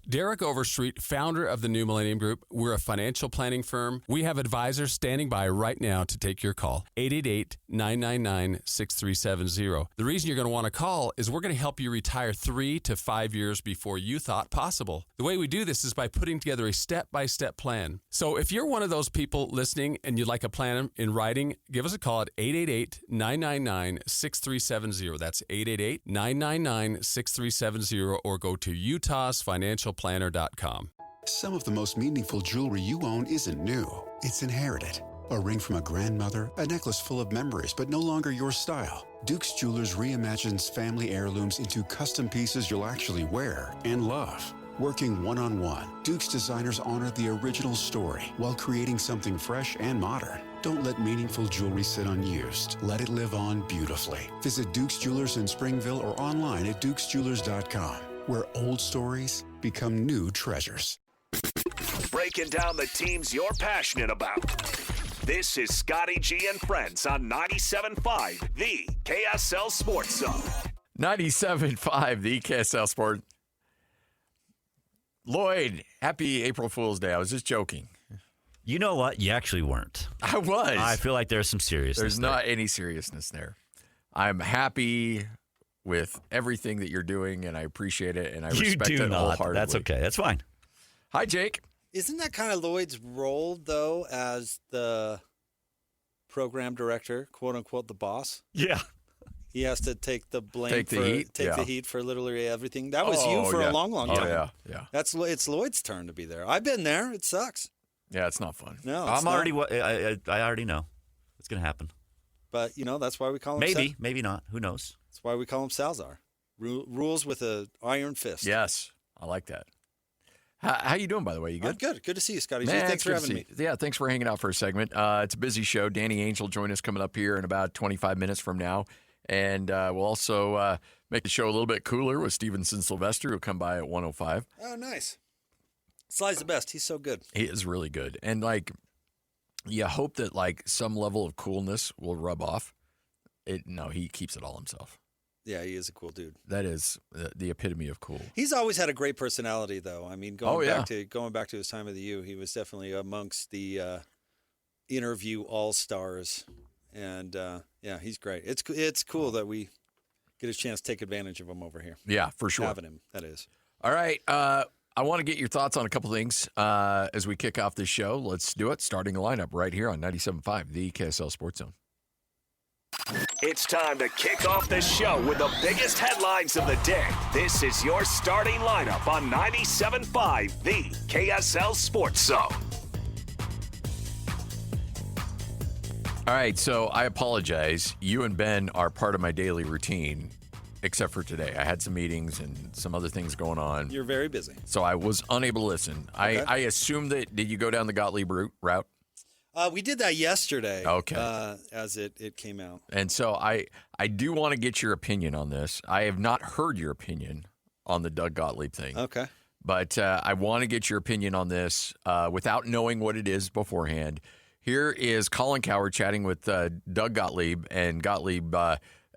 Derek Overstreet, founder of the New Millennium Group. We're a financial planning firm. We have advisors standing by right now to take your call. 888-999-6370. The reason you're going to want to call is we're going to help you retire 3 to 5 years before you thought possible. The way we do this is by putting together a step-by-step plan. So if you're one of those people listening and you'd like a plan in writing, give us a call at 888-999-6370. That's 888-999-6370, or go to utahsfinancialplanner.com. Some of the most meaningful jewelry you own isn't new. It's inherited. A ring from a grandmother, a necklace full of memories, but no longer your style. Duke's Jewelers reimagines family heirlooms into custom pieces you'll actually wear and love. Working one-on-one, Duke's designers honor the original story while creating something fresh and modern. Don't let meaningful jewelry sit unused. Let it live on beautifully. Visit Duke's Jewelers in Springville or online at dukesjewelers.com, where old stories become new treasures. Breaking down the teams you're passionate about. This is Scotty G and Friends on 97.5, the KSL Sports Zone. 97.5, the KSL Sports. Lloyd, happy April Fool's Day. I was just joking. You know what? You actually weren't. I was. I feel like there's some seriousness. There's not any seriousness there. I'm happy with everything that you're doing, and I appreciate it, and I respect it wholeheartedly. That's okay. That's fine. Hi, Jake. Isn't that kind of Lloyd's role, though, as the program director, quote unquote, the boss? Yeah. He has to take the blame, Take the heat for literally everything. That was you for a long, long time. Oh, yeah. It's Lloyd's turn to be there. I've been there. It sucks. Yeah, it's not fun. No, I already know it's going to happen. But, that's why we call him Maybe not. Who knows? That's why we call him Salzar. Rules with an iron fist. Yes, I like that. How you doing, by the way? You good? I'm good. Good to see you, Scotty. Man, thanks for having me. Yeah, thanks for hanging out for a segment. It's a busy show. Danny Ainge will join us coming up here in about 25 minutes from now. And we'll also make the show a little bit cooler with Sly Sylvester, who'll come by at 1:05. Oh, nice. Sly's the best. He's so good. He is really good. And, you hope that, some level of coolness will rub off. No, he keeps it all himself. Yeah, he is a cool dude. That is the epitome of cool. He's always had a great personality, though. I mean, going back to his time at the U, he was definitely amongst the interview all-stars. And, he's great. It's cool that we get a chance to take advantage of him over here. Yeah, for sure. Having him, that is. All right. I want to get your thoughts on a couple things as we kick off this show. Let's do it. Starting the lineup right here on 97.5, the KSL Sports Zone. It's time to kick off the show with the biggest headlines of the day. This is your starting lineup on 97.5, the KSL Sports Zone. All right, so I apologize. You and Ben are part of my daily routine, except for today. I had some meetings and some other things going on. You're very busy. So I was unable to listen. Okay. I assume that, did you go down the Gottlieb route? We did that yesterday. Okay. As it came out. And so I do want to get your opinion on this. I have not heard your opinion on the Doug Gottlieb thing. Okay. But I want to get your opinion on this without knowing what it is beforehand. Here is Colin Cowherd chatting with Doug Gottlieb, and Gottlieb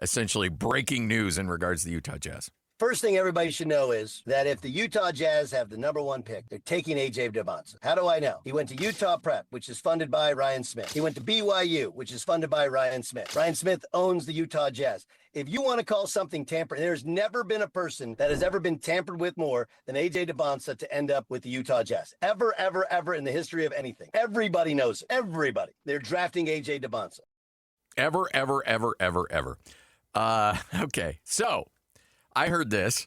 essentially breaking news in regards to the Utah Jazz. First thing everybody should know is that if the Utah Jazz have the number 1 pick, they're taking A.J. Debonsa. How do I know? He went to Utah Prep, which is funded by Ryan Smith. He went to BYU, which is funded by Ryan Smith. Ryan Smith owns the Utah Jazz. If you want to call something tampering, there's never been a person that has ever been tampered with more than A.J. Debonsa to end up with the Utah Jazz. Ever, ever, ever in the history of anything. Everybody knows it. Everybody. They're drafting A.J. Debonsa. Ever. Okay, so I heard this,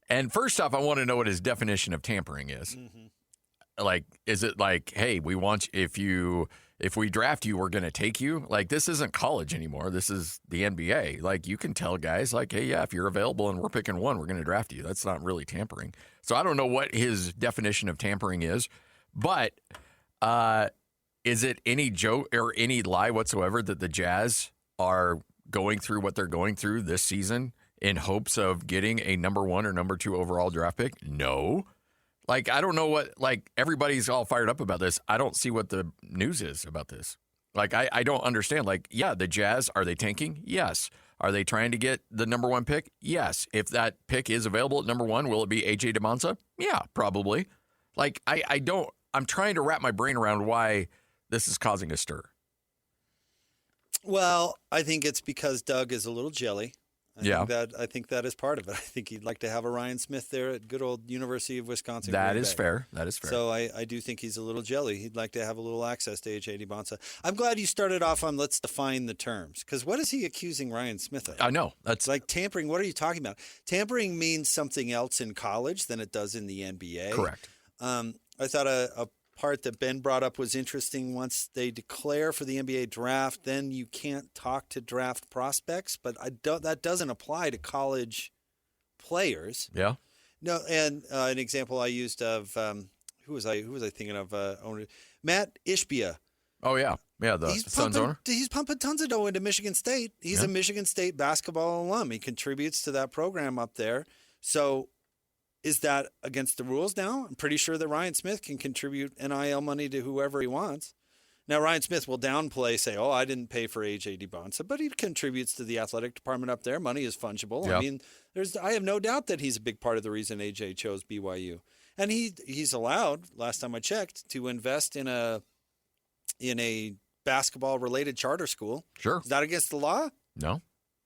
and first off, I want to know what his definition of tampering is. Mm-hmm. Is it hey, we want if we draft you, we're going to take you? This isn't college anymore. This is the NBA. You can tell guys, hey, yeah, if you're available and we're picking one, we're going to draft you. That's not really tampering. So I don't know what his definition of tampering is, but is it any joke or any lie whatsoever that the Jazz are going through what they're going through this season in hopes of getting a number 1 or number 2 overall draft pick? No. I don't know what, everybody's all fired up about this. I don't see what the news is about this. I don't understand. Yeah, the Jazz, are they tanking? Yes. Are they trying to get the number one pick? Yes. If that pick is available at number one, will it be A.J. DeBonsa? Yeah, probably. Like, I'm trying to wrap my brain around why this is causing a stir. Well, I think it's because Doug is a little jelly. I think that is part of it. I think he'd like to have a Ryan Smith there at good old University of Wisconsin. That is fair. So I do think he's a little jelly. He'd like to have a little access to A.J. DeBonsa. I'm glad you started off on let's define the terms, because what is he accusing Ryan Smith of? I know. That's like tampering. What are you talking about? Tampering means something else in college than it does in the NBA. Correct. I thought a part that Ben brought up was interesting. Once they declare for the NBA draft, then you can't talk to draft prospects, but that doesn't apply to college players. Yeah. No, and an example I used of who was I thinking of? Matt Ishbia. Oh yeah, the Suns owner. He's pumping tons of dough into Michigan State. He's a Michigan State basketball alum. He contributes to that program up there. So, is that against the rules now? I'm pretty sure that Ryan Smith can contribute NIL money to whoever he wants. Now, Ryan Smith will downplay, say, I didn't pay for A.J. DeBonsa, but he contributes to the athletic department up there. Money is fungible. Yeah. I mean, I have no doubt that he's a big part of the reason A.J. chose BYU. And he's allowed, last time I checked, to invest in a basketball-related charter school. Sure. Is that against the law? No.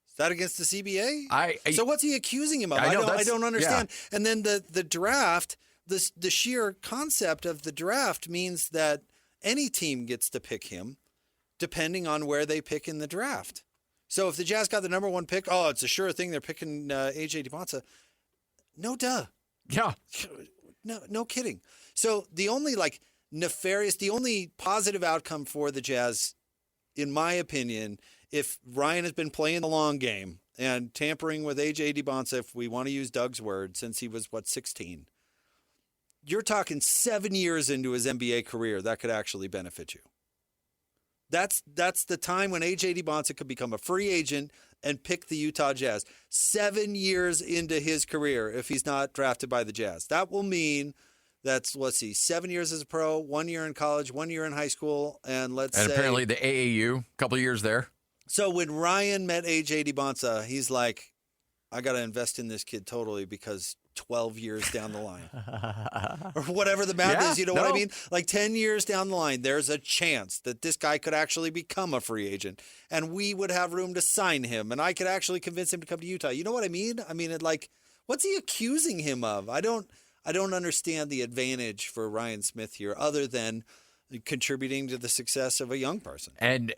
Is that against the CBA? So what's he accusing him of? I don't understand. Yeah. And then the draft, the sheer concept of the draft means that any team gets to pick him depending on where they pick in the draft. So if the Jazz got the number one pick, it's a sure thing they're picking A.J. DeBonsa. No duh. Yeah. No kidding. So the only the only positive outcome for the Jazz, in my opinion, if Ryan has been playing the long game and tampering with A.J. DeBonsa, if we want to use Doug's word, since he was, 16, you're talking 7 years into his NBA career that could actually benefit you. That's the time when A.J. DeBonsa could become a free agent and pick the Utah Jazz. 7 years into his career if he's not drafted by the Jazz. That will mean that's, 7 years as a pro, 1 year in college, 1 year in high school, and apparently the AAU, a couple of years there. So when Ryan met A.J. DeBonsa, he's like, I got to invest in this kid totally because 12 years down the line. Or whatever the math is, what I mean? Like 10 years down the line, there's a chance that this guy could actually become a free agent. And we would have room to sign him. And I could actually convince him to come to Utah. You know what I mean? I mean, what's he accusing him of? I don't understand the advantage for Ryan Smith here other than contributing to the success of a young person. And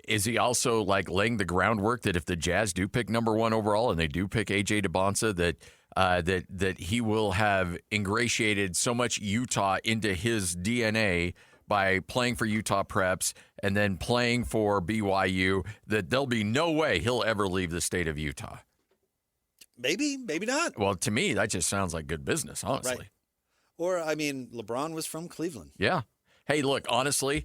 is he also laying the groundwork that if the Jazz do pick number one overall and they do pick A.J. DeBonsa, that he will have ingratiated so much Utah into his DNA by playing for Utah Preps and then playing for BYU that there'll be no way he'll ever leave the state of Utah? Maybe not. Well, to me, that just sounds like good business, honestly. Right. Or, LeBron was from Cleveland. Yeah. Hey, look, honestly,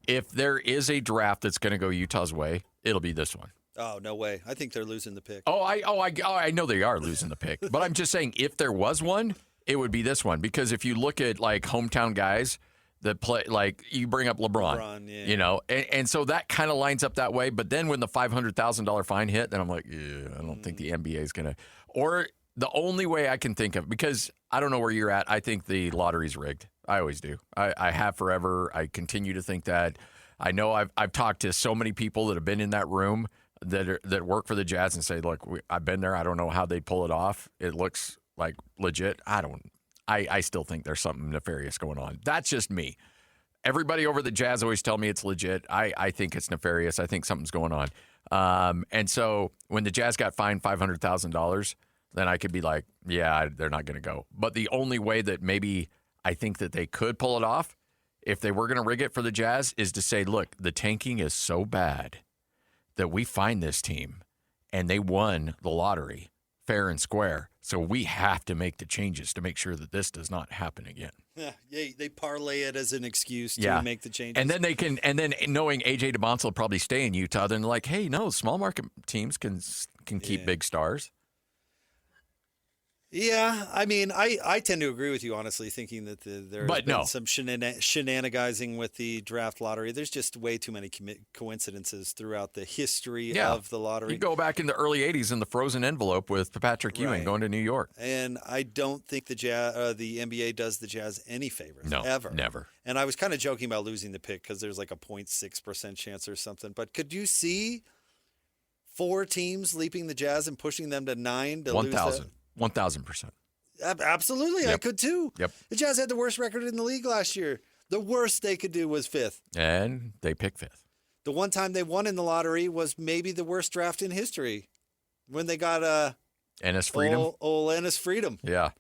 if there is a draft that's going to go Utah's way, it'll be this one. Oh, no way. I think they're losing the pick. I know they are losing the pick. But I'm just saying, if there was one, it would be this one. Because if you look at, hometown guys that play, you bring up LeBron yeah. And so that kind of lines up that way. But then when the $500,000 fine hit, then I'm like, I don't think the NBA is going to. Or the only way I can think of, because I don't know where you're at, I think the lottery's rigged. I always do. I have forever. I continue to think that. I know I've talked to so many people that have been in that room that work for the Jazz and say, look, I've been there. I don't know how they pull it off. It looks like legit. I still think there's something nefarious going on. That's just me. Everybody over the Jazz always tell me it's legit. I think it's nefarious. I think something's going on. And so when the Jazz got fined $500,000, then I could be like, yeah, they're not going to go. But the only way that maybe I think that they could pull it off, if they were going to rig it for the Jazz, is to say, look, the tanking is so bad that we find this team and they won the lottery fair and square. So we have to make the changes to make sure that this does not happen again. Yeah, they parlay it as an excuse to make the changes. And then knowing A.J. DeBonsa will probably stay in Utah, then they're like, hey, no, small market teams can keep big stars. Yeah, I mean, I tend to agree with you, honestly, thinking that there's been some shenanigizing with the draft lottery. There's just way too many coincidences throughout the history of the lottery. You go back in the early 80s in the frozen envelope with Patrick Ewing going to New York. And I don't think the NBA does the Jazz any favors. No, ever. Never. And I was kind of joking about losing the pick because there's like a 0.6% chance or something. But could you see 4 teams leaping the Jazz and pushing them to 9 to 1,000. 1,000%. Absolutely, I could too. Yep. The Jazz had the worst record in the league last year. The worst they could do was 5th. And they picked 5th. The one time they won in the lottery was maybe the worst draft in history when they got Ennis Freedom. Old Ennis Freedom. Yeah.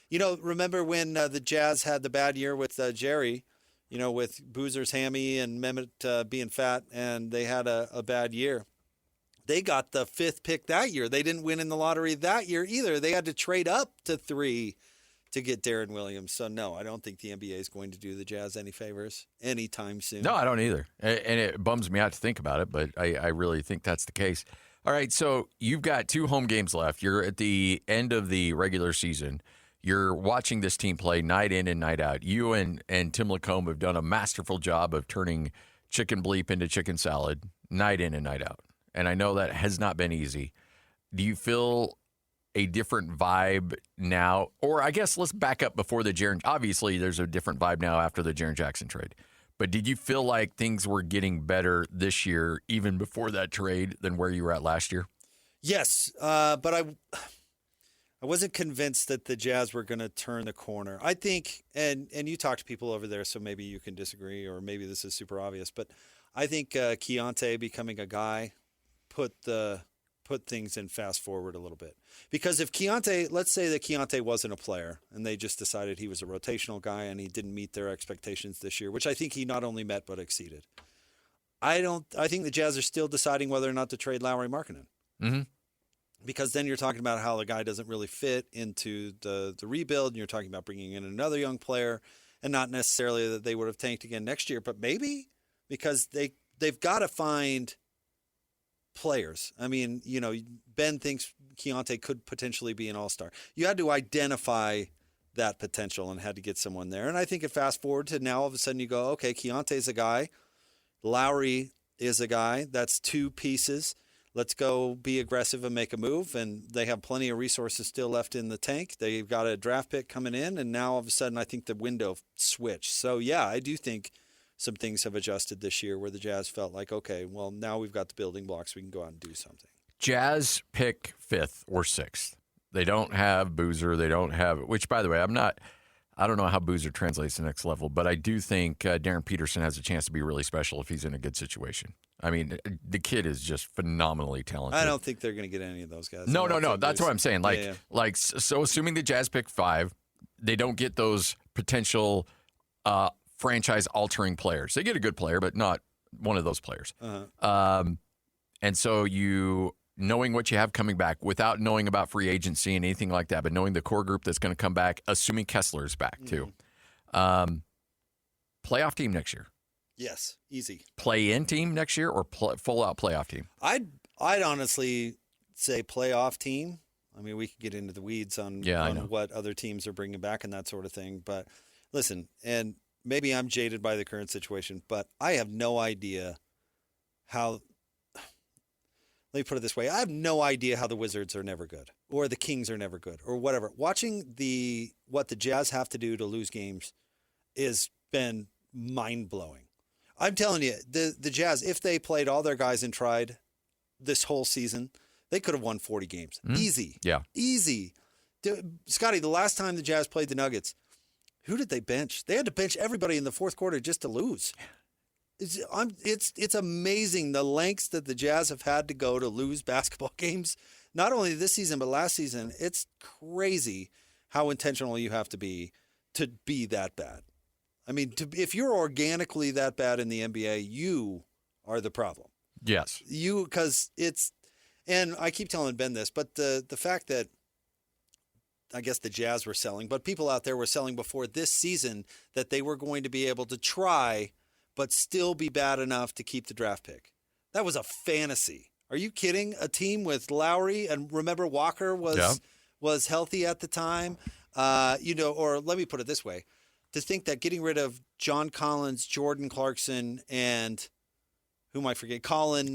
You know, remember when the Jazz had the bad year with Jerry, you know, with Boozer's hammy and Mehmet being fat, and they had a bad year. They got the 5th pick that year. They didn't win in the lottery that year either. They had to trade up to 3 to get Darren Williams. So, no, I don't think the NBA is going to do the Jazz any favors anytime soon. No, I don't either. And it bums me out to think about it, but I really think that's the case. All right, so you've got 2 home games left. You're at the end of the regular season. You're watching this team play night in and night out. You and Tim Lacombe have done a masterful job of turning chicken bleep into chicken salad night in and night out. And I know that has not been easy. Do you feel a different vibe now? Or I guess let's back up before the Jaren. Obviously, there's a different vibe now after the Jaren Jackson trade. But did you feel like things were getting better this year, even before that trade, than where you were at last year? Yes, but I wasn't convinced that the Jazz were going to turn the corner. I think, and you talk to people over there, so maybe you can disagree, or maybe this is super obvious, but I think Keontae becoming a guy put things in fast forward a little bit. Because if Keontae, let's say that Keontae wasn't a player and they just decided he was a rotational guy and he didn't meet their expectations this year, which I think he not only met but exceeded. I think the Jazz are still deciding whether or not to trade Lauri Markkanen. Mm-hmm. Because then you're talking about how the guy doesn't really fit into the rebuild, and you're talking about bringing in another young player, and not necessarily that they would have tanked again next year, but maybe because they've got to find players. I mean, you know, Ben thinks Keontae could potentially be an all-star. You had to identify that potential and had to get someone there. And I think it fast forward to now, all of a sudden you go, okay, Keontae's a guy. Lauri is a guy. That's 2 pieces. Let's go be aggressive and make a move. And they have plenty of resources still left in the tank. They've got a draft pick coming in. And now all of a sudden I think the window switched. So, yeah, I do think some things have adjusted this year where the Jazz felt like, okay, well, now we've got the building blocks. We can go out and do something. Jazz pick 5th or 6th. They don't have Boozer. They don't have, which, by the way, I don't know how Boozer translates to the next level, but I do think Darren Peterson has a chance to be really special if he's in a good situation. I mean, the kid is just phenomenally talented. I don't think they're going to get any of those guys. No. That's what I'm saying. So assuming the Jazz pick 5, they don't get those potential franchise-altering players. They get a good player, but not one of those players. Uh-huh. And so you, knowing what you have coming back, without knowing about free agency and anything like that, but knowing the core group that's going to come back, assuming Kessler is back too. Playoff team next year. Yes, easy. Play-in team next year or full-out playoff team? I'd honestly say playoff team. I mean, we could get into the weeds on what other teams are bringing back and that sort of thing. But listen, and maybe I'm jaded by the current situation, but I have no idea how – let me put it this way. I have no idea how the Wizards are never good or the Kings are never good or whatever. Watching what the Jazz have to do to lose games has been mind-blowing. I'm telling you, the Jazz, if they played all their guys and tried this whole season, they could have won 40 games. Easy. Yeah. Easy. Scotty, the last time the Jazz played the Nuggets, who did they bench? They had to bench everybody in the fourth quarter just to lose. It's amazing the lengths that the Jazz have had to go to lose basketball games, not only this season but last season. It's crazy how intentional you have to be that bad. I mean, if you're organically that bad in the NBA, you are the problem. Yes. Because it's, and I keep telling Ben this, but the fact that I guess the Jazz were selling, but people out there were selling before this season that they were going to be able to try but still be bad enough to keep the draft pick. That was a fantasy. Are you kidding? A team with Lowry, and remember Walker was was healthy at the time. Or let me put it this way. To think that getting rid of John Collins, Jordan Clarkson, and who might forget, Colin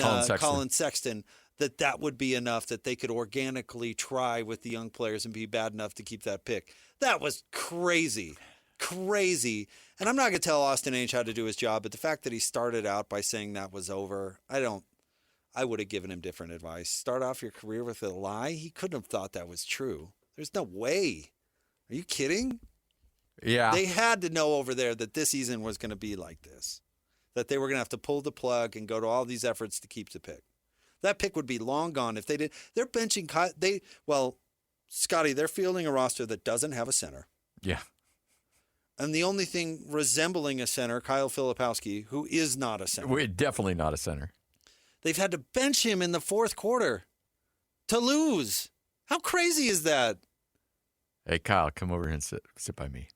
Sexton, that would be enough that they could organically try with the young players and be bad enough to keep that pick. That was crazy. Crazy. And I'm not going to tell Austin Ainge how to do his job, but the fact that he started out by saying that was over, I would have given him different advice. Start off your career with a lie? He couldn't have thought that was true. There's no way. Are you kidding? Yeah. They had to know over there that this season was going to be like this, that they were going to have to pull the plug and go to all these efforts to keep the pick. That pick would be long gone if they did. They're benching Scotty, they're fielding a roster that doesn't have a center. Yeah. And the only thing resembling a center, Kyle Filipowski, who is not a center. We're definitely not a center. They've had to bench him in the fourth quarter to lose. How crazy is that? Hey, Kyle, come over here and sit by me.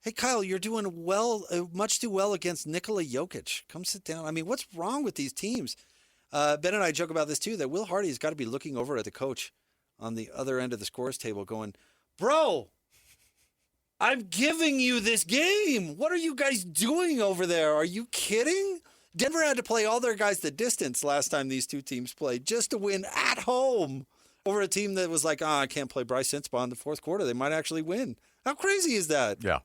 Hey, Kyle, you're doing well, much too well against Nikola Jokic. Come sit down. I mean, what's wrong with these teams? Ben and I joke about this, too, that Will Hardy's got to be looking over at the coach on the other end of the scores table going, bro, I'm giving you this game. What are you guys doing over there? Are you kidding? Denver had to play all their guys the distance last time these two teams played just to win at home over a team that was like, I can't play Bryce Sensabaugh in the fourth quarter. They might actually win. How crazy is that? Yeah.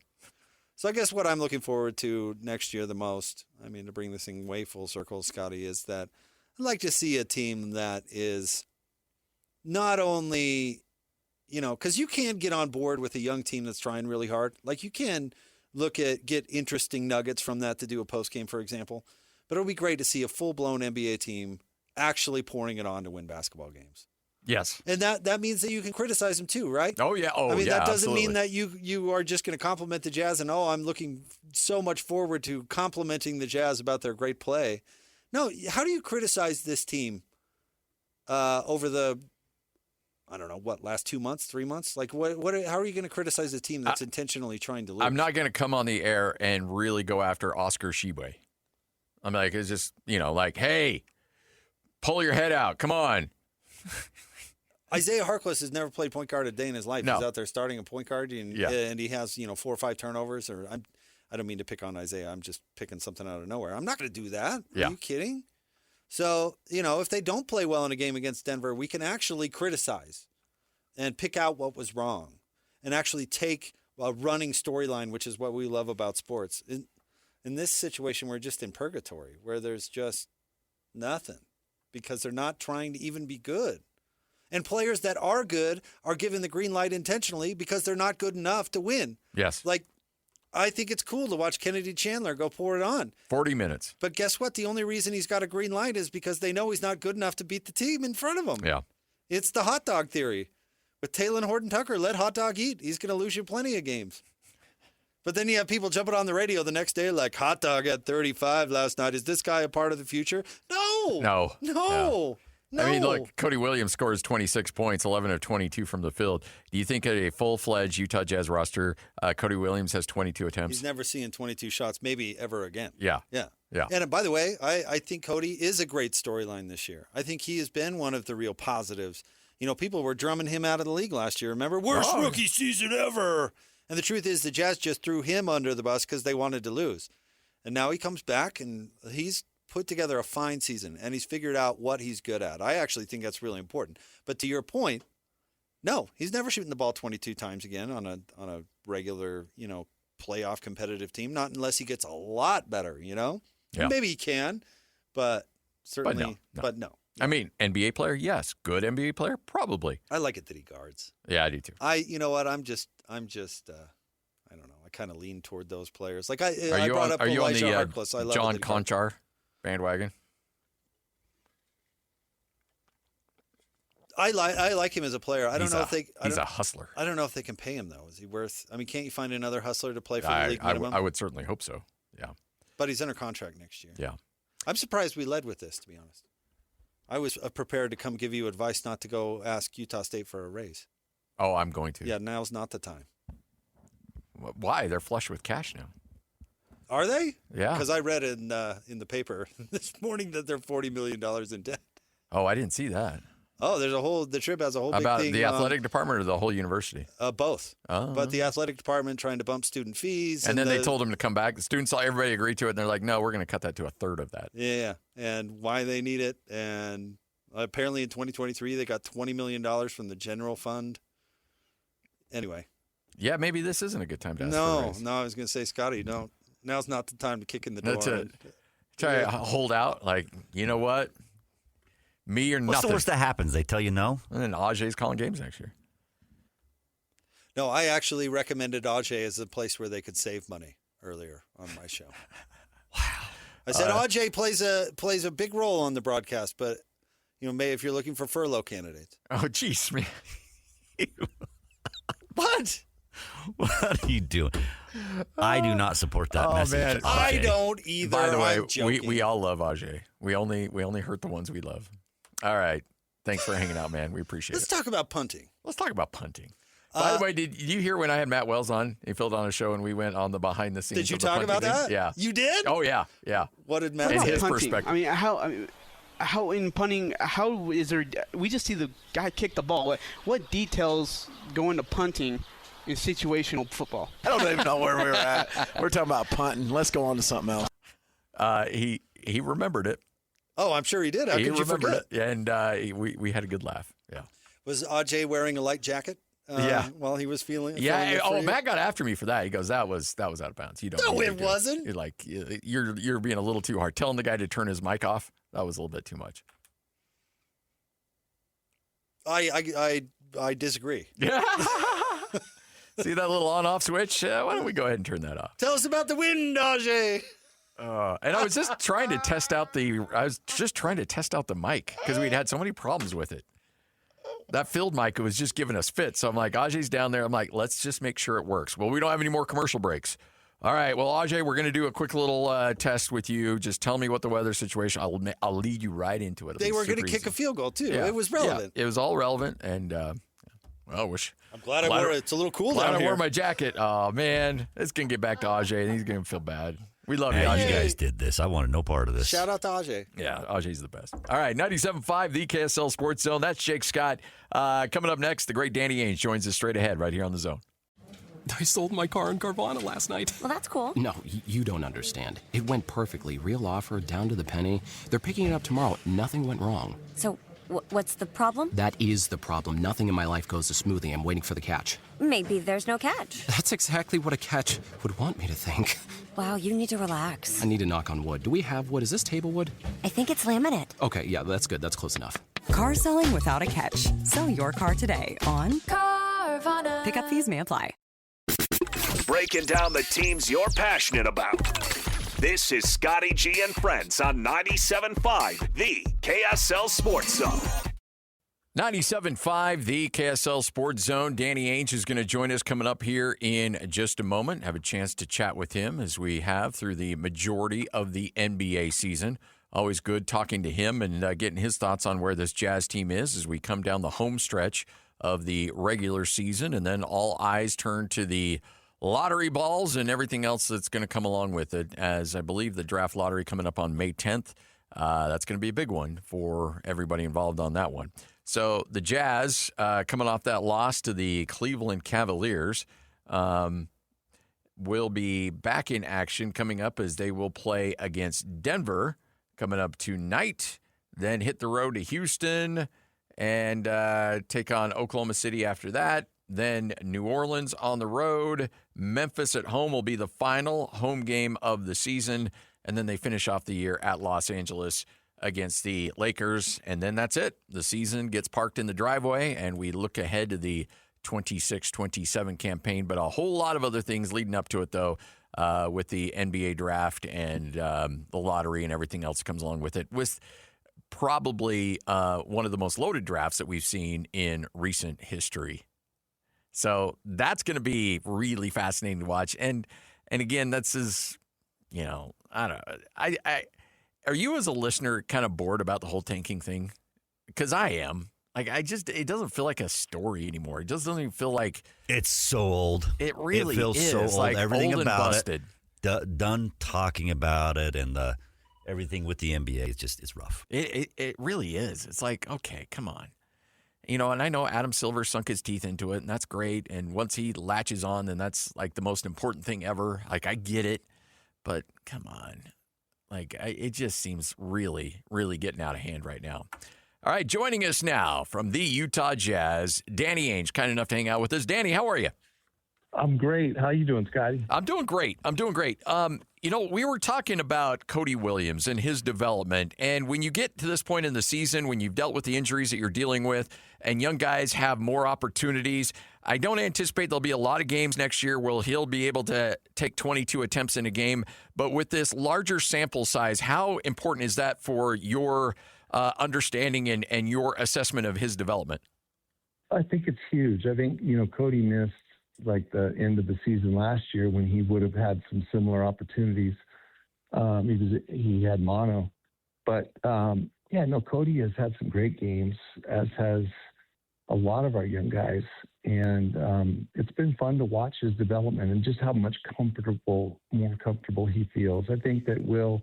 So I guess what I'm looking forward to next year the most, I mean, to bring this thing way full circle, Scotty, is that I'd like to see a team that is not only, because you can get on board with a young team that's trying really hard. Like you can get interesting nuggets from that to do a postgame, for example. But it'll be great to see a full-blown NBA team actually pouring it on to win basketball games. Yes. And that means that you can criticize them too, right? Oh, yeah. Oh, yeah. I mean, that doesn't absolutely. mean that you are just going to compliment the Jazz and, I'm looking so much forward to complimenting the Jazz about their great play. No, how do you criticize this team over the, I don't know, last 2 months, 3 months? Like, how are you going to criticize a team that's intentionally trying to lose? I'm not going to come on the air and really go after Oscar Tshiebwe. I'm like, it's just, hey, pull your head out. Come on. Isaiah Harkless has never played point guard a day in his life. No. He's out there starting a point guard, and he has 4 or 5 turnovers. I don't mean to pick on Isaiah. I'm just picking something out of nowhere. I'm not going to do that. Yeah. Are you kidding? So, if they don't play well in a game against Denver, we can actually criticize and pick out what was wrong and actually take a running storyline, which is what we love about sports. In this situation, we're just in purgatory where there's just nothing because they're not trying to even be good. And players that are good are given the green light intentionally because they're not good enough to win. Yes. Like, I think it's cool to watch Kennedy Chandler go pour it on. 40 minutes. But guess what? The only reason he's got a green light is because they know he's not good enough to beat the team in front of him. Yeah. It's the hot dog theory. With Taylor Horton Tucker, let hot dog eat. He's going to lose you plenty of games. But then you have people jumping on the radio the next day like, hot dog at 35 last night. Is this guy a part of the future? No. No. No. I mean, look, Cody Williams scores 26 points, 11 of 22 from the field. Do you think at a full-fledged Utah Jazz roster, Cody Williams has 22 attempts? He's never seeing 22 shots, maybe ever again. Yeah. Yeah. Yeah. And by the way, I think Cody is a great storyline this year. I think he has been one of the real positives. People were drumming him out of the league last year. Remember? Worst rookie season ever. And the truth is the Jazz just threw him under the bus because they wanted to lose. And now he comes back, and he's put together a fine season, and he's figured out what he's good at. I actually think that's really important. But to your point, no, he's never shooting the ball 22 times again on a regular, playoff competitive team, not unless he gets a lot better, Yeah. Maybe he can, but certainly, but no. I mean, NBA player, yes. Good NBA player, probably. I like it that he guards. Yeah, I do too. You know what? I'm just I don't know. I kind of lean toward those players. Like I are you brought on, up are you Elijah on the Harkless. I love John it that he guards. Conchar bandwagon? I like him as a player. I don't know if they. He's a hustler. I don't know if they can pay him though. Is he worth? I mean, can't you find another hustler to play for the league minimum? I would certainly hope so. Yeah. But he's under contract next year. Yeah. I'm surprised we led with this, to be honest. I was prepared to come give you advice not to go ask Utah State for a raise. Oh, I'm going to. Yeah, now's not the time. Why? They're flush with cash now. Are they? Yeah. Because I read in the paper this morning that they're $40 million in debt. Oh, I didn't see that. Oh, the trip has a whole About big thing. The athletic department or the whole university? Both. Oh. But the athletic department trying to bump student fees. And then they told them to come back. The students, everybody agreed to it, and they're like, no, we're going to cut that to a third of that. Yeah, and why they need it. And apparently in 2023, they got $20 million from the general fund. Anyway. Yeah, maybe this isn't a good time to ask for a raise. No, I was going to say, Scotty, no, now's not the time to kick in the door. Try to hold out, like, you know what? Me or What's nothing. the worst that happens? They tell you no? And then Ajay's calling games next year. No, I actually recommended Ajay as a place where they could save money earlier on my show. Wow. I said Ajay plays a big role on the broadcast, but if you're looking for furlough candidates. Oh, jeez, man. What? What are you doing? I do not support that message. Man. I don't either. By the way, I'm joking. we all love Ajay. We only hurt the ones we love. All right. Thanks for hanging out, man. We appreciate Let's it. talk about punting. Let's talk about punting. By the way, did you hear when I had Matt Wells on? He filled on a show and we went on the behind the scenes. Did you of the talk punting about thing. that? Yeah. You did? Oh, yeah. Yeah. What did Matt And say? his punting? perspective. How in punting, how is there, we just see the guy kick the ball. What details go into punting in situational football? I don't even know where we were at. We're talking about punting. Let's go on to something else. He remembered it. Oh, I'm sure he did. How He could you forget? remembered it. And we had a good laugh. Yeah. Was Ajay wearing a light jacket? Yeah. While he was feeling Yeah. it for you? Matt got after me for that. He goes, that was out of bounds. You don't. No, need to it do wasn't. You're like you're being a little too hard. Telling the guy to turn his mic off. That was a little bit too much. I disagree. Yeah. See that little on-off switch? Why don't we go ahead and turn that off? Tell us about the wind, Ajay. And I was just trying to test out the mic because we'd had so many problems with it. That field mic was just giving us fits. So I'm like, Ajay's down there. I'm like, let's just make sure it works. Well, we don't have any more commercial breaks. All right. Well, Ajay, we're going to do a quick little test with you. Just tell me what the weather situation. I'll lead you right into it. They were going to kick a field goal too. Yeah. It was relevant. Yeah, it was all relevant, and I wish. I'm glad I wore it. It's a little cool down here. I wore my jacket. Oh man, it's going to get back to Ajay, and he's going to feel bad. We love you, You Ajay. guys did this. I wanted no part of this. Shout out to Ajay. Yeah, Ajay's the best. All right, 97.5, the KSL Sports Zone. That's Jake Scott. Coming up next, the great Danny Ainge joins us straight ahead right here on the Zone. I sold my car in Carvana last night. Well, that's cool. No, you don't understand. It went perfectly. Real offer, down to the penny. They're picking it up tomorrow. Nothing went wrong. So, what's the problem? That is the problem. Nothing in my life goes as smoothly. I'm waiting for the catch. Maybe there's no catch. That's exactly what a catch would want me to think. Wow, you need to relax. I need to knock on wood. Do we have wood? Is this table wood? I think it's laminate. Okay, yeah, that's good. That's close enough. Car selling without a catch. Sell your car today on Carvana. Pickup fees may apply. Breaking down the teams you're passionate about. This is Scotty G and Friends on 97.5, the KSL Sports Zone. 97.5, the KSL Sports Zone. Danny Ainge is going to join us coming up here in just a moment. Have a chance to chat with him as we have through the majority of the NBA season. Always good talking to him and getting his thoughts on where this Jazz team is as we come down the home stretch of the regular season. And then all eyes turn to the lottery balls and everything else that's going to come along with it, as I believe the draft lottery coming up on May 10th. That's going to be a big one for everybody involved on that one. So the Jazz, coming off that loss to the Cleveland Cavaliers, will be back in action coming up as they will play against Denver coming up tonight, then hit the road to Houston and take on Oklahoma City after that. Then New Orleans on the road. Memphis at home will be the final home game of the season. And then they finish off the year at Los Angeles against the Lakers. And then that's it. The season gets parked in the driveway, and we look ahead to the 26-27 campaign. But a whole lot of other things leading up to it, though, with the NBA draft and the lottery and everything else that comes along with it. With probably one of the most loaded drafts that we've seen in recent history. So that's going to be really fascinating to watch. And again, that's as, I don't know. Are you as a listener kind of bored about the whole tanking thing? Because I am. Like, it doesn't feel like a story anymore. It just doesn't even feel like. It's so old. It really feels is. so old. Like Everything old about and busted. it. Done talking about it, and everything with the NBA is just, it's rough. It really is. It's like, okay, come on. You know, and I know Adam Silver sunk his teeth into it, and that's great. And once he latches on, then that's like the most important thing ever. Like, I get it, but come on. Like, it just seems really, really getting out of hand right now. All right, joining us now from the Utah Jazz, Danny Ainge, kind enough to hang out with us. Danny, how are you? I'm great. How you doing, Scotty? I'm doing great. You know, we were talking about Cody Williams and his development, and when you get to this point in the season, when you've dealt with the injuries that you're dealing with, and young guys have more opportunities, I don't anticipate there'll be a lot of games next year where he'll be able to take 22 attempts in a game. But with this larger sample size, how important is that for your understanding and your assessment of his development? I think it's huge. I think, you know, Cody missed like the end of the season last year when he would have had some similar opportunities. He had mono. But, Cody has had some great games, as has a lot of our young guys. And it's been fun to watch his development and just how much more comfortable he feels. I think that Will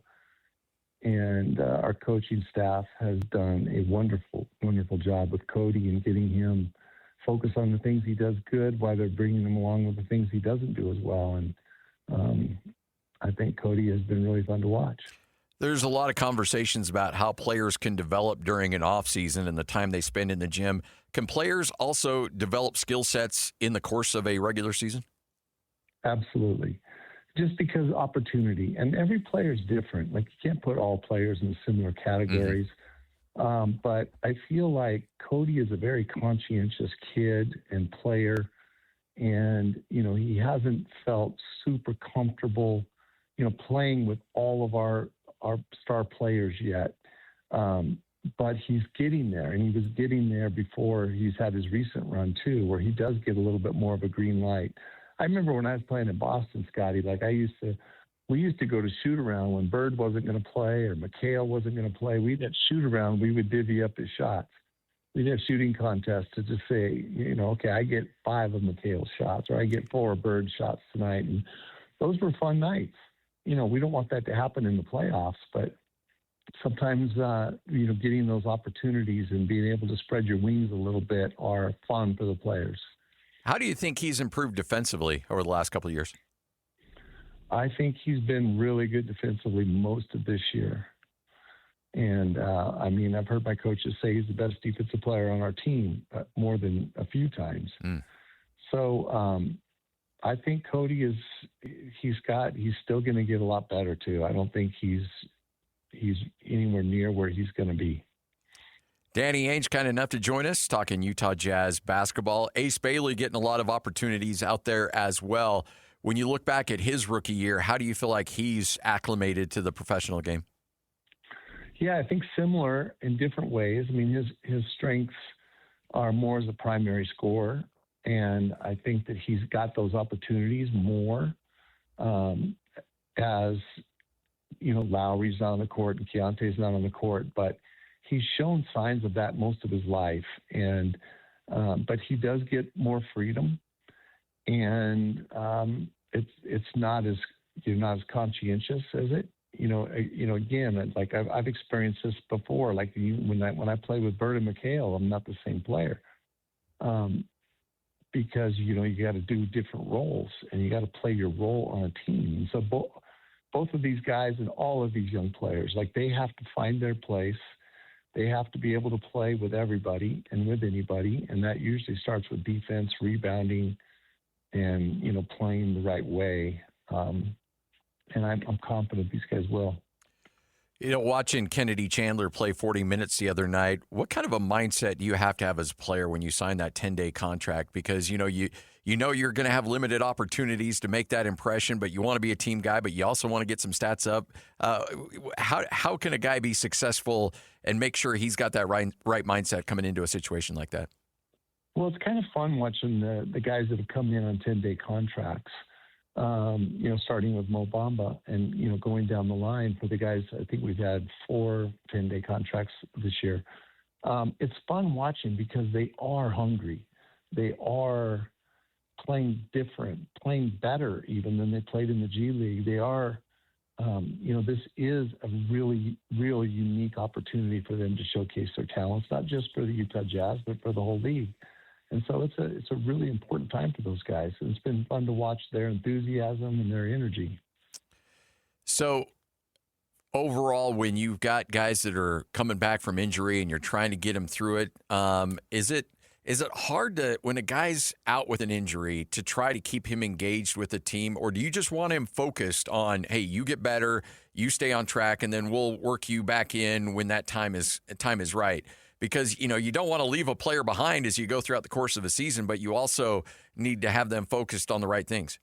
and our coaching staff has done a wonderful, wonderful job with Cody and getting him focused on the things he does good while they're bringing him along with the things he doesn't do as well. And I think Cody has been really fun to watch. There's a lot of conversations about how players can develop during an off season and the time they spend in the gym. Can players also develop skill sets in the course of a regular season? Absolutely. Just because opportunity, and every player is different. Like, you can't put all players in similar categories. But I feel like Cody is a very conscientious kid and player. And, you know, he hasn't felt super comfortable, you know, playing with all of our star players yet. But he's getting there, and he was getting there before he's had his recent run too, where he does get a little bit more of a green light. I remember when I was playing in Boston, Scotty, like we used to go to shoot around when Bird wasn't going to play or McHale wasn't going to play. We'd have shoot around. We would divvy up his shots. We'd have shooting contests to just say, you know, okay, I get 5 of McHale's shots, or I get 4 of Bird's shots tonight. And those were fun nights. You know, we don't want that to happen in the playoffs, but sometimes, you know, getting those opportunities and being able to spread your wings a little bit are fun for the players. How do you think he's improved defensively over the last couple of years? I think he's been really good defensively most of this year. And, I've heard my coaches say he's the best defensive player on our team more than a few times. So I think Cody he's still going to get a lot better too. I don't think he's anywhere near where he's going to be. Danny Ainge, kind enough to join us, talking Utah Jazz basketball. Ace Bailey getting a lot of opportunities out there as well. When you look back at his rookie year, how do you feel like he's acclimated to the professional game? Yeah, I think similar in different ways. I mean, his strengths are more as a primary scorer, and I think that he's got those opportunities more as, you know, Lowry's not on the court and Keontae's not on the court, but he's shown signs of that most of his life. And but he does get more freedom, and it's not as, you're not as conscientious as it. You know, again, like I've experienced this before. Like when I play with Bird and McHale, I'm not the same player, because you got to do different roles and you got to play your role on a team. And so both of these guys and all of these young players, like, they have to find their place. They have to be able to play with everybody and with anybody, and that usually starts with defense, rebounding, and playing the right way. And I'm confident these guys will. Watching Kennedy Chandler play 40 minutes the other night, what kind of a mindset do you have to have as a player when you sign that 10-day contract? Because, you're going to have limited opportunities to make that impression, but you want to be a team guy, but you also want to get some stats up. How can a guy be successful and make sure he's got that right mindset coming into a situation like that? Well, it's kind of fun watching the guys that have come in on 10-day contracts. Starting with Mo Bamba and, going down the line for the guys. I think we've had 4 10-day contracts this year. It's fun watching because they are hungry. They are playing different, playing better even than they played in the G League. They are this is a really, really unique opportunity for them to showcase their talents, not just for the Utah Jazz, but for the whole league. And so it's a really important time for those guys. And it's been fun to watch their enthusiasm and their energy. So overall, when you've got guys that are coming back from injury and you're trying to get them through it, is it hard to, when a guy's out with an injury, to try to keep him engaged with the team? Or do you just want him focused on, hey, you get better, you stay on track, and then we'll work you back in when that time is right? Because, you don't want to leave a player behind as you go throughout the course of a season, but you also need to have them focused on the right things.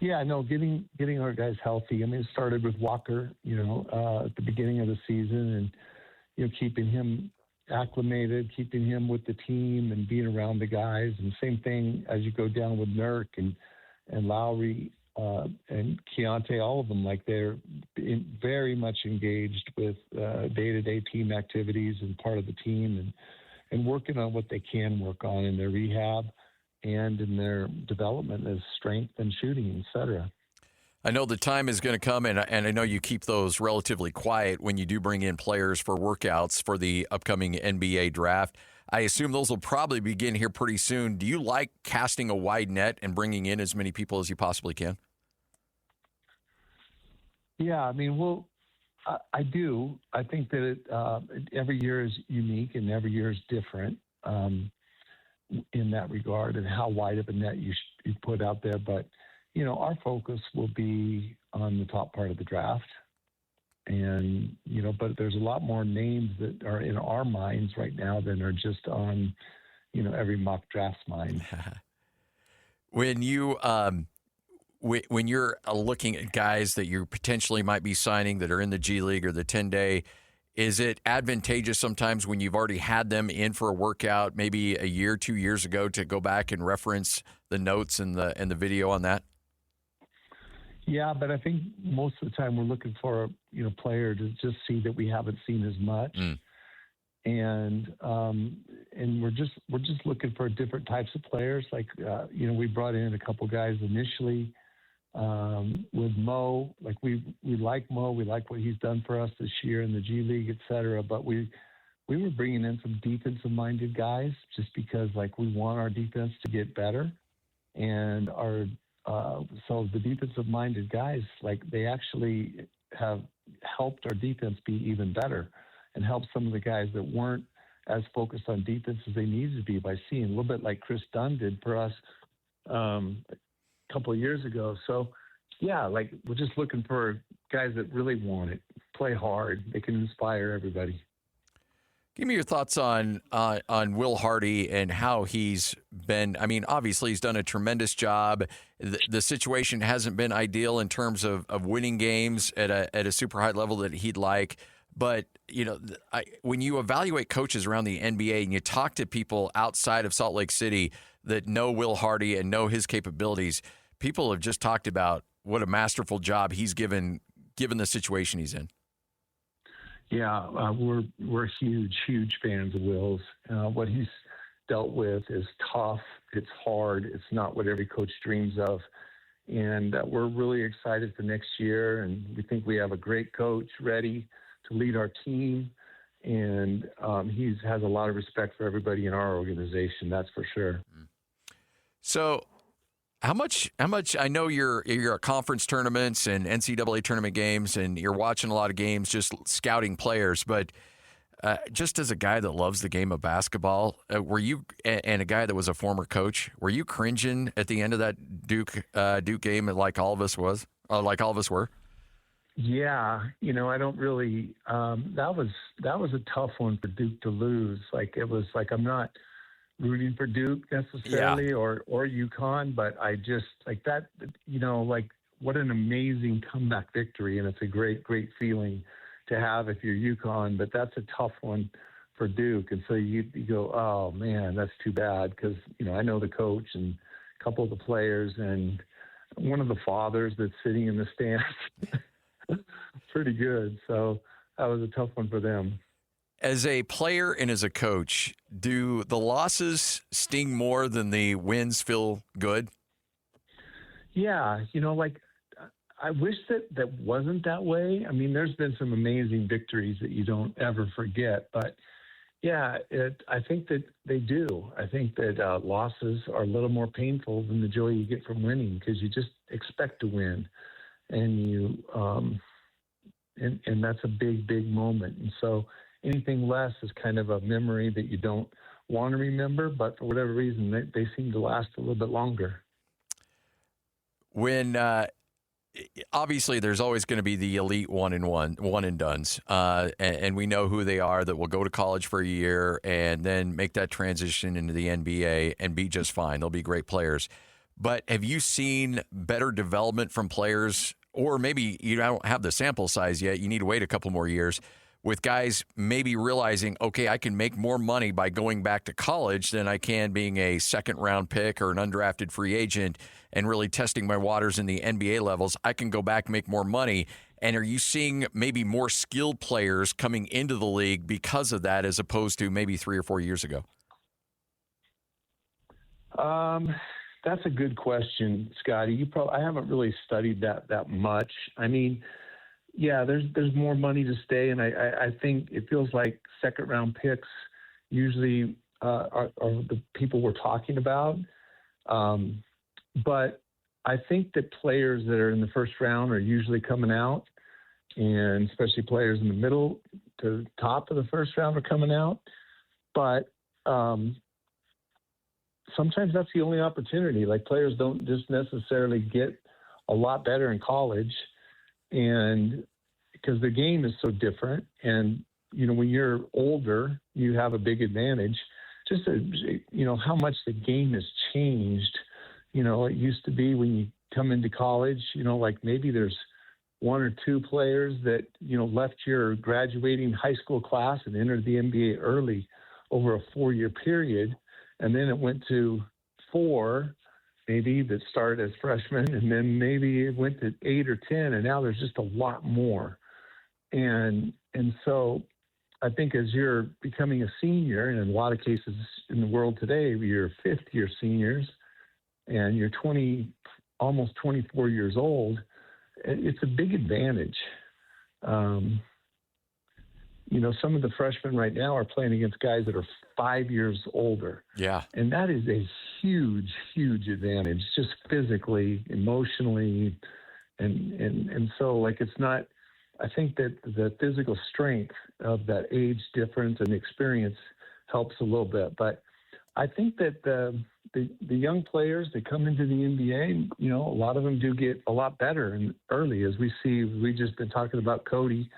Yeah, no, getting our guys healthy. I mean, it started with Walker, at the beginning of the season, and, keeping him acclimated, keeping him with the team and being around the guys. And same thing as you go down with Nurk and Lowry and Keontae, all of them, like they're very much engaged with day-to-day team activities and part of the team and working on what they can work on in their rehab and in their development as strength and shooting, et cetera. I know the time is going to come, and I know you keep those relatively quiet when you do bring in players for workouts for the upcoming NBA draft. I assume those will probably begin here pretty soon. Do you like casting a wide net and bringing in as many people as you possibly can? Yeah, I mean, I do. I think that every year is unique and every year is different in that regard, and how wide of a net you put out there. But our focus will be on the top part of the draft. And, but there's a lot more names that are in our minds right now than are just on, every mock draft's mind. When you, when you're looking at guys that you potentially might be signing that are in the G League or the 10-day, is it advantageous sometimes when you've already had them in for a workout, maybe a year, 2 years ago, to go back and reference the notes and the video on that? Yeah, but I think most of the time we're looking for a player to just see that we haven't seen as much, and we're just looking for different types of players. Like we brought in a couple guys initially with Mo. Like we like Mo, we like what he's done for us this year in the G League, et cetera. But we were bringing in some defensive minded guys just because we want our defense to get better, and so the defensive-minded guys, they actually have helped our defense be even better and helped some of the guys that weren't as focused on defense as they needed to be by seeing a little bit like Chris Dunn did for us a couple of years ago. So, yeah, we're just looking for guys that really want it, play hard. They can inspire everybody. Give me your thoughts on Will Hardy and how he's been. I mean, obviously he's done a tremendous job. The situation hasn't been ideal in terms of winning games at a super high level that he'd like. But, when you evaluate coaches around the NBA and you talk to people outside of Salt Lake City that know Will Hardy and know his capabilities, people have just talked about what a masterful job he's given the situation he's in. Yeah, we're huge fans of Will's. What he's dealt with is tough. It's hard. It's not what every coach dreams of. And we're really excited for next year. And we think we have a great coach ready to lead our team. And he has a lot of respect for everybody in our organization. That's for sure. So how much I know you're at conference tournaments and NCAA tournament games, and you're watching a lot of games, just scouting players. But just as a guy that loves the game of basketball, were you, and a guy that was a former coach, were you cringing at the end of that Duke game like all of us were? Yeah, I don't really. That was a tough one for Duke to lose. It was I'm not rooting for Duke necessarily, or UConn, but I just that, what an amazing comeback victory. And it's a great feeling to have if you're UConn, but that's a tough one for Duke. And so you go, oh man, that's too bad. Cause I know the coach and a couple of the players and one of the fathers that's sitting in the stands. Pretty good. So that was a tough one for them. As a player and as a coach, do the losses sting more than the wins feel good? Yeah, I wish that wasn't that way. I mean, there's been some amazing victories that you don't ever forget, but yeah, I think that they do. I think that losses are a little more painful than the joy you get from winning, because you just expect to win, and you and that's a big moment. And so anything less is kind of a memory that you don't want to remember, but for whatever reason, they seem to last a little bit longer. When obviously there's always going to be the elite one and dones, and we know who they are, that will go to college for a year and then make that transition into the NBA and be just fine. They'll be great players. But have you seen better development from players, or maybe you don't have the sample size yet, you need to wait a couple more years, with guys maybe realizing, okay, I can make more money by going back to college than I can being a second-round pick or an undrafted free agent and really testing my waters in the NBA levels. I can go back and make more money. And are you seeing maybe more skilled players coming into the league because of that, as opposed to maybe 3 or 4 years ago? That's a good question, Scotty. I haven't really studied that much. I mean, yeah, there's more money to stay, and I think it feels like second-round picks usually are the people we're talking about. But I think that players that are in the first round are usually coming out, and especially players in the middle to the top of the first round are coming out. But sometimes that's the only opportunity. Like, players don't just necessarily get a lot better in college, and because the game is so different. And, you know, when you're older, you have a big advantage. Just, how much the game has changed. You know, it used to be when you come into college, like maybe there's 1 or 2 players that, left your graduating high school class and entered the NBA early over a 4-year period. And then it went to 4 maybe that started as freshmen, and then maybe it went to 8 or 10, and now there's just a lot more. And so I think as you're becoming a senior, and in a lot of cases in the world today, you're 5th-year seniors, and you're almost 24 years old, it's a big advantage. Some of the freshmen right now are playing against guys that are 5 years older. Yeah. And that is a huge, huge advantage, just physically, emotionally. And so, like, it's not, I think that the physical strength of that age difference and experience helps a little bit. But I think that the young players that come into the NBA, a lot of them do get a lot better and early, as we see. We've just been talking about Cody.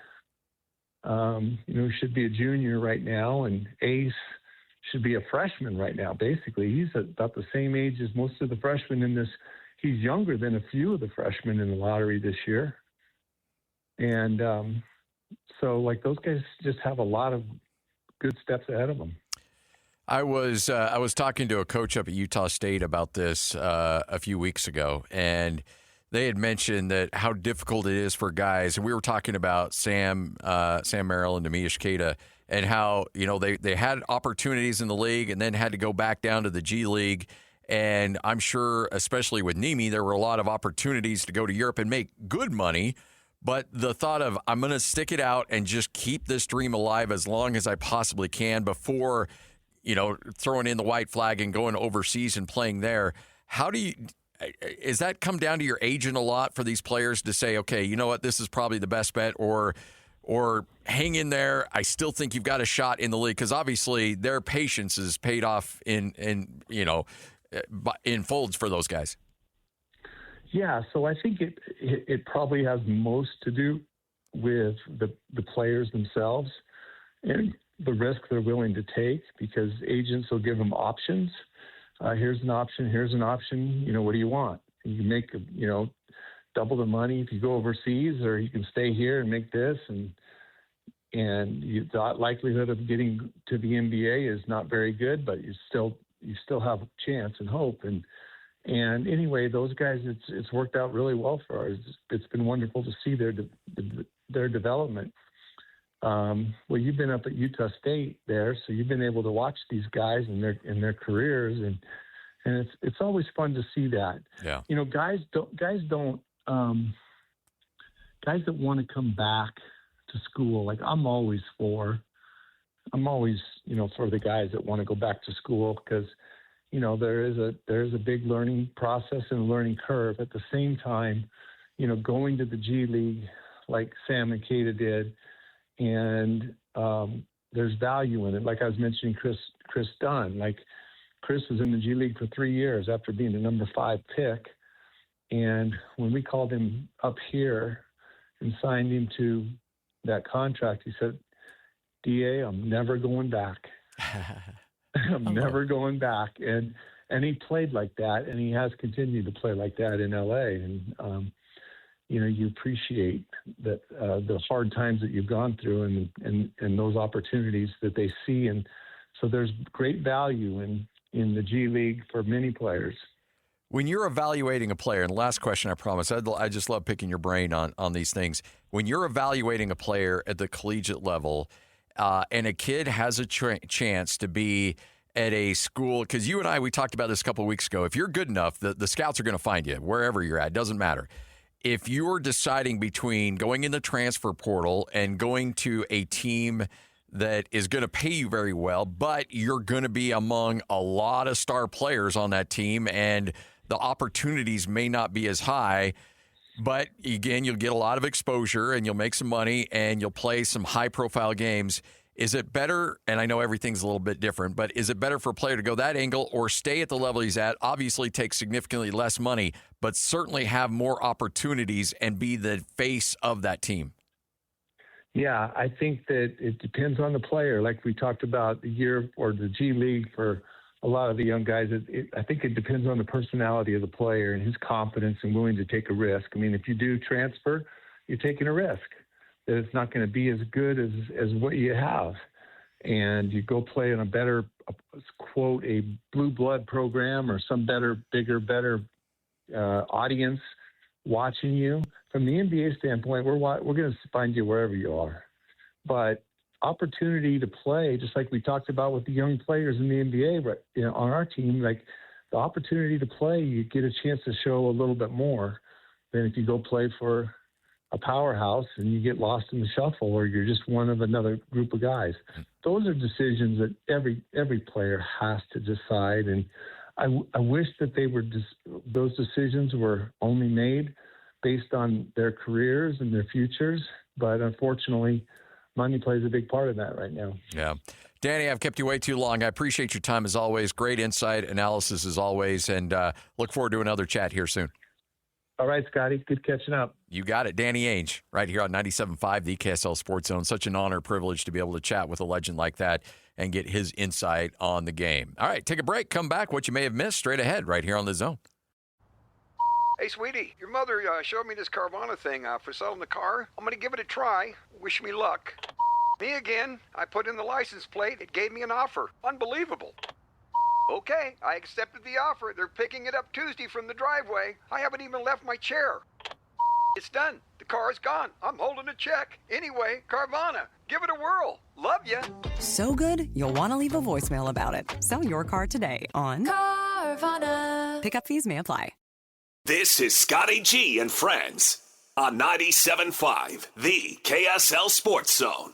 Should be a junior right now, and Ace should be a freshman right now. Basically, he's about the same age as most of the freshmen in this. He's younger than a few of the freshmen in the lottery this year. And so, like, those guys just have a lot of good steps ahead of them. I was talking to a coach up at Utah State about this a few weeks ago, and they had mentioned that how difficult it is for guys. And we were talking about Sam Merrill and Neemias Queta, and how, they had opportunities in the league and then had to go back down to the G League. And I'm sure, especially with Nemi, there were a lot of opportunities to go to Europe and make good money. But the thought of, I'm going to stick it out and just keep this dream alive as long as I possibly can before, throwing in the white flag and going overseas and playing there. Is that come down to your agent a lot for these players to say, okay, you know what, this is probably the best bet, or hang in there, I still think you've got a shot in the league? Because obviously their patience is paid off in folds for those guys. Yeah, so I think it probably has most to do with the players themselves and the risk they're willing to take, because agents will give them options. Here's an option. Here's an option. What do you want? You can make, double the money if you go overseas, or you can stay here and make this. And the likelihood of getting to the NBA is not very good, but you still have a chance and hope. And anyway, those guys, it's worked out really well for us. It's been wonderful to see their development. Well, you've been up at Utah State there, so you've been able to watch these guys in their careers, and it's always fun to see that. Yeah. Guys don't guys that want to come back to school. Like I'm always for the guys that want to go back to school because, there is a big learning process and a learning curve. At the same time, going to the G League like Sam and Kata did, and there's value in it. Like I was mentioning Chris Dunn. Like Chris was in the G League for 3 years after being the number 5 pick. And when we called him up here and signed him to that contract, he said, DA, I'm never going back. I'm never going back. And he played like that, and he has continued to play like that in LA. And, you appreciate that the hard times that you've gone through and those opportunities that they see. And so there's great value in the G League for many players. When you're evaluating a player, and the last question, I promise, I just love picking your brain on these things. When you're evaluating a player at the collegiate level and a kid has a chance to be at a school, because you and I, we talked about this a couple of weeks ago. If you're good enough, the scouts are going to find you wherever you're at. It doesn't matter. If you're deciding between going in the transfer portal and going to a team that is going to pay you very well, but you're going to be among a lot of star players on that team, and the opportunities may not be as high, but again, you'll get a lot of exposure and you'll make some money and you'll play some high-profile games. Is it better, and I know everything's a little bit different, but is it better for a player to go that angle or stay at the level he's at, obviously take significantly less money, but certainly have more opportunities and be the face of that team? Yeah, I think that it depends on the player. Like we talked about the year or the G League for a lot of the young guys, I think it depends on the personality of the player and his confidence and willing to take a risk. I mean, if you do transfer, you're taking a risk that it's not going to be as good as what you have. And you go play in a better, quote, a blue blood program or some bigger, better audience watching you. From the NBA standpoint, we're going to find you wherever you are. But opportunity to play, just like we talked about with the young players in the NBA, but on our team, like the opportunity to play, you get a chance to show a little bit more than if you go play for a powerhouse and you get lost in the shuffle or you're just one of another group of guys. Those are decisions that every player has to decide. And I wish that those decisions were only made based on their careers and their futures. But unfortunately, money plays a big part of that right now. Yeah. Danny, I've kept you way too long. I appreciate your time as always. Great insight, analysis as always, and look forward to another chat here soon. All right, Scotty. Good catching up. You got it. Danny Ainge, right here on 97.5, the KSL Sports Zone. Such an honor, privilege to be able to chat with a legend like that and get his insight on the game. All right, take a break. Come back. What you may have missed straight ahead right here on The Zone. Hey, sweetie, your mother showed me this Carvana thing for selling the car. I'm going to give it a try. Wish me luck. Me again. I put in the license plate. It gave me an offer. Unbelievable. Okay, I accepted the offer. They're picking it up Tuesday from the driveway. I haven't even left my chair. It's done. The car's gone. I'm holding a check. Anyway, Carvana, give it a whirl. Love ya. So good, you'll want to leave a voicemail about it. Sell your car today on Carvana. Pickup fees may apply. This is Scotty G and Friends on 97.5, the KSL Sports Zone.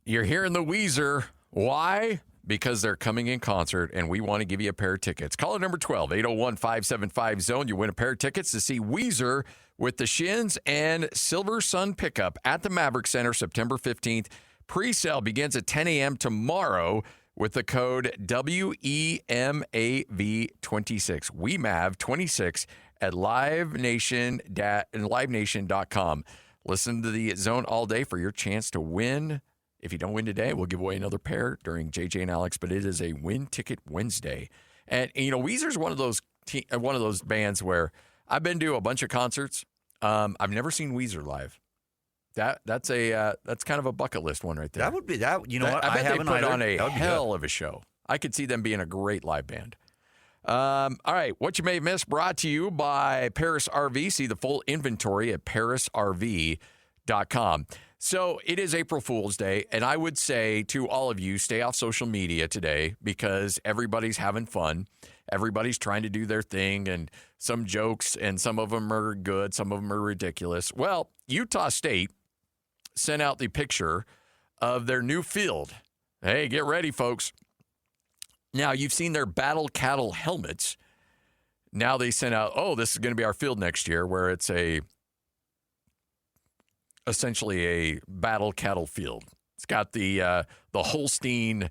You're hearing the Weezer. Why? Because they're coming in concert, and we want to give you a pair of tickets. Caller number 12, 801-575-ZONE. You win a pair of tickets to see Weezer with the Shins and Silver Sun Pickup at the Maverick Center September 15th. Pre-sale begins at 10 a.m. tomorrow with the code WEMAV26. WEMAV26 at livenation.com. Listen to the Zone all day for your chance to win. If you don't win today, we'll give away another pair during JJ and Alex, but it is a Win Ticket Wednesday. And Weezer's one of those bands where I've been to a bunch of concerts. I've never seen Weezer live. That's kind of a bucket list one right there. That would be that. You know what? I bet haven't they put either. on a hell of a show. I could see them being a great live band. All right, what you may have missed brought to you by Paris RV. See the full inventory at parisrv.com. So it is April Fool's Day, and I would say to all of you, stay off social media today because everybody's having fun. everybody's trying to do their thing, and some jokes, and some of them are good, some of them are ridiculous. Well, Utah State sent out the picture of their new field. Hey, get ready, folks. Now, you've seen their Battle Cattle helmets. Now they sent out, this is going to be our field next year, where it's essentially a battle cattle field. It's got the Holstein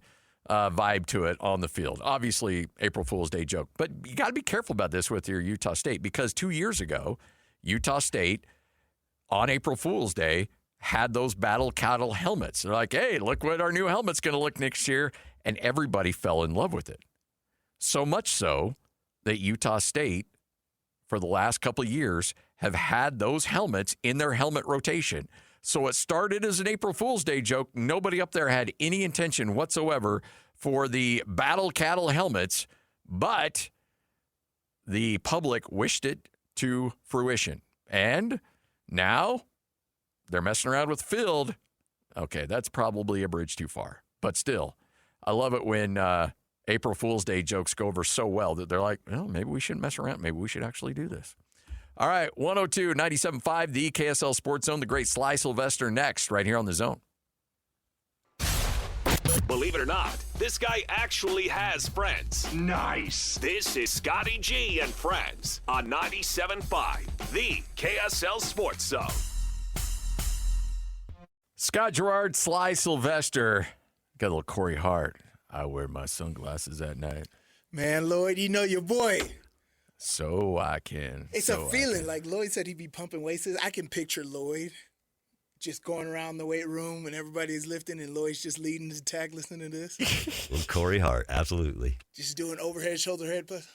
vibe to it on the field. Obviously, April Fool's Day joke. But you got to be careful about this with your Utah State, because 2 years ago, Utah State, on April Fool's Day, had those battle cattle helmets. They're like, hey, look what our new helmet's going to look next year. And everybody fell in love with it. So much so that Utah State, for the last couple of years, have had those helmets in their helmet rotation. So it started as an April Fool's Day joke. Nobody up there had any intention whatsoever for the battle cattle helmets, but the public wished it to fruition. And now they're messing around with the field. Okay, that's probably a bridge too far. But still, I love it when April Fool's Day jokes go over so well that they're like, well, maybe we shouldn't mess around. Maybe we should actually do this. All right, 102.97.5, the KSL Sports Zone. The great Sly Sylvester next, right here on The Zone. Believe it or not, this guy actually has friends. Nice. This is Scotty G and Friends on 97.5, the KSL Sports Zone. Scott Gerard, Sly Sylvester. Got a little Corey Hart. I wear my sunglasses at night. Man, Lloyd, you know your boy. So I can. It's a feeling. Like Lloyd said, he'd be pumping weights. I can picture Lloyd just going around the weight room and everybody's lifting and Lloyd's just leading the attack listening to this. Well, Corey Hart, absolutely. Just doing overhead, shoulder, head push.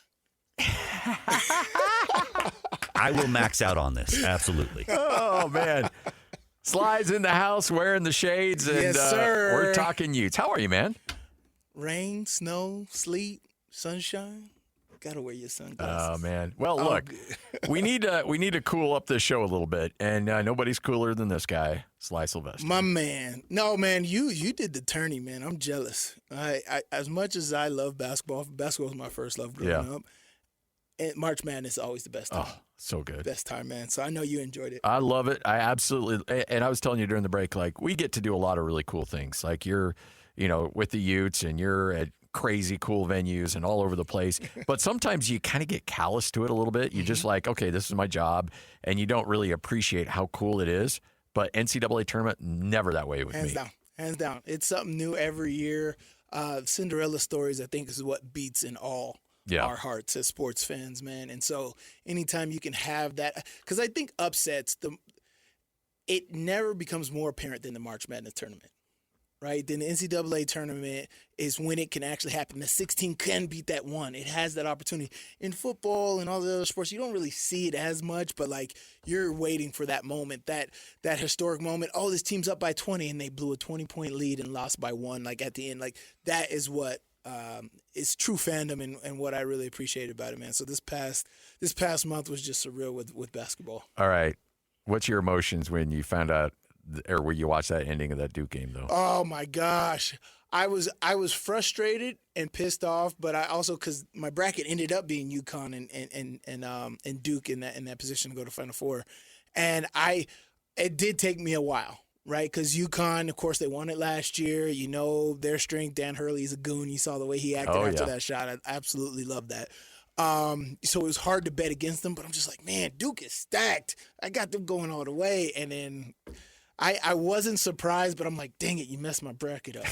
I will max out on this, absolutely. Oh, man. Sly's in the house wearing the shades, and yes, sir. We're talking Utes. How are you, man? Rain, snow, sleet, sunshine. Gotta wear your sunglasses. Oh, man. Well, look, we need to cool up this show a little bit, and nobody's cooler than this guy, Sly Sylvester. My man. No, man, you did the tourney, man. I'm jealous. I as much as I love basketball was my first love growing up. And March Madness is always the best time. Oh, so good. Best time, man. So I know you enjoyed it. I love it. I absolutely. And I was telling you during the break, like, we get to do a lot of really cool things. Like, you're, with the Utes, and you're at crazy cool venues and all over the place. But sometimes you kind of get callous to it a little bit. You're just like, okay, this is my job. And you don't really appreciate how cool it is. But NCAA tournament, never that way with me. Hands down. It's something new every year. Cinderella stories, I think, is what beats in all. Our hearts as sports fans, man. And so anytime you can have that, because I think upsets, it never becomes more apparent than the March Madness tournament, right? Then the NCAA tournament is when it can actually happen. The 16 can beat that one. It has that opportunity. In football and all the other sports, you don't really see it as much, but like you're waiting for that moment, that historic moment. Oh, this team's up by 20 and they blew a 20-point lead and lost by 1, like at the end. Like that is what it's true fandom and what I really appreciate about it, man. So this past month was just surreal with basketball. All right. What's your emotions when you found out, or when you watched that ending of that Duke game, though? Oh my gosh. I was frustrated and pissed off, but I also, because my bracket ended up being UConn and Duke in that position to go to Final Four. And it did take me a while. Right, because UConn, of course, they won it last year. You know their strength. Dan Hurley's a goon. You saw the way he acted after that shot. I absolutely love that. So it was hard to bet against them, but I'm just like, man, Duke is stacked. I got them going all the way. And then I wasn't surprised, but I'm like, dang it, you messed my bracket up.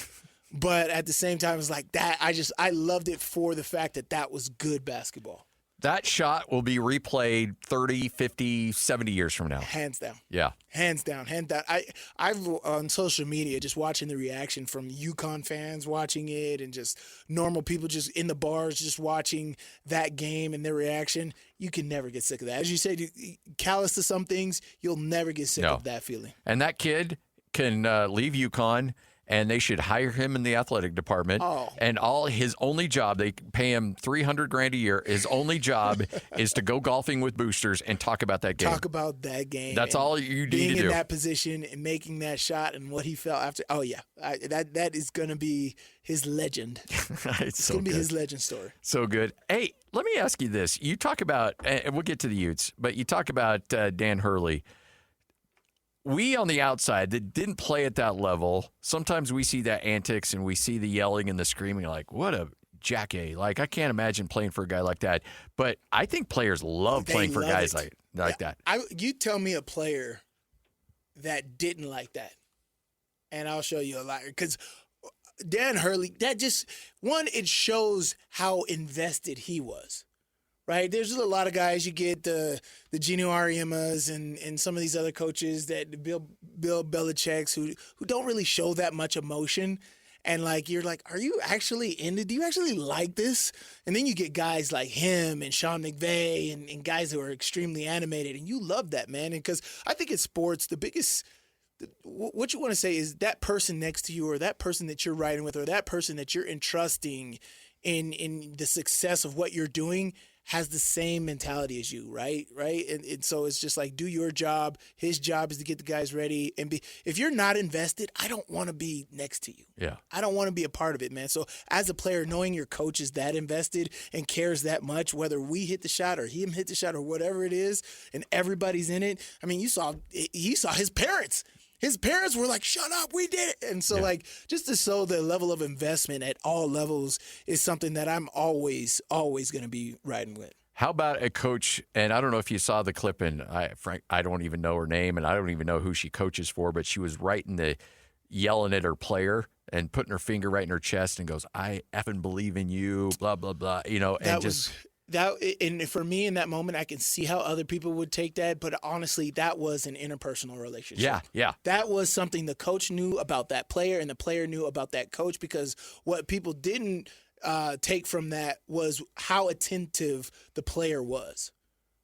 But at the same time, it's like that. I loved it for the fact that was good basketball. That shot will be replayed 30, 50, 70 years from now. Hands down. Yeah. Hands down. I've on social media just watching the reaction from UConn fans watching it and just normal people just in the bars just watching that game and their reaction. You can never get sick of that. As you said, callous to some things, you'll never get sick of that feeling. And that kid can leave UConn, and they should hire him in the athletic department. Oh. And his only job, they pay him $300,000 a year. His only job is to go golfing with boosters and talk about that game. Talk about that game. That's all you need to do. Being in that position and making that shot and what he felt after. Oh yeah, that is going to be his legend. It's so going to good. be his legend story. So good. Hey, Let me ask you this. You talk about, and we'll get to the Utes, but you talk about Dan Hurley. We on the outside that didn't play at that level, sometimes we see that antics and we see the yelling and the screaming like, what a jackie. Like, I can't imagine playing for a guy like that. But I think players love playing for guys like that. You tell me a player that didn't like that, and I'll show you a lot. Because Dan Hurley, it shows how invested he was, right? There's a lot of guys, you get the Gino Ariamas and some of these other coaches, that Bill Belichick's, who don't really show that much emotion. And, like, you're like, are you actually do you actually like this? And then you get guys like him and Sean McVay and guys who are extremely animated, and you love that, man. And because I think in sports, what you want to say is that person next to you, or that person that you're riding with, or that person that you're entrusting in the success of what you're doing has the same mentality as you, right? And so it's just like, do your job. His job is to get the guys ready. And if you're not invested, I don't want to be next to you. Yeah. I don't want to be a part of it, man. So as a player, knowing your coach is that invested and cares that much, whether we hit the shot or him hit the shot or whatever it is, and everybody's in it. I mean, he saw his parents. His parents were like, shut up, we did it. And so, just to show the level of investment at all levels is something that I'm always going to be riding with. How about a coach, and I don't know if you saw the clip, and I don't even know her name, and I don't even know who she coaches for, but she was yelling at her player and putting her finger right in her chest and goes, I effing believe in you, blah, blah, blah, and for me in that moment, I can see how other people would take that, but honestly, that was an interpersonal relationship. Yeah. That was something the coach knew about that player, and the player knew about that coach, because what people didn't take from that was how attentive the player was,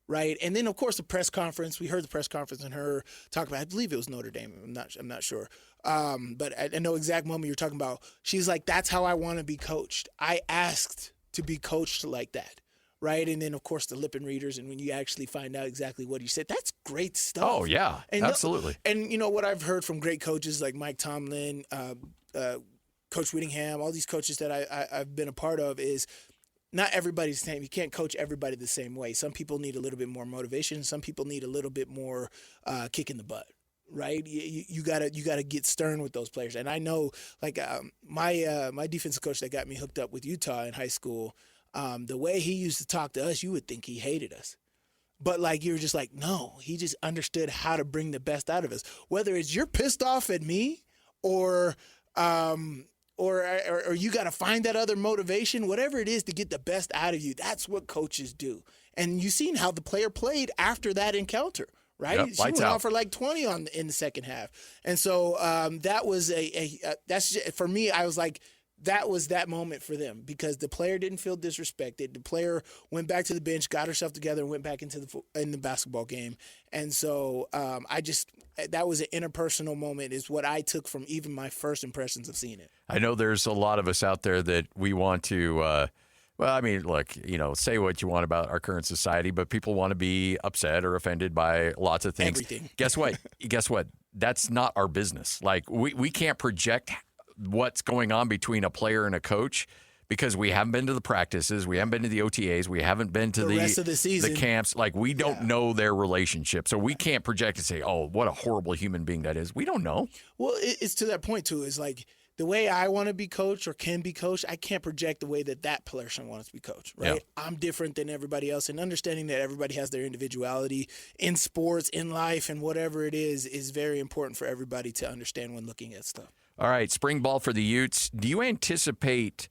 right? And then, of course, the press conference. We heard the press conference and her talk about, I believe it was Notre Dame. I'm not sure. But I know exact moment you're talking about. She's like, that's how I want to be coached. I asked to be coached like that. Right. And then, of course, the lip and readers. And when you actually find out exactly what he said, that's great stuff. Oh, yeah, absolutely. And, what I've heard from great coaches like Mike Tomlin, Coach Whittingham, all these coaches that I've been a part of is not everybody's the same. You can't coach everybody the same way. Some people need a little bit more motivation. Some people need a little bit more kick in the butt. Right, you gotta get stern with those players. And I know, my defensive coach that got me hooked up with Utah in high school. The way he used to talk to us, you would think he hated us. But you're just like, no, he just understood how to bring the best out of us. Whether it's you're pissed off at me or you got to find that other motivation, whatever it is to get the best out of you, that's what coaches do. And you've seen how the player played after that encounter, right? Yep, she went off for 20 in the second half. And so that was that's just, for me, I was like, that was that moment for them, because the player didn't feel disrespected. The player went back to the bench, got herself together, and went back into the basketball game. And so that was an interpersonal moment is what I took from even my first impressions of seeing it. I know there's a lot of us out there that we want to say what you want about our current society, but people want to be upset or offended by lots of things. Everything. Guess what? That's not our business. We can't project what's going on between a player and a coach, because we haven't been to the practices, we haven't been to the OTAs, we haven't been to the rest of the season, the camps. We don't know their relationship, so we can't project and say, "Oh, what a horrible human being that is." We don't know. Well, it's to that point too. Is the way I want to be coached or can be coached, I can't project the way that person wants to be coached. Right? Yeah. I'm different than everybody else, and understanding that everybody has their individuality in sports, in life, and whatever it is very important for everybody to understand when looking at stuff. All right, spring ball for the Utes. Do you anticipate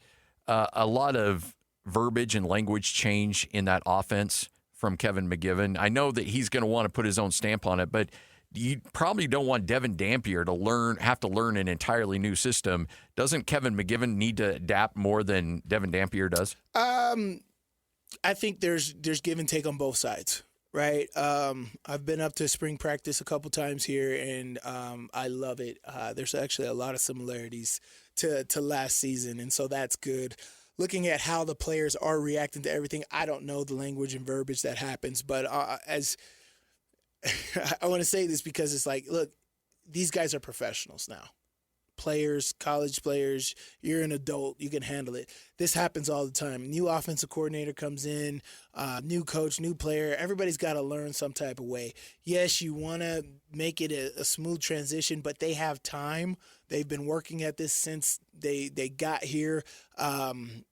a lot of verbiage and language change in that offense from Kevin McGivern? I know that he's going to want to put his own stamp on it, but you probably don't want Devin Dampier to have to learn an entirely new system. Doesn't Kevin McGivern need to adapt more than Devin Dampier does? I think there's give and take on both sides. Right. I've been up to spring practice a couple times here, and I love it. There's actually a lot of similarities to last season, and so that's good. Looking at how the players are reacting to everything, I don't know the language and verbiage that happens, but as I want to say this because it's look, these guys are professionals now. players, college players, you're an adult, you can handle it. This happens all the time. New offensive coordinator comes in, new coach, new player. Everybody's got to learn some type of way. Yes, you want to make it a smooth transition, but they have time. They've been working at this since they got here.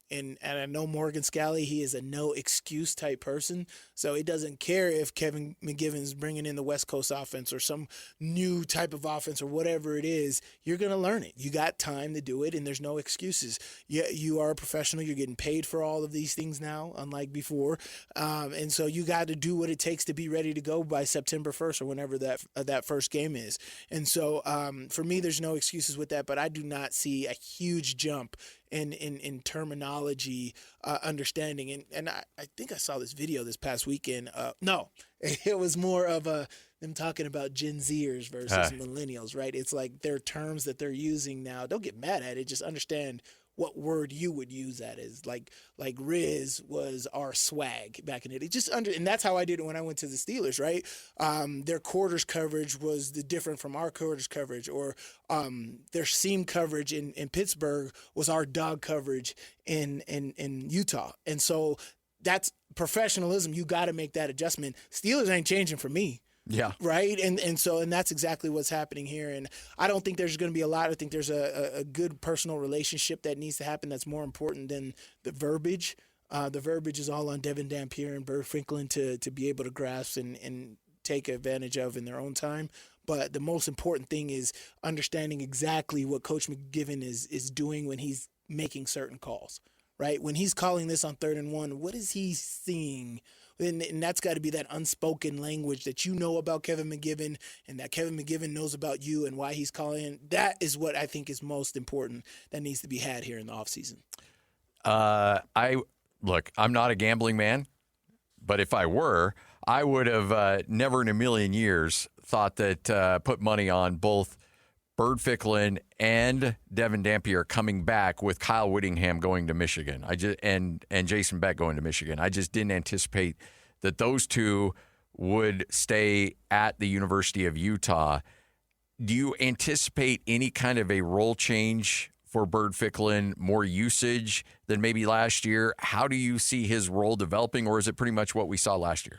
And I know Morgan Scalley, he is a no excuse type person. So he doesn't care if Kevin McGivern's bringing in the West Coast offense or some new type of offense or whatever it is. You're going to learn it. You got time to do it, and there's no excuses. You are a professional. You're getting paid for all of these things now, unlike before. And so you got to do what it takes to be ready to go by September 1st or whenever that first game is. And so for me, there's no excuses with that, but I do not see a huge jump in terminology understanding. And I think I saw this video this past weekend. No, it was more of them talking about Gen Zers versus millennials, right? It's like their terms that they're using now. Don't get mad at it. Just understand what word you would use that is. Like Riz was our swag back in the day. And that's how I did it when I went to the Steelers, right? Their quarters coverage was different from our quarters coverage, or their seam coverage in Pittsburgh was our dog coverage in Utah. And so that's professionalism. You got to make that adjustment. Steelers ain't changing for me. Yeah. Right. And that's exactly what's happening here. And I don't think there's going to be a lot. I think there's a good personal relationship that needs to happen. That's more important than the verbiage. The verbiage is all on Devin Dampier and Burt Franklin to be able to grasp and take advantage of in their own time. But the most important thing is understanding exactly what Coach McGivern is doing when he's making certain calls, right? When he's calling this on 3rd and 1, what is he seeing? And that's got to be that unspoken language that you know about Kevin McGivern and that Kevin McGivern knows about you and why he's calling. That is what I think is most important that needs to be had here in the offseason. I'm not a gambling man, but if I were, I would have never in a million years thought that put money on both Burt Franklin and Devin Dampier coming back with Kyle Whittingham going to Michigan. And Jason Beck going to Michigan. I just didn't anticipate that those two would stay at the University of Utah. Do you anticipate any kind of a role change for Burt Franklin, more usage than maybe last year? How do you see his role developing, or is it pretty much what we saw last year?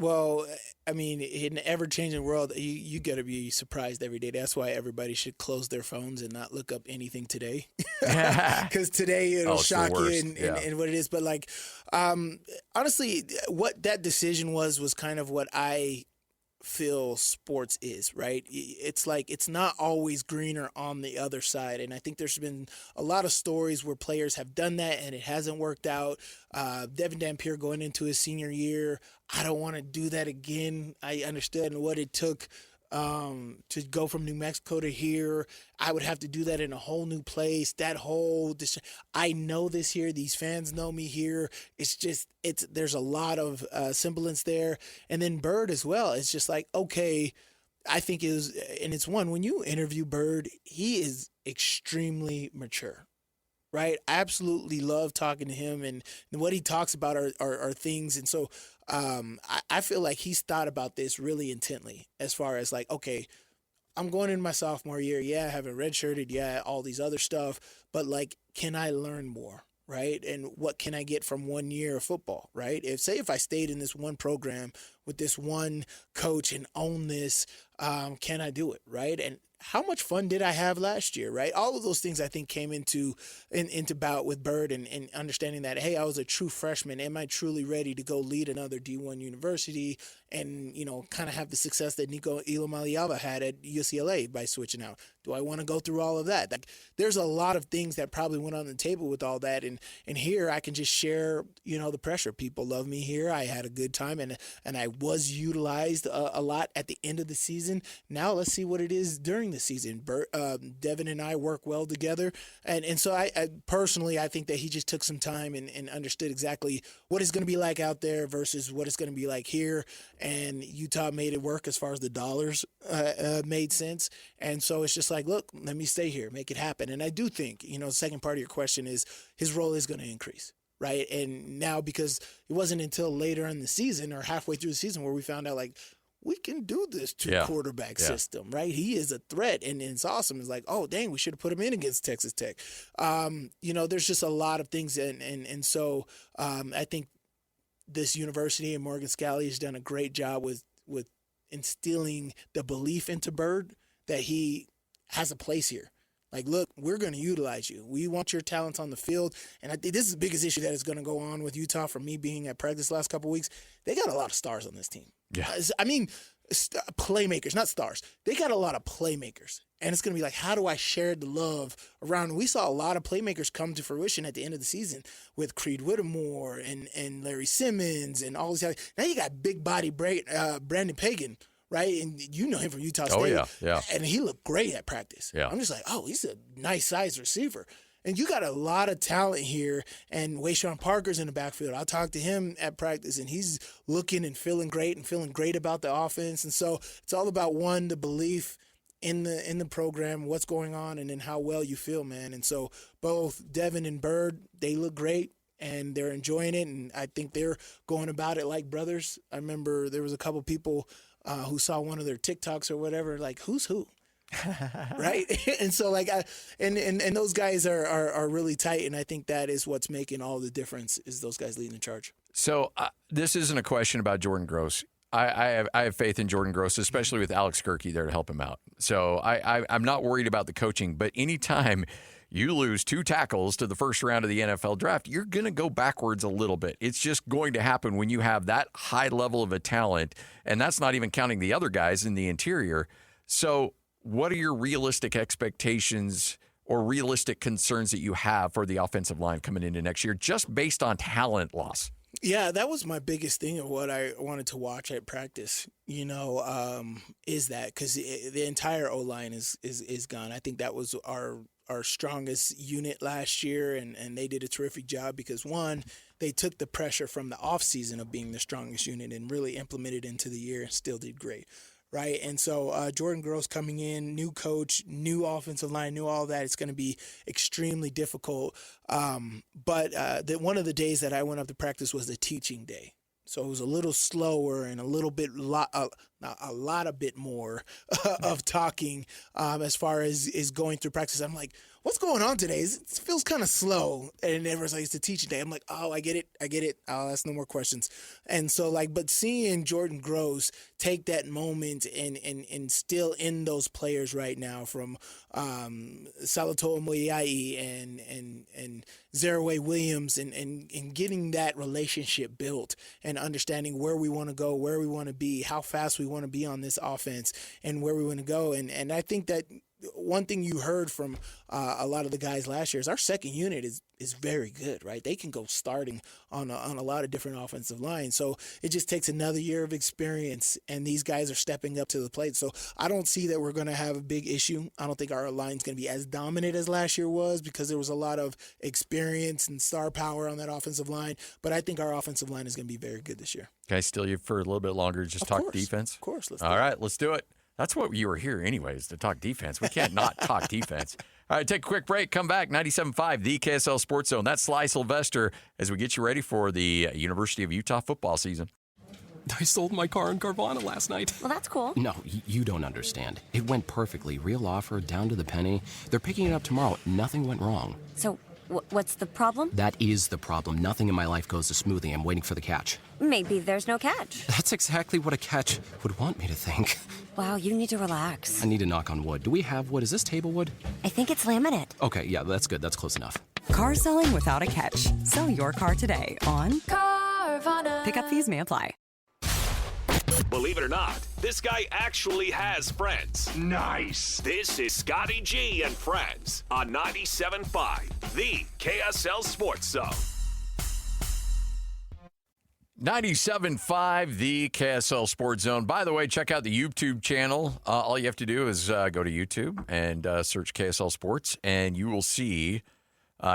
Well, I mean, in an ever-changing world, you got to be surprised every day. That's why everybody should close their phones and not look up anything today. Because today it'll shock you and what it is. But, honestly, what that decision was kind of what I feel sports is, right? It's like it's not always greener on the other side. And I think there's been a lot of stories where players have done that and it hasn't worked out. Devin Dampier going into his senior year, I don't want to do that again. I understood what it took to go from New Mexico to here. I would have to do that in a whole new place. I know this here. These fans know me here. There's a lot of semblance there. And then Bird as well. It's just like, okay, I think when you interview Bird, he is extremely mature. Right? I absolutely love talking to him, and what he talks about are things. And so I feel like he's thought about this really intently as far as like, okay, I'm going in my sophomore year. Yeah, I haven't redshirted. Yeah, all these other stuff. But like, can I learn more? Right? And what can I get from 1 year of football? Right? If I stayed in this one program with this one coach and own this, can I do it? Right? And how much fun did I have last year, right? All of those things I think came into bout with Bird and understanding that, hey, I was a true freshman. Am I truly ready to go lead another D1 university and, kind of have the success that Nico Iamaleava had at UCLA by switching out? Do I want to go through all of that? Like, there's a lot of things that probably went on the table with all that. And here I can just share, the pressure. People love me here. I had a good time and I was utilized a lot at the end of the season. Now let's see what it is during the season. Devin and I work well together. And so I personally, I think that he just took some time and understood exactly what it's going to be like out there versus what it's going to be like here. And Utah made it work as far as the dollars made sense. And so it's just like, look, let me stay here, make it happen. And I do think, the second part of your question is his role is going to increase. Right. And now, because it wasn't until later in the season or halfway through the season where we found out, like, we can do this quarterback system, right? He is a threat, and it's awesome. It's like, oh, dang, we should have put him in against Texas Tech. There's just a lot of things, and so I think this university and Morgan Scalley has done a great job with instilling the belief into Bird that he has a place here. Like, look, we're going to utilize you. We want your talents on the field. And I think this is the biggest issue that is going to go on with Utah from me being at practice the last couple of weeks. They got a lot of stars on this team. Yeah. I mean, playmakers, not stars. They got a lot of playmakers. And it's going to be like, how do I share the love around? We saw a lot of playmakers come to fruition at the end of the season with Creed Whittemore and Larry Simmons and all these guys. Now you got big body Brandon Pagan, right? And you know him from Utah State. Oh, yeah. And he looked great at practice. Yeah. I'm just like, oh, he's a nice-sized receiver. And you got a lot of talent here. And Wayshawn Parker's in the backfield. I talked to him at practice, and he's looking and feeling great about the offense. And so it's all about, one, the belief in the program, what's going on, and then how well you feel, man. And so both Devin and Bird, they look great. And they're enjoying it, and I think they're going about it like brothers. I remember there was a couple people who saw one of their TikToks or whatever, like, who's who? Right? And so, like, and those guys are really tight, and I think that is what's making all the difference, is those guys leading the charge. So this isn't a question about Jordan Gross. I have faith in Jordan Gross, especially with Alex Kirky there to help him out. So I'm not worried about the coaching, but anytime you lose 2 tackles to the first round of the NFL draft, you're going to go backwards a little bit. It's just going to happen when you have that high level of a talent, and that's not even counting the other guys in the interior. So what are your realistic expectations or realistic concerns that you have for the offensive line coming into next year, just based on talent loss? Yeah, that was my biggest thing of what I wanted to watch at practice, is that because the entire O-line is gone. I think that was our strongest unit last year, and they did a terrific job because, one, they took the pressure from the offseason of being the strongest unit and really implemented it into the year and still did great, right? And so Jordan Gross coming in, new coach, new offensive line, new all that, it's going to be extremely difficult. But one of the days that I went up to practice was the teaching day. So it was a little slower and a little bit, a bit more of talking as far as going through practice. I'm like, what's going on today? It feels kind of slow. And everyone's like, it's the teaching day. I'm like, oh, I get it. I'll ask no more questions. And so, but seeing Jordan Gross take that moment and instill in those players right now, from Salatoa Moiai and Zeraway Williams, and getting that relationship built and understanding where we want to go, where we want to be, how fast we want to be on this offense, and where we want to go. And I think that one thing you heard from a lot of the guys last year is our second unit is very good, right? They can go starting on a lot of different offensive lines. So it just takes another year of experience, and these guys are stepping up to the plate. So I don't see that we're going to have a big issue. I don't think our line's going to be as dominant as last year was, because there was a lot of experience and star power on that offensive line. But I think our offensive line is going to be very good this year. Can I steal you for a little bit longer to just talk defense? Of course. All right, let's do it. That's what you were here anyways, to talk defense. We can't not talk defense. All right, take a quick break. Come back. 97.5, the KSL Sports Zone. That's Sly Sylvester as we get you ready for the University of Utah football season. I sold my car in Carvana last night. Well, that's cool. No, you don't understand. It went perfectly. Real offer, down to the penny. They're picking it up tomorrow. Nothing went wrong. So, what's the problem? That is the problem. Nothing in my life goes as smoothly. I'm waiting for the catch. Maybe there's no catch. That's exactly what a catch would want me to think. Wow, you need to relax. I need to knock on wood. Do we have wood? Is this table wood? I think it's laminate. Okay, yeah, that's good. That's close enough. Car selling without a catch. Sell your car today on Carvana. Pickup fees may apply. Believe it or not, this guy actually has friends. Nice. This is Scotty G and Friends on 97.5, the KSL Sports Zone. 97.5, the KSL Sports Zone. By the way, check out the YouTube channel. All you have to do is go to YouTube and search KSL Sports, and you will see,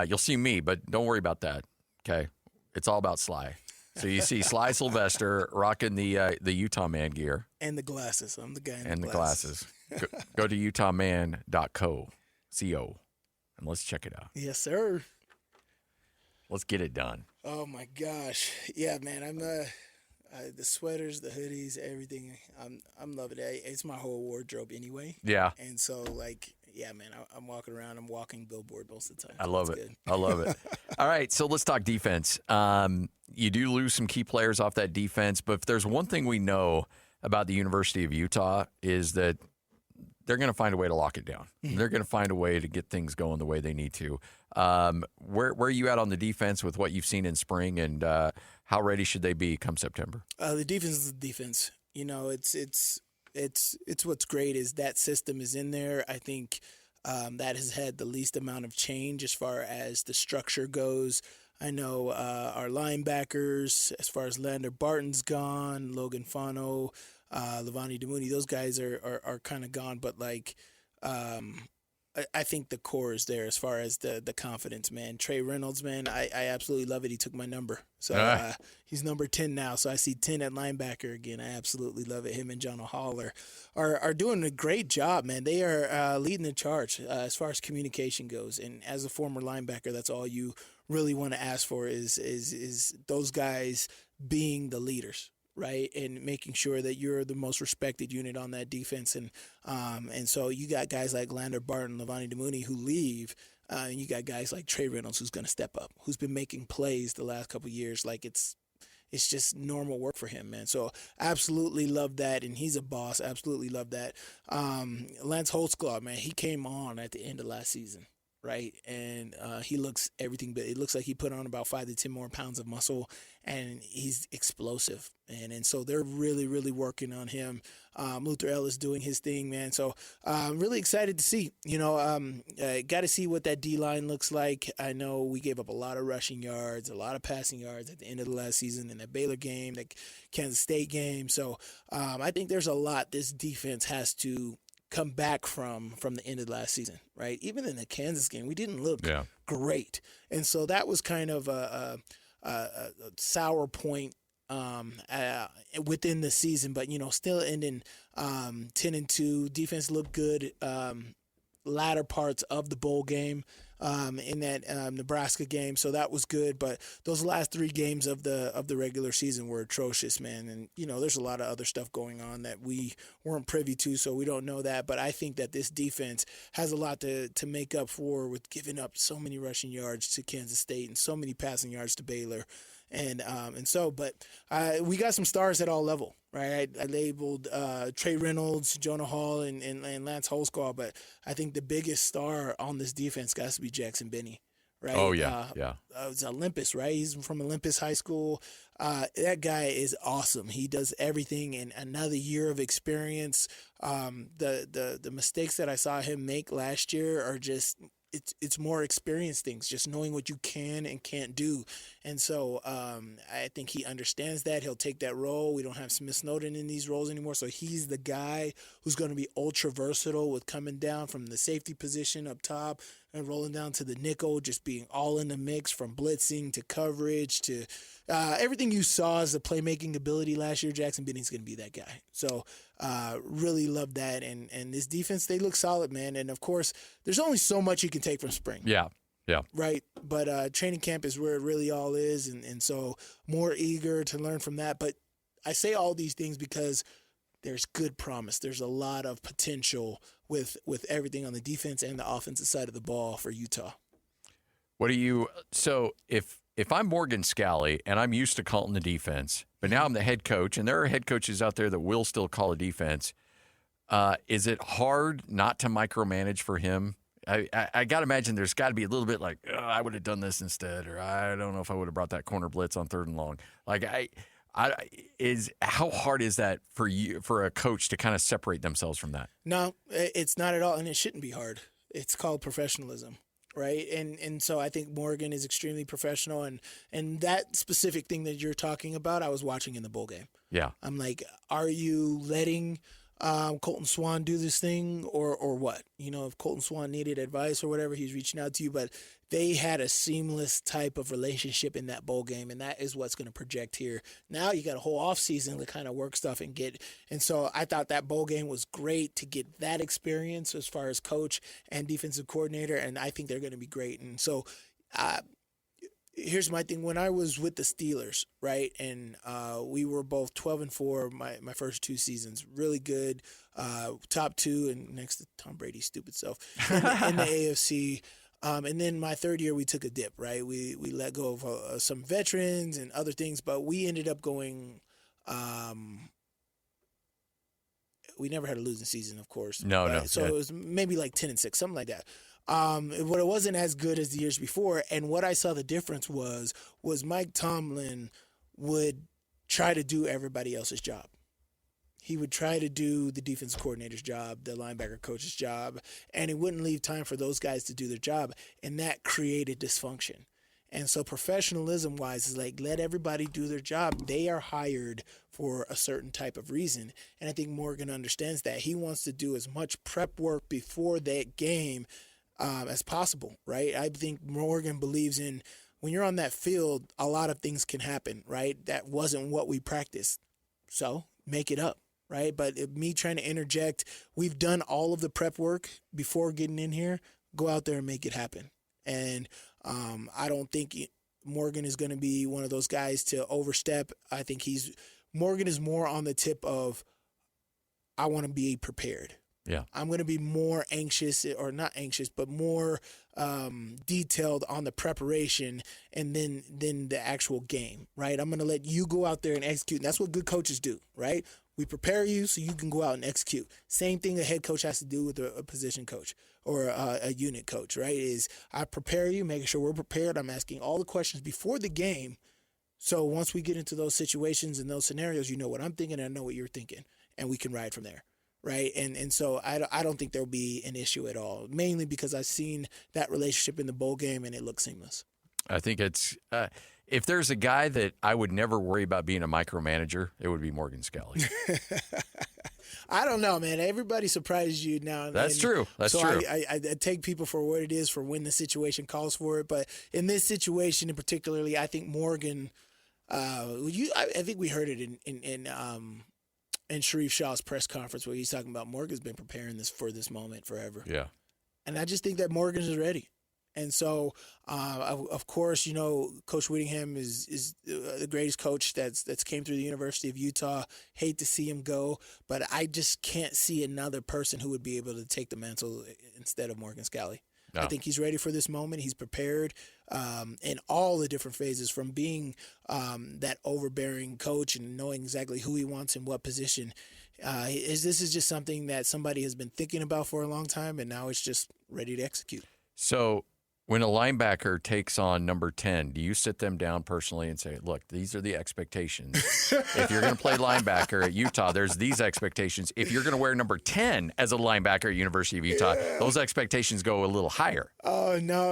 you'll see me, but don't worry about that, okay? It's all about Sly. So you see Sly Sylvester rocking the Utah Man gear. And the glasses. I'm the guy in the glasses. Go to utahman.co, C-O, and let's check it out. Yes, sir. Let's get it done. Oh, my gosh. Yeah, man, The sweaters, the hoodies, everything. I'm loving it. It's my whole wardrobe anyway. Yeah. And so, like, yeah, man, I'm walking around. I'm walking billboard most of the time. I love it. I love it. All right, so let's talk defense. You do lose some key players off that defense, but if there's one thing we know about the University of Utah is that they're going to find a way to lock it down. They're going to find a way to get things going the way they need to. Where are you at on the defense with what you've seen in spring, and how ready should they be come September? The defense is the defense. You know, it's what's great is that system is in there. I think that has had the least amount of change as far as the structure goes. I know our linebackers, as far as Lander Barton's gone, Logan Fano, Levani Damuni, those guys are kind of gone. But, like, I think the core is there as far as the confidence, man. Trey Reynolds, man, I absolutely love it. He took my number. So he's number 10 now. So I see 10 at linebacker again. I absolutely love it. Him and John Hall are doing a great job, man. They are leading the charge as far as communication goes. And as a former linebacker, that's all you really want to ask for is those guys being the leaders, right, and making sure that you're the most respected unit on that defense. And so you got guys like Lander Barton, Levani Damuni who leave, and you got guys like Trey Reynolds who's going to step up, who's been making plays the last couple of years. Like it's just normal work for him, man. So absolutely love that, and he's a boss. Absolutely love that. Lance Holtzclaw, man, he came on at the end of last season. Right, and he looks everything, but it looks like he put on about 5 to 10 more pounds of muscle, and he's explosive, and so they're really, really working on him. Luther Ellis doing his thing, man. So I'm really excited to see. You know, got to see what that D line looks like. I know we gave up a lot of rushing yards, a lot of passing yards at the end of the last season in that Baylor game, the Kansas State game. So I think there's a lot this defense has to come back from the end of last season, right? Even in the Kansas game, we didn't look great. And so that was kind of a sour point within the season, but, you know, still ending 10-2. Defense looked good latter parts of the bowl game in that Nebraska game, so that was good. But those last 3 games of the regular season were atrocious, man. And you know, there's a lot of other stuff going on that we weren't privy to, so we don't know that. But I think that this defense has a lot to make up for with giving up so many rushing yards to Kansas State and so many passing yards to Baylor. But we got some stars at all level, right? I labeled Trey Reynolds, Jonah Hall, and Lance Holtzclaw, but I think the biggest star on this defense got to be Jackson Benny, right? Oh, yeah, It's Olympus, right? He's from Olympus High School. That guy is awesome. He does everything, and another year of experience. The mistakes that I saw him make last year are just – it's more experience things, just knowing what you can and can't do. And so I think he understands that. He'll take that role. We don't have Smith Snowden in these roles anymore, so he's the guy who's going to be ultra versatile with coming down from the safety position up top and rolling down to the nickel, just being all in the mix from blitzing to coverage to everything you saw as a playmaking ability last year. Jackson Benny's going to be that guy. So really love that. And this defense, they look solid, man. And, of course, there's only so much you can take from spring. Yeah. Right? But training camp is where it really all is, and so more eager to learn from that. But I say all these things because there's good promise. There's a lot of potential with everything on the defense and the offensive side of the ball for Utah. So if I'm Morgan Scalley and I'm used to calling the defense, but now I'm the head coach, and there are head coaches out there that will still call a defense, is it hard not to micromanage for him? I got to imagine there's got to be a little bit like, I would have done this instead, or I don't know if I would have brought that corner blitz on 3rd and long. Like, how hard is that for a coach to kind of separate themselves from that? No, it's not at all, and it shouldn't be hard. It's called professionalism, right? And so I think Morgan is extremely professional, and that specific thing that you're talking about, I was watching in the bowl game. Yeah, I'm like, are you letting Colton Swan do this thing or what? You know, if Colton Swan needed advice or whatever, he's reaching out to you. But they had a seamless type of relationship in that bowl game, and that is what's going to project here. Now you got a whole offseason to kind of work stuff and so I thought that bowl game was great to get that experience as far as coach and defensive coordinator, and I think they're going to be great. And so here's my thing. When I was with the Steelers, right, and we were both 12-4 my first 2 seasons, really good, top 2, and next to Tom Brady's stupid self in the AFC. And then my 3rd year, we took a dip, right? We let go of some veterans and other things, but we ended up going. We never had a losing season, of course. No. So it was maybe like 10-6, something like that. But it wasn't as good as the years before. And what I saw the difference was Mike Tomlin would try to do everybody else's job. He would try to do the defensive coordinator's job, the linebacker coach's job, and he wouldn't leave time for those guys to do their job. And that created dysfunction. And so professionalism-wise is like, let everybody do their job. They are hired for a certain type of reason. And I think Morgan understands that. He wants to do as much prep work before that game as possible, right? I think Morgan believes in when you're on that field, a lot of things can happen, right? That wasn't what we practiced. So make it up, right? But me trying to interject, we've done all of the prep work before getting in here. Go out there and make it happen. And I don't think Morgan is going to be one of those guys to overstep. I think Morgan is more on the tip of, I want to be prepared. Yeah. I'm going to be more anxious, or not anxious, but more detailed on the preparation and then the actual game, right? I'm going to let you go out there and execute. And that's what good coaches do, right? We prepare you so you can go out and execute. Same thing a head coach has to do with a position coach or a unit coach, right? Is I prepare you, making sure we're prepared. I'm asking all the questions before the game. So once we get into those situations and those scenarios, you know what I'm thinking and I know what you're thinking, and we can ride from there. Right. And so I don't think there'll be an issue at all, mainly because I've seen that relationship in the bowl game and it looks seamless. I think it's if there's a guy that I would never worry about being a micromanager, it would be Morgan Scalley. I don't know, man. Everybody surprises you now and then. That's true. That's so true. I take people for what it is for when the situation calls for it. But in this situation in particularly, I think Morgan, I think we heard it in Sharif Shaw's press conference where he's talking about Morgan's been preparing for this moment forever. Yeah. And I just think that Morgan is ready. And so, of course, you know, Coach Whittingham is the greatest coach that's came through the University of Utah. Hate to see him go, but I just can't see another person who would be able to take the mantle instead of Morgan Scalley. No. I think he's ready for this moment. He's prepared in all the different phases, from being that overbearing coach and knowing exactly who he wants in what position. This is just something that somebody has been thinking about for a long time, and now it's just ready to execute. So when a linebacker takes on number 10, do you sit them down personally and say, look, these are the expectations. If you're going to play linebacker at Utah, there's these expectations. If you're going to wear number 10 as a linebacker at University of Utah, those expectations go a little higher. Oh, no.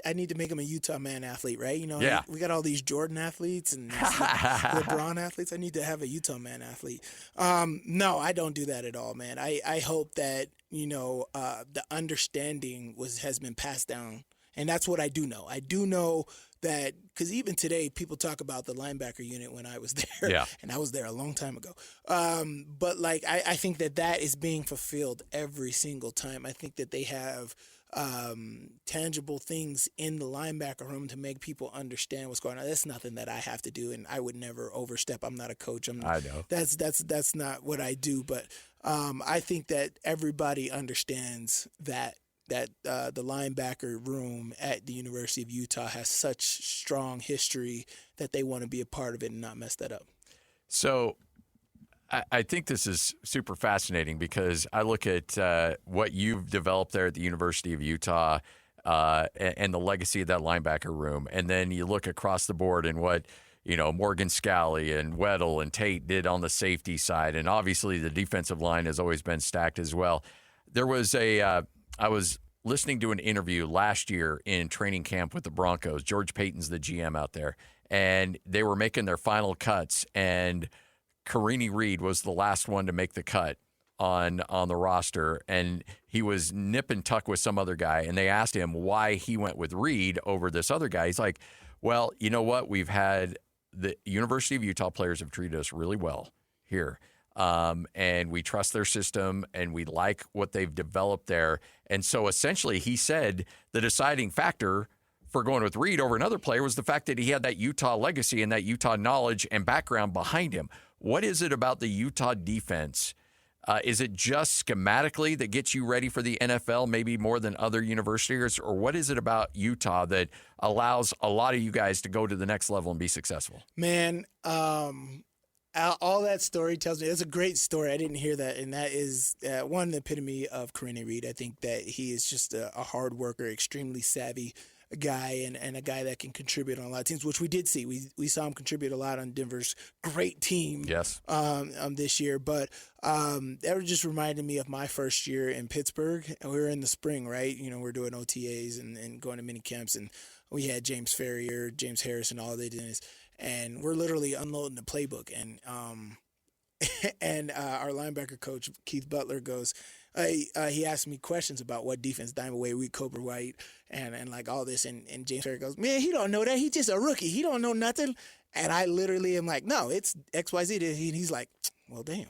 I need to make him a Utah man athlete, right? You know, yeah. We got all these Jordan athletes and LeBron athletes. I need to have a Utah man athlete. No, I don't do that at all, man. I hope that, you know, the understanding has been passed down. And that's what I do know. I do know that, because even today people talk about the linebacker unit when I was there. Yeah. And I was there a long time ago. But, like, I think that is being fulfilled every single time. I think that they have tangible things in the linebacker room to make people understand what's going on. That's nothing that I have to do, and I would never overstep. I'm not a coach. I know. That's not what I do. But I think that everybody understands that the linebacker room at the University of Utah has such strong history that they want to be a part of it and not mess that up. So I think this is super fascinating because I look at what you've developed there at the University of Utah and the legacy of that linebacker room. And then you look across the board and what, you know, Morgan Scalley and Weddle and Tate did on the safety side. And obviously the defensive line has always been stacked as well. There was I was listening to an interview last year in training camp with the Broncos. George Payton's the GM out there, and they were making their final cuts, and Karini Reed was the last one to make the cut on the roster, and he was nip and tuck with some other guy, and they asked him why he went with Reed over this other guy. He's like, well, you know what? We've had the University of Utah players have treated us really well here. And we trust their system, and we like what they've developed there. And so essentially he said the deciding factor for going with Reed over another player was the fact that he had that Utah legacy and that Utah knowledge and background behind him. What is it about the Utah defense? Is it just schematically that gets you ready for the NFL, maybe more than other universities? Or what is it about Utah that allows a lot of you guys to go to the next level and be successful? Man, all that story tells me, it's a great story. I didn't hear that. And that is one, the epitome of Corinne Reed. I think that he is just a hard worker, extremely savvy guy, and a guy that can contribute on a lot of teams, which we did see. We saw him contribute a lot on Denver's great team this year. But that just reminded me of my first year in Pittsburgh. And we were in the spring, right? We're doing OTAs and going to mini camps, and we had James Ferrier, James Harrison, all they did is, and we're literally unloading the playbook. And and our linebacker coach, Keith Butler, goes, he asked me questions about what defense, Diamond Way, Reed Cobra White, and like all this. And James Ferrier goes, man, he don't know that. He's just a rookie. He don't know nothing. And I literally am like, no, it's XYZ. And he's like, well, damn.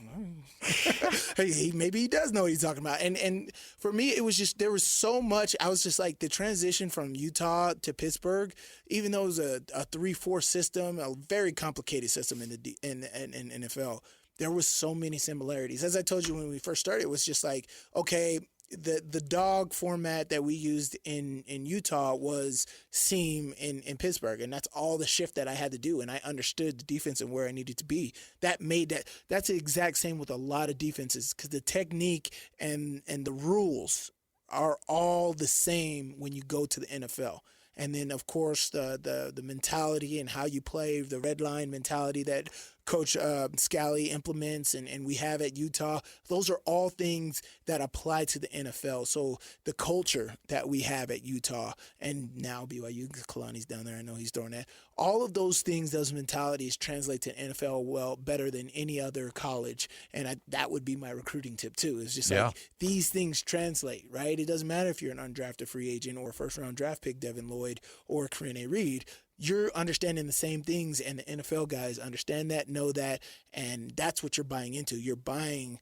Maybe he does know what he's talking about. And for me, it was just, there was so much. I was just like, the transition from Utah to Pittsburgh, even though it was a 3-4 system, a very complicated system in the NFL, there was so many similarities. As I told you when we first started, it was just like, okay, the dog format that we used in Utah was seam in Pittsburgh, and that's all the shift that I had to do, and I understood the defense and where I needed to be. That's the exact same with a lot of defenses, because the technique and the rules are all the same when you go to the NFL. And then, of course, the mentality and how you play, the red line mentality that Coach Scally implements and we have at Utah, those are all things that apply to the NFL. So the culture that we have at Utah, and now BYU, Kalani's down there, I know he's throwing that. All of those things, those mentalities translate to NFL well better than any other college. And that would be my recruiting tip too. It's just like these things translate, right? It doesn't matter if you're an undrafted free agent or first-round draft pick, Devin Lloyd or Corinne Reed. You're understanding the same things, and the NFL guys understand that, know that, and that's what you're buying into. You're buying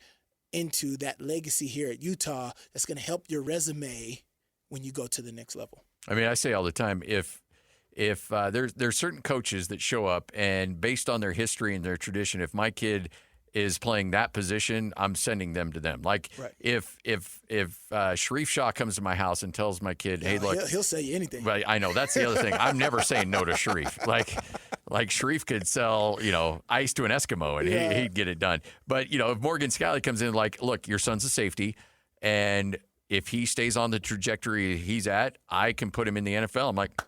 into that legacy here at Utah that's going to help your resume when you go to the next level. I mean, I say all the time, if there's certain coaches that show up, and based on their history and their tradition, if my kid is playing that position, I'm sending them to them. Like if Sharif Shah comes to my house and tells my kid, hey, look, he'll say anything. Right, I know, that's the other thing. I'm never saying no to Sharif. Like Sharif could sell, ice to an Eskimo and he'd get it done. But if Morgan Scally comes in like, look, your son's a safety, and if he stays on the trajectory he's at, I can put him in the NFL. I'm like,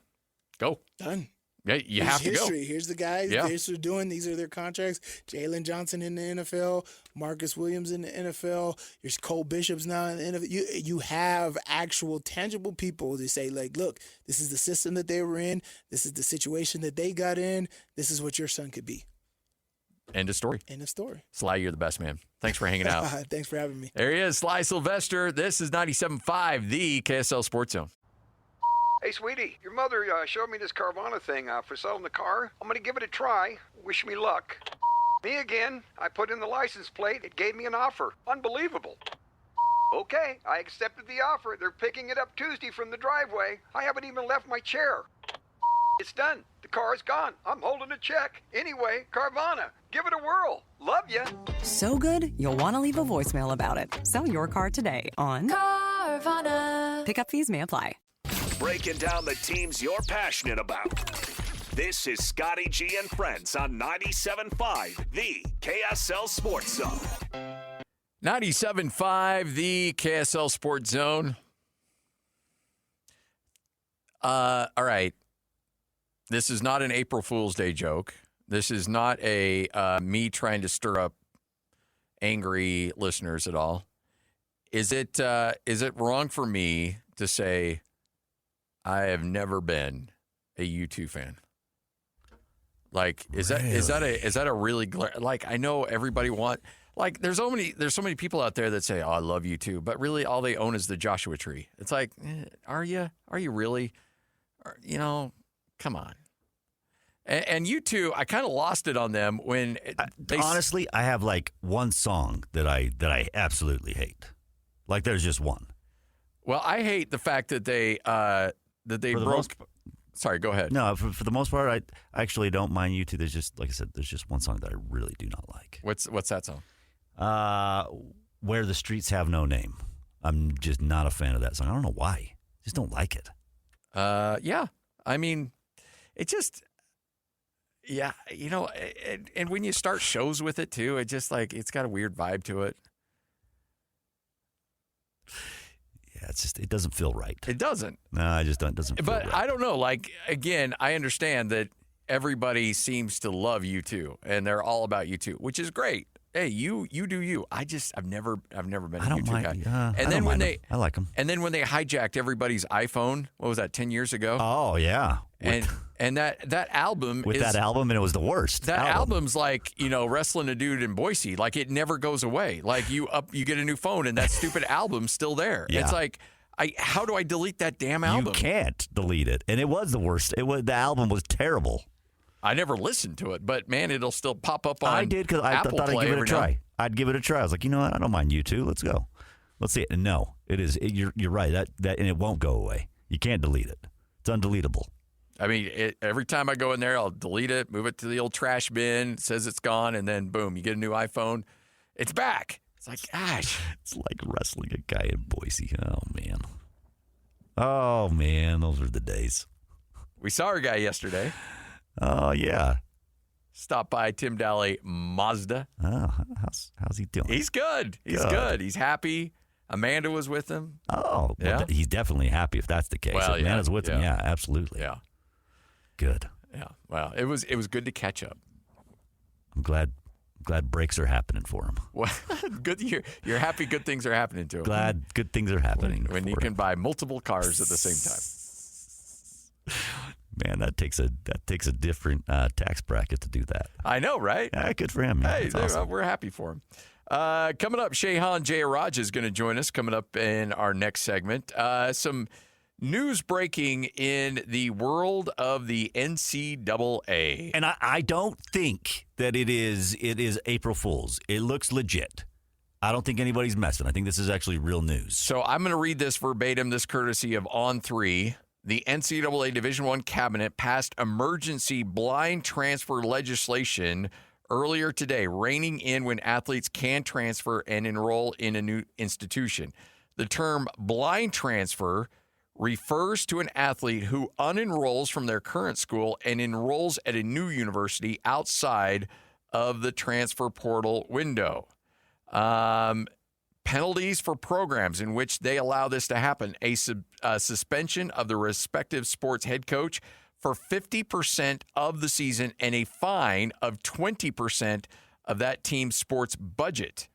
go. Done. Yeah, you have to go. Here's the guys. Yeah. Here's what they're doing. These are their contracts. Jalen Johnson in the NFL. Marcus Williams in the NFL. There's Cole Bishops now in the NFL. You have actual tangible people to say, like, look, this is the system that they were in. This is the situation that they got in. This is what your son could be. End of story. End of story. Sly, you're the best, man. Thanks for hanging out. Thanks for having me. There he is, Sly Sylvester. This is 97.5, the KSL Sports Zone. Hey, sweetie, your mother showed me this Carvana thing for selling the car. I'm going to give it a try. Wish me luck. Me again. I put in the license plate. It gave me an offer. Unbelievable. Okay, I accepted the offer. They're picking it up Tuesday from the driveway. I haven't even left my chair. It's done. The car is gone. I'm holding a check. Anyway, Carvana, give it a whirl. Love ya. So good, you'll want to leave a voicemail about it. Sell your car today on Carvana. Pickup fees may apply. Breaking down the teams you're passionate about. This is Scotty G and Friends on 97.5, the KSL Sports Zone. 97.5, the KSL Sports Zone. All right. This is not an April Fool's Day joke. This is not a me trying to stir up angry listeners at all. Is it wrong for me to say I have never been a U2 fan? Like, is that a really like? I know everybody there's so many people out there that say, "Oh, I love U2," but really all they own is the Joshua Tree. It's like, are you really? Come on. And U2, I kind of lost it on them when honestly, I have like one song that I absolutely hate. Like, there's just one. Well, I hate the fact that they broke. Sorry, go ahead. No, for the most part, I actually don't mind U2. There's just, like I said, there's just one song that I really do not like. What's that song? Where the Streets Have No Name. I'm just not a fan of that song. I don't know why. Just don't like it. Yeah. I mean, it just, yeah, and when you start shows with it too, it just like, it's got a weird vibe to it. Yeah, it doesn't feel right. It doesn't. No, it doesn't feel right. But I don't know. Like, again, I understand that everybody seems to love U2 and they're all about U2, which is great. Hey, you do you. I've never been a U2 guy. And then I like them. And then when they hijacked everybody's iPhone, what was that, 10 years ago? Oh yeah. And that album that album, and it was the worst. That album's like, wrestling a dude in Boise. Like, it never goes away. Like, you get a new phone and that stupid album's still there. Yeah. It's like, how do I delete that damn album? You can't delete it. And it was the worst. The album was terrible. I never listened to it, but man, it'll still pop up on I did because I thought I'd give it a try. I'd give it a try. I was like, you know what? I don't mind U2. Let's go. Let's see it. And no, it is. You're right. That and it won't go away. You can't delete it. It's undeletable. I mean, every time I go in there, I'll delete it, move it to the old trash bin. It says it's gone, and then boom, you get a new iPhone. It's back. It's like, gosh. It's like wrestling a guy in Boise. Oh man, those were the days. We saw our guy yesterday. Oh, yeah. Stopped by Tim Daly Mazda. Oh, how's he doing? He's good. He's good. He's happy. Amanda was with him. Oh, yeah. Well, he's definitely happy if that's the case. Well, Amanda's with him. Yeah, absolutely. Yeah. Good. Yeah. Well, it was good to catch up. I'm glad breaks are happening for him. Well, good. You're happy good things are happening to him. Glad good things are happening. When you can buy multiple cars at the same time. Man, that takes a different tax bracket to do that. I know, right? Yeah, good for him. Man. Hey, awesome. We're happy for him. Coming up, Sheyhan Jeyarajah is going to join us coming up in our next segment. Some news breaking in the world of the NCAA. And I don't think that it is April Fool's. It looks legit. I don't think anybody's messing. I think this is actually real news. So I'm going to read this verbatim, this courtesy of On3. The NCAA Division I cabinet passed emergency blind transfer legislation earlier today, reining in when athletes can transfer and enroll in a new institution. The term blind transfer refers to an athlete who unenrolls from their current school and enrolls at a new university outside of the transfer portal window. Penalties for programs in which they allow this to happen: a suspension of the respective sports head coach for 50% of the season and a fine of 20% of that team's sports budget.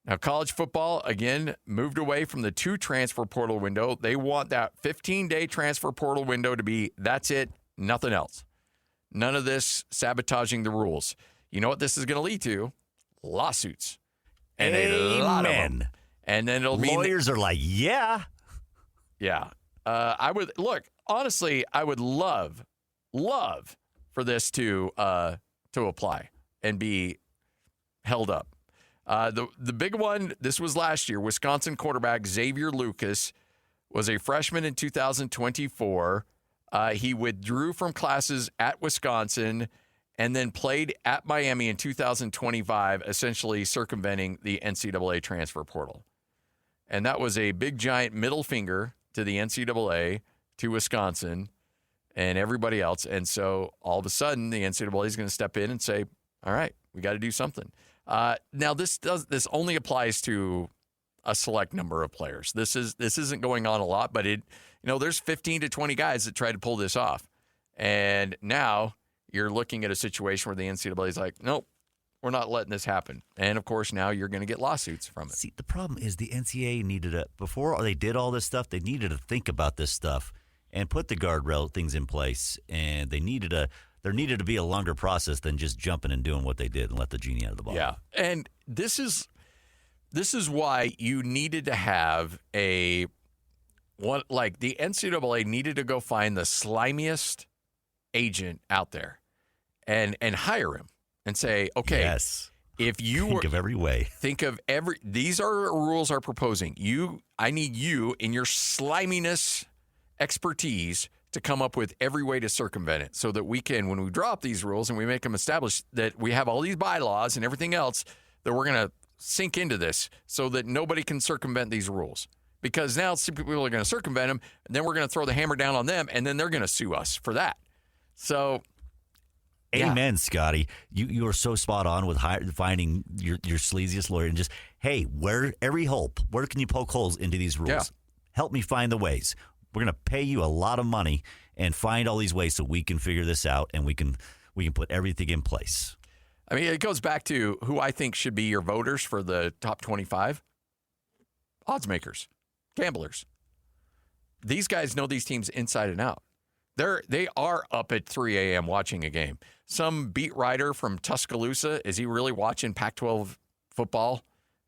Now, college football, again, moved away from the 2 transfer portal window. They want that 15-day transfer portal window to be, that's it, nothing else. None of this sabotaging the rules. You know what this is going to lead to? Lawsuits. And a lot of them. And then it'll mean lawyers are like, yeah. Yeah. I would honestly, I would love for this to apply and be held up. The big one, this was last year. Wisconsin quarterback Xavier Lucas was a freshman in 2024. He withdrew from classes at Wisconsin and then played at Miami in 2025, essentially circumventing the NCAA transfer portal. And that was a big, giant middle finger to the NCAA, to Wisconsin, and everybody else. And so all of a sudden, the NCAA is going to step in and say, all right, we got to do something. Now, this only applies to a select number of players. This isn't going on a lot, but there's 15 to 20 guys that tried to pull this off. And now you're looking at a situation where the NCAA is like, nope, we're not letting this happen. And, of course, now you're going to get lawsuits from it. See, the problem is the NCAA before they did all this stuff, they needed to think about this stuff and put the guardrail things in place. And there needed to be a longer process than just jumping and doing what they did and let the genie out of the bottle. Yeah, and this is why you needed to have the NCAA needed to go find the slimiest agent out there and hire him and say, okay, yes, if you think of every way, these are rules are proposing. I need you in your sliminess expertise to come up with every way to circumvent it so that we can, when we draw up these rules and we make them established, that we have all these bylaws and everything else, that we're going to sink into this so that nobody can circumvent these rules. Because now people are going to circumvent them, and then we're going to throw the hammer down on them, and then they're going to sue us for that. So, amen, Scotty. You are so spot on with finding your sleaziest lawyer and just, hey, where can you poke holes into these rules? Yeah. Help me find the ways. We're going to pay you a lot of money and find all these ways so we can figure this out and we can put everything in place. I mean, it goes back to who I think should be your voters for the top 25. Odds makers, gamblers. These guys know these teams inside and out. They are up at 3 a.m. watching a game. Some beat writer from Tuscaloosa, is he really watching Pac-12 football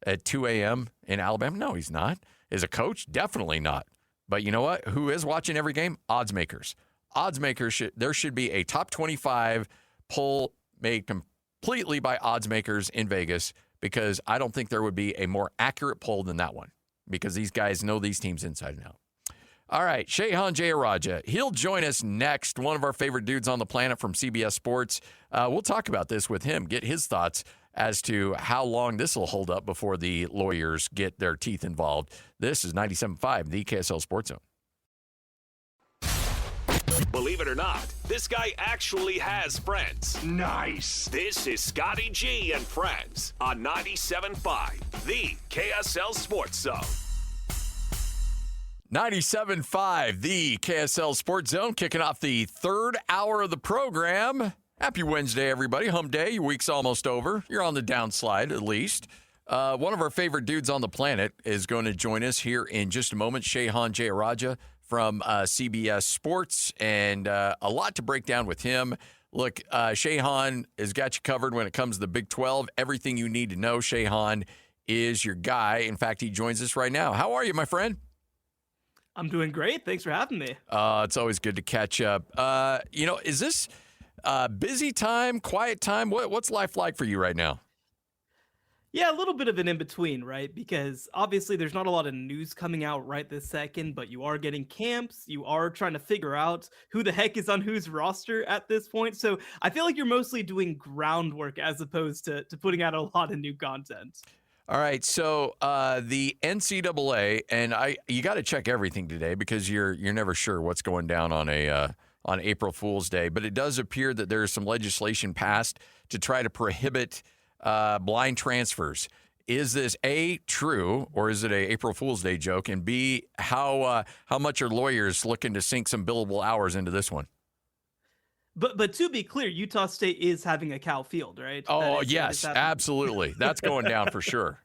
at 2 a.m. in Alabama? No, he's not. Is a coach? Definitely not. But you know what? Who is watching every game? Odds makers. Odds makers, there should be a top 25 poll made completely by odds makers in Vegas, because I don't think there would be a more accurate poll than that one, because these guys know these teams inside and out. All right, Sheyhan Jeyarajah. He'll join us next, one of our favorite dudes on the planet from CBS Sports. We'll talk about this with him, get his thoughts as to how long this will hold up before the lawyers get their teeth involved. This is 97.5, the KSL Sports Zone. Believe it or not, this guy actually has friends. Nice. This is Scotty G and Friends on 97.5, the KSL Sports Zone. 97.5, the KSL Sports Zone, kicking off the third hour of the program. Happy Wednesday, everybody. Hump day. Your week's almost over. You're on the downslide, at least. One of our favorite dudes on the planet is going to join us here in just a moment, Sheyhan Jeyarajah from CBS Sports, and a lot to break down with him. Look, Sheyhan has got you covered when it comes to the Big 12. Everything you need to know, Sheyhan is your guy. In fact, he joins us right now. How are you, my friend? I'm doing great. Thanks for having me. It's always good to catch up. Is this busy time, quiet time? What's life like for you right now? Yeah, a little bit of an in-between, right? Because obviously there's not a lot of news coming out right this second, but you are getting camps. You are trying to figure out who the heck is on whose roster at this point. So I feel like you're mostly doing groundwork as opposed to putting out a lot of new content. All right, so the NCAA, and you got to check everything today because you're never sure what's going down on April Fool's Day. But it does appear that there is some legislation passed to try to prohibit blind transfers. Is this A, true, or is it a April Fool's Day joke? And B, how much are lawyers looking to sink some billable hours into this one? But to be clear, Utah State is having a Cal Field, right? Oh, yes, absolutely. That's going down for sure.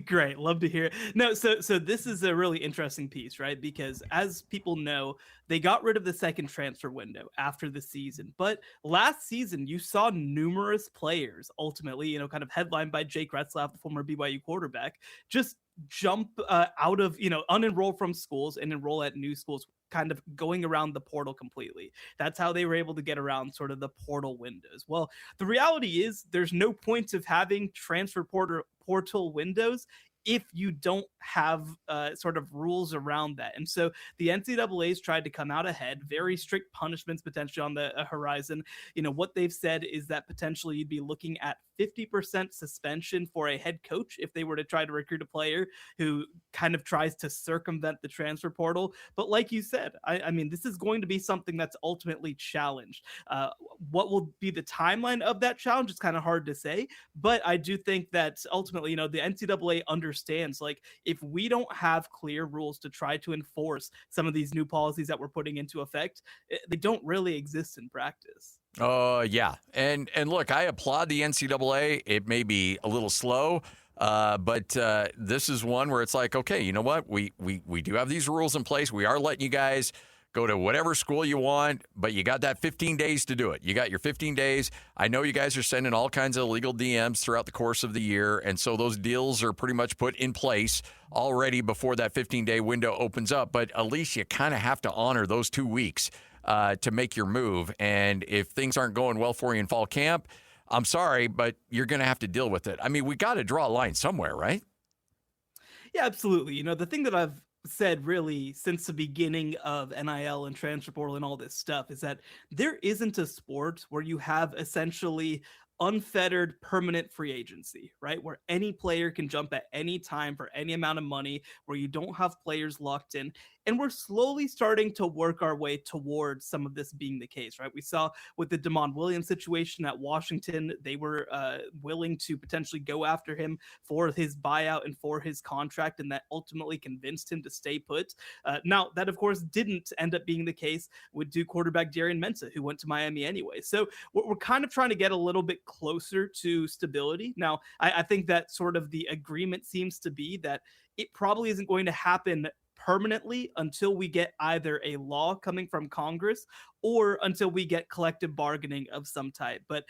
Great. Love to hear it. No, so this is a really interesting piece, right? Because as people know, they got rid of the second transfer window after the season. But last season, you saw numerous players ultimately, kind of headlined by Jake Retzlaff, the former BYU quarterback, just jump out of, unenroll from schools and enroll at new schools, kind of going around the portal completely. That's how they were able to get around sort of the portal windows. Well, the reality is there's no point of having transfer portal windows if you don't have sort of rules around that. And so the NCAA's tried to come out ahead, very strict punishments potentially on the horizon. What they've said is that potentially you'd be looking at 50% suspension for a head coach if they were to try to recruit a player who kind of tries to circumvent the transfer portal. But like you said, I mean, this is going to be something that's ultimately challenged. What will be the timeline of that challenge? It's kind of hard to say, but I do think that ultimately, the NCAA understands, like, if we don't have clear rules to try to enforce some of these new policies that we're putting into effect, they don't really exist in practice. Yeah. And look, I applaud the NCAA. It may be a little slow, but this is one where it's like, okay, you know what? We do have these rules in place. We are letting you guys go to whatever school you want, but you got that 15 days to do it. You got your 15 days. I know you guys are sending all kinds of illegal DMs throughout the course of the year, and so those deals are pretty much put in place already before that 15-day window opens up, but at least you kind of have to honor those 2 weeks to make your move. And if things aren't going well for you in fall camp, I'm sorry, but you're going to have to deal with it. I mean, we got to draw a line somewhere, right? Yeah, absolutely. The thing that I've said really since the beginning of NIL and transfer portal and all this stuff is that there isn't a sport where you have essentially unfettered permanent free agency, right? Where any player can jump at any time for any amount of money, where you don't have players locked in. And we're slowly starting to work our way towards some of this being the case, right? We saw with the Damon Williams situation at Washington, they were willing to potentially go after him for his buyout and for his contract, and that ultimately convinced him to stay put. Now, that of course didn't end up being the case with Duke quarterback Darian Mensah, who went to Miami anyway. So we're kind of trying to get a little bit closer to stability. Now, I think that sort of the agreement seems to be that it probably isn't going to happen permanently until we get either a law coming from Congress or until we get collective bargaining of some type. But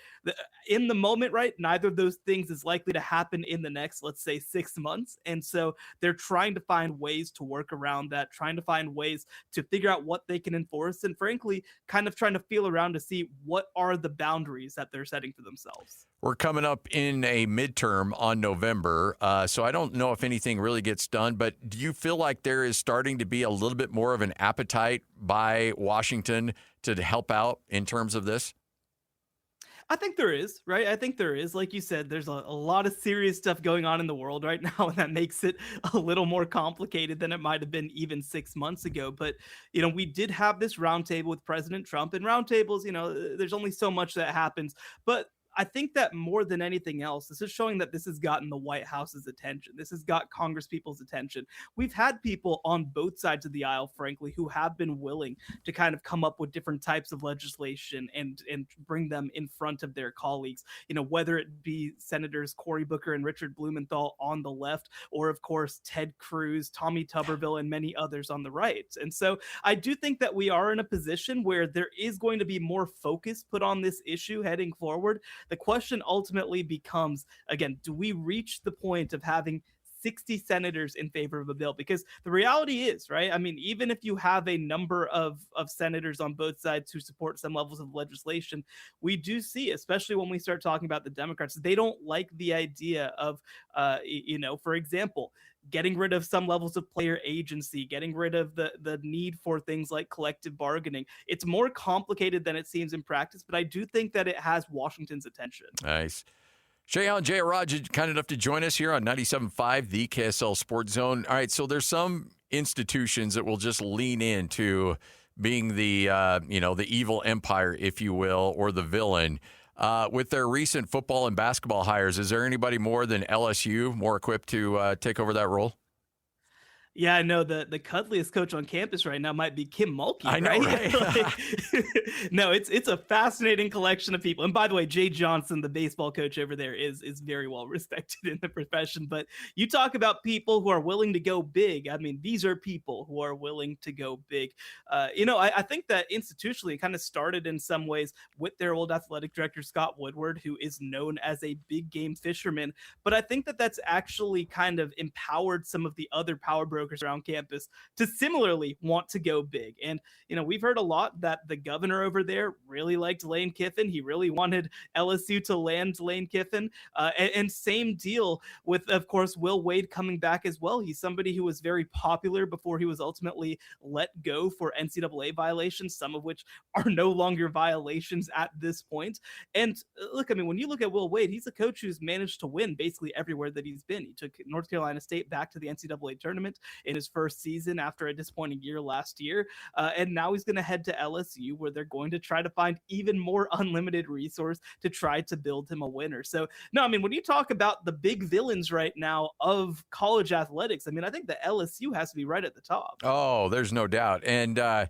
in the moment, right, neither of those things is likely to happen in the next, let's say, 6 months. And so they're trying to find ways to work around that, trying to find ways to figure out what they can enforce, and frankly, kind of trying to feel around to see what are the boundaries that they're setting for themselves. We're coming up in a midterm on November, so I don't know if anything really gets done, but do you feel like there is starting to be a little bit more of an appetite by Washington to help out in terms of this? I think there is, right? I think there is. Like you said, there's a lot of serious stuff going on in the world right now, and that makes it a little more complicated than it might have been even 6 months ago. But, we did have this roundtable with President Trump, and roundtables, there's only so much that happens. But I think that more than anything else, this is showing that this has gotten the White House's attention. This has got Congress people's attention. We've had people on both sides of the aisle, frankly, who have been willing to kind of come up with different types of legislation and bring them in front of their colleagues, whether it be Senators Cory Booker and Richard Blumenthal on the left, or of course, Ted Cruz, Tommy Tuberville, and many others on the right. And so I do think that we are in a position where there is going to be more focus put on this issue heading forward. The question ultimately becomes, again, do we reach the point of having 60 senators in favor of a bill? Because the reality is, right, I mean, even if you have a number of senators on both sides who support some levels of legislation, we do see, especially when we start talking about the Democrats, they don't like the idea of, for example, getting rid of some levels of player agency, getting rid of the need for things like collective bargaining. It's more complicated than it seems in practice, but I do think that it has Washington's attention. Nice. Sheyhan Jeyarajah, kind enough to join us here on 97.5, the KSL Sports Zone. All right, so there's some institutions that will just lean into being the evil empire, if you will, or the villain. With their recent football and basketball hires, is there anybody more than LSU more equipped to take over that role? Yeah, I know the cuddliest coach on campus right now might be Kim Mulkey. I know, right? No, it's a fascinating collection of people. And by the way, Jay Johnson, the baseball coach over there, is very well respected in the profession. But you talk about people who are willing to go big. I mean, these are people who are willing to go big. I think that institutionally it kind of started in some ways with their old athletic director, Scott Woodward, who is known as a big game fisherman. But I think that that's actually kind of empowered some of the other power brokers around campus to similarly want to go big. And, we've heard a lot that the governor over there really liked Lane Kiffin. He really wanted LSU to land Lane Kiffin. And same deal with, of course, Will Wade coming back as well. He's somebody who was very popular before he was ultimately let go for NCAA violations, some of which are no longer violations at this point. And look, I mean, when you look at Will Wade, he's a coach who's managed to win basically everywhere that he's been. He took North Carolina State back to the NCAA tournament in his first season after a disappointing year last year. And now he's going to head to LSU, where they're going to try to find even more unlimited resource to try to build him a winner. So, no, I mean, when you talk about the big villains right now of college athletics, I mean, I think that LSU has to be right at the top. Oh, there's no doubt. And a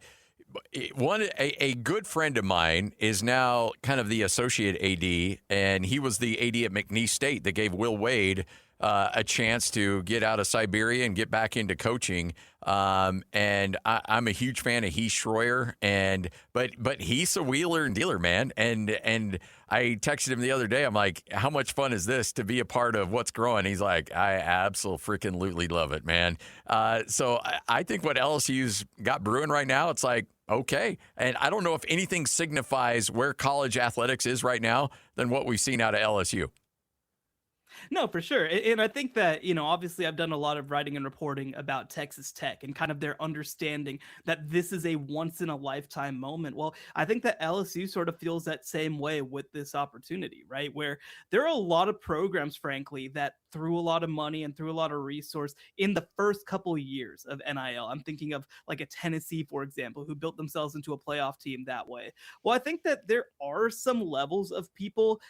good friend of mine is now kind of the associate AD, and he was the AD at McNeese State that gave Will Wade a chance to get out of Siberia and get back into coaching. And I'm a huge fan of Heath Schroyer, but he's a wheeler and dealer, man. And I texted him the other day. I'm like, how much fun is this to be a part of what's growing? He's like, I absolutely love it, man. So I think what LSU's got brewing right now, it's like, okay. And I don't know if anything signifies where college athletics is right now than what we've seen out of LSU. No, for sure. And I think that, obviously I've done a lot of writing and reporting about Texas Tech and kind of their understanding that this is a once in a lifetime moment. Well, I think that LSU sort of feels that same way with this opportunity, right? Where there are a lot of programs, frankly, that threw a lot of money and threw a lot of resource in the first couple of years of NIL. I'm thinking of like a Tennessee, for example, who built themselves into a playoff team that way. Well, I think that there are some levels of people,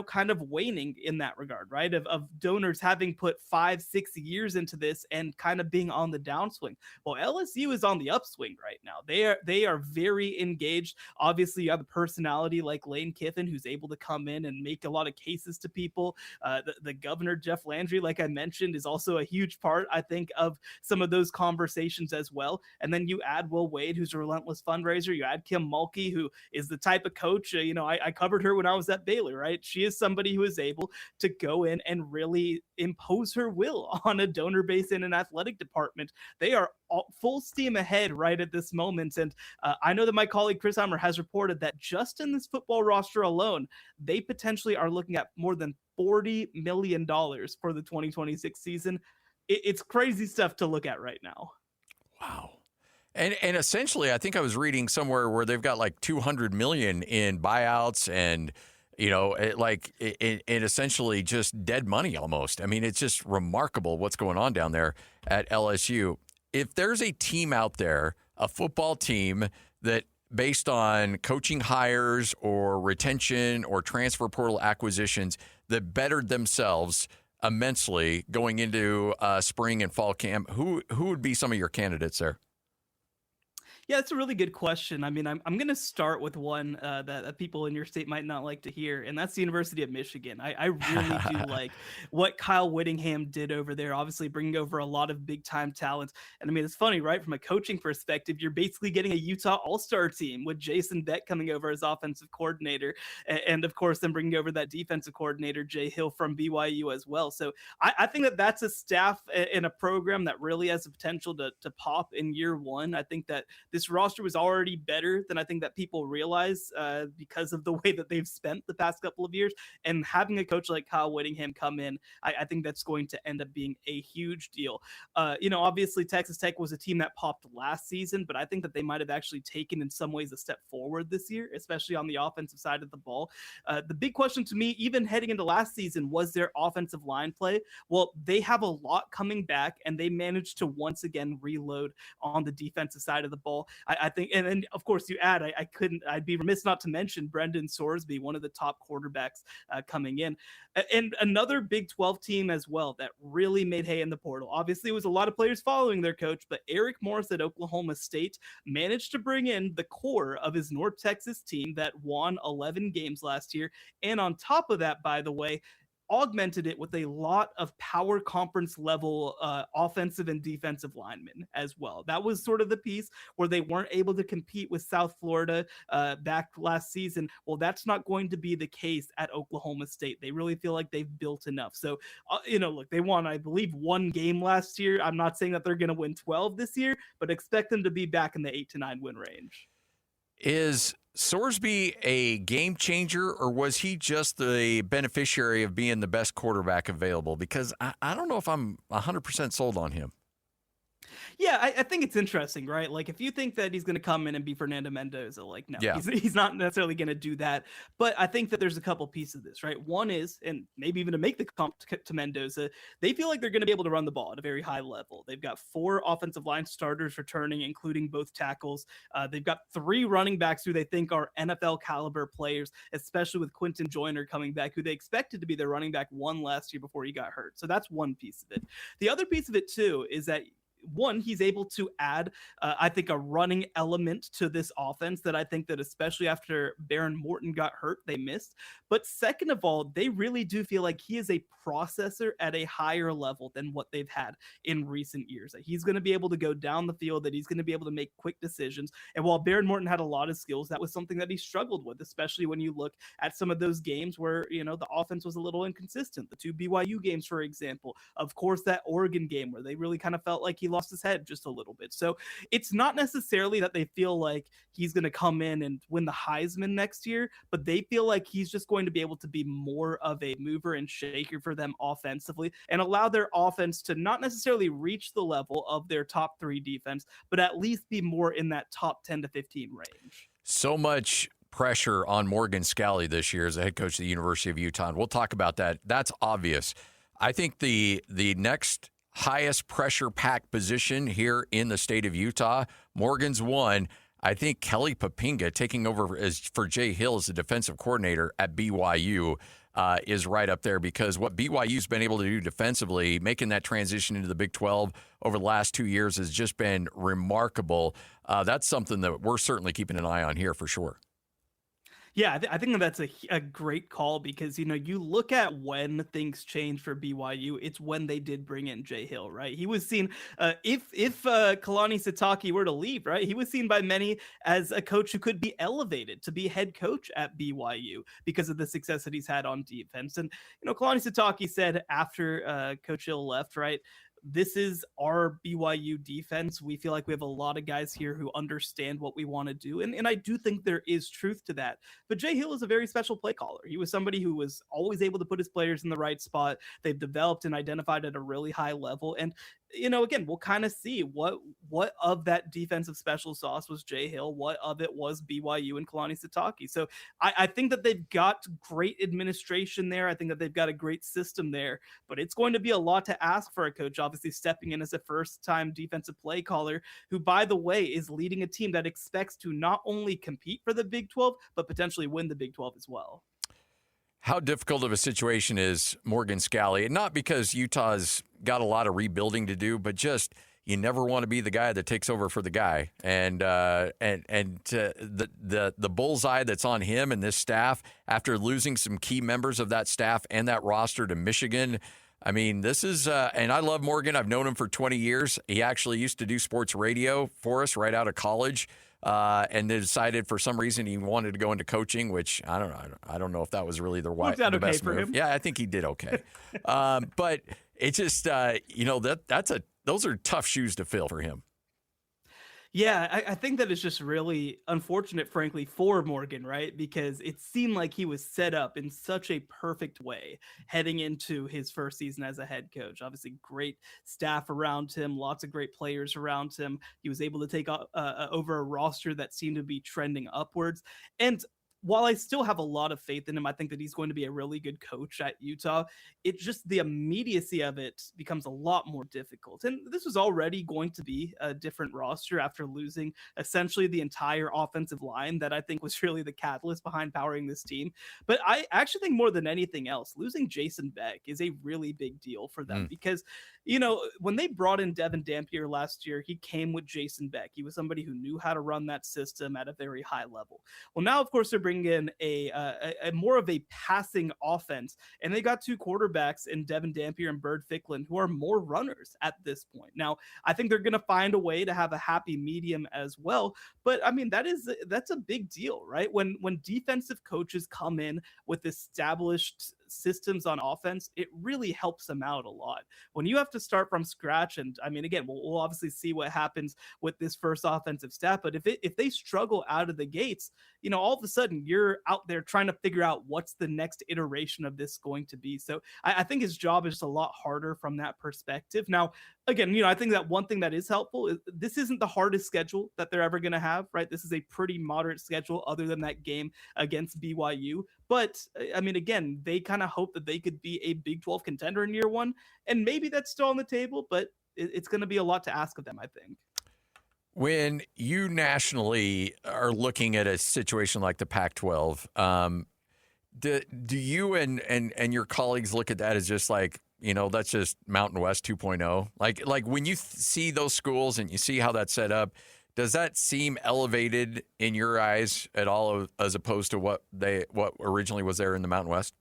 kind of waning in that regard, right? Of donors having put 5-6 years into this and kind of being on the downswing. Well, LSU is on the upswing right now. They are very engaged. Obviously, you have a personality like Lane Kiffin, who's able to come in and make a lot of cases to people. The governor, Jeff Landry, like I mentioned, is also a huge part, I think, of some of those conversations as well. And then you add Will Wade, who's a relentless fundraiser. You add Kim Mulkey, who is the type of coach, I covered her when I was at Baylor, right? She is somebody who is able to go in and really impose her will on a donor base in an athletic department. They are full steam ahead right at this moment. And I know that my colleague Chris Heimer has reported that just in this football roster alone, they potentially are looking at more than $40 million for the 2026 season. It's crazy stuff to look at right now. Wow. And essentially, I think I was reading somewhere where they've got like $200 million in buyouts and, essentially just dead money almost. I mean, it's just remarkable what's going on down there at LSU. If there's a team out there, a football team that based on coaching hires or retention or transfer portal acquisitions that bettered themselves immensely going into spring and fall camp, who would be some of your candidates there? Yeah, it's a really good question. I mean, I'm going to start with one that people in your state might not like to hear, and that's the University of Michigan. I really do like what Kyle Whittingham did over there, obviously bringing over a lot of big-time talent. And I mean, it's funny, right? From a coaching perspective, you're basically getting a Utah All-Star team with Jason Beck coming over as offensive coordinator, and of course, then bringing over that defensive coordinator, Jay Hill from BYU as well. So I think that that's a staff and a program that really has the potential to pop in year one. I think that this roster was already better than I think that people realize because of the way that they've spent the past couple of years. And having a coach like Kyle Whittingham come in, I think that's going to end up being a huge deal. Obviously Texas Tech was a team that popped last season, but I think that they might have actually taken in some ways a step forward this year, especially on the offensive side of the ball. The big question to me, even heading into last season, was their offensive line play. Well, they have a lot coming back, and they managed to once again reload on the defensive side of the ball. I think, and then of course you add, I'd be remiss not to mention Brendan Sorsby, one of the top quarterbacks coming in, and another Big 12 team as well that really made hay in the portal. Obviously, it was a lot of players following their coach, but Eric Morris at Oklahoma State managed to bring in the core of his North Texas team that won 11 games last year. And on top of that, by the way, augmented it with a lot of power conference level offensive and defensive linemen as well. That was sort of the piece where they weren't able to compete with South Florida back last season. Well, that's not going to be the case at Oklahoma State. They really feel like they've built enough. So, look, they won, I believe, 1 game last year. I'm not saying that they're going to win 12 this year, but expect them to be back in the 8 to 9 win range. Is Sorsby a game changer, or was he just the beneficiary of being the best quarterback available? Because I don't know if I'm 100% sold on him. Yeah, I think it's interesting, right? Like, if you think that he's going to come in and be Fernando Mendoza, like, no, yeah. he's not necessarily going to do that. But I think that there's a couple pieces of this, right? One is, and maybe even to make the comp to Mendoza, they feel like they're going to be able to run the ball at a very high level. They've got 4 offensive line starters returning, including both tackles. They've got 3 running backs who they think are NFL caliber players, especially with Quentin Joyner coming back, who they expected to be their running back 1 last year before he got hurt. So that's one piece of it. The other piece of it, too, is that one, he's able to add, I think, a running element to this offense that I think that especially after Baron Morton got hurt, they missed. But second of all, they really do feel like he is a processor at a higher level than what they've had in recent years. That he's going to be able to go down the field, that he's going to be able to make quick decisions. And while Baron Morton had a lot of skills, that was something that he struggled with, especially when you look at some of those games where, the offense was a little inconsistent. The 2 BYU games, for example. Of course, that Oregon game where they really kind of felt like he lost his head just a little bit. So it's not necessarily that they feel like he's going to come in and win the Heisman next year, but they feel like he's just going to be able to be more of a mover and shaker for them offensively and allow their offense to not necessarily reach the level of their top 3 defense, but at least be more in that top 10 to 15 range. So much pressure on Morgan Scalley this year as the head coach of the University of Utah. And we'll talk about that. That's obvious. I think the next highest pressure pack position here in the state of Utah, Morgan's one. I think Kelly Papinga taking over for Jay Hill as the defensive coordinator at BYU is right up there, because what BYU's been able to do defensively, making that transition into the Big 12 over the last 2 years, has just been remarkable. That's something that we're certainly keeping an eye on here for sure. Yeah, I think that's a great call, because, you look at when things change for BYU, it's when they did bring in Jay Hill, right? He was seen, if Kalani Sitake were to leave, right, he was seen by many as a coach who could be elevated to be head coach at BYU because of the success that he's had on defense. And, Kalani Sitake said after Coach Hill left, right, this is our BYU defense. We feel like we have a lot of guys here who understand what we want to do. And I do think there is truth to that. But Jay Hill is a very special play caller. He was somebody who was always able to put his players in the right spot. They've developed and identified at a really high level. And, again, we'll kind of see what of that defensive special sauce was Jay Hill, what of it was BYU and Kalani Sitake. So I think that they've got great administration there. I think that they've got a great system there, but it's going to be a lot to ask for a coach, obviously stepping in as a first-time defensive play caller, who, by the way, is leading a team that expects to not only compete for the Big 12, but potentially win the Big 12 as well. How difficult of a situation is Morgan Scalley? And not because Utah's got a lot of rebuilding to do, but just you never want to be the guy that takes over for the guy. And the bullseye that's on him and this staff after losing some key members of that staff and that roster to Michigan. I mean, this is and I love Morgan. I've known him for 20 years. He actually used to do sports radio for us right out of college. And they decided for some reason he wanted to go into coaching, which I don't know. I don't know if that was really the best move. Him. Yeah, I think he did okay. But it's just those are tough shoes to fill for him. Yeah, I think that is just really unfortunate, frankly, for Morgan, right? Because it seemed like he was set up in such a perfect way heading into his first season as a head coach. Obviously, great staff around him, lots of great players around him. He was able to take over a roster that seemed to be trending upwards. And while I still have a lot of faith in him, I think that he's going to be a really good coach at Utah. It's just the immediacy of it becomes a lot more difficult. And this was already going to be a different roster after losing essentially the entire offensive line that I think was really the catalyst behind powering this team. But I actually think more than anything else, losing Jason Beck is a really big deal for them because, when they brought in Devin Dampier last year, he came with Jason Beck. He was somebody who knew how to run that system at a very high level. Well, now, of course, they're bring in a more of a passing offense, and they got 2 quarterbacks in Devin Dampier and Bird Ficklin who are more runners at this point. Now, I think they're going to find a way to have a happy medium as well, but I mean that's a big deal, right? When defensive coaches come in with established systems on offense, it really helps them out a lot. When you have to start from scratch, and I mean, again, we'll obviously see what happens with this first offensive staff, but if they struggle out of the gates, all of a sudden you're out there trying to figure out what's the next iteration of this going to be. So I think his job is just a lot harder from that perspective. Now, again, I think that one thing that is helpful is this isn't the hardest schedule that they're ever going to have, right? This is a pretty moderate schedule other than that game against BYU. But I mean, again, they kind of hope that they could be a Big 12 contender in year one. And maybe that's still on the table, but it's going to be a lot to ask of them, I think. When you nationally are looking at a situation like the Pac-12, do you and your colleagues look at that as just like, that's just Mountain West 2.0? Like when you see those schools and you see how that's set up, does that seem elevated in your eyes at all as opposed to what originally was there in the Mountain West?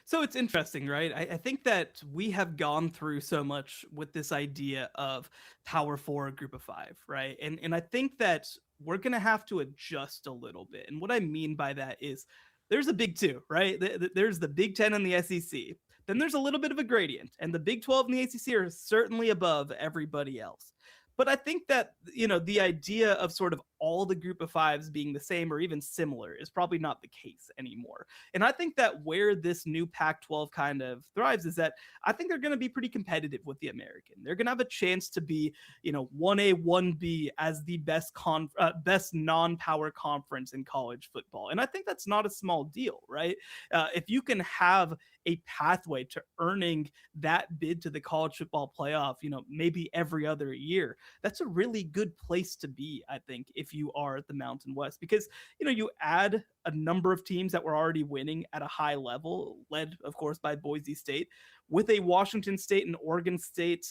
So it's interesting, right? I think that we have gone through so much with this idea of Power 4, Group of 5, right? And I think that we're going to have to adjust a little bit. And what I mean by that is there's a Big 2, right? There's the Big 10 and the SEC. then there's a little bit of a gradient. And the Big 12 and the ACC are certainly above everybody else. But I think that, the idea of sort of all the group of fives being the same or even similar is probably not the case anymore. And I think that where this new Pac-12 kind of thrives is that I think they're going to be pretty competitive with the American. They're going to have a chance to be, 1A, 1B as the best non-power conference in college football. And I think that's not a small deal, right? If you can have a pathway to earning that bid to the college football playoff, maybe every other year, that's a really good place to be, I think, if you are the Mountain West, because, you add a number of teams that were already winning at a high level, led, of course, by Boise State, with a Washington State and Oregon State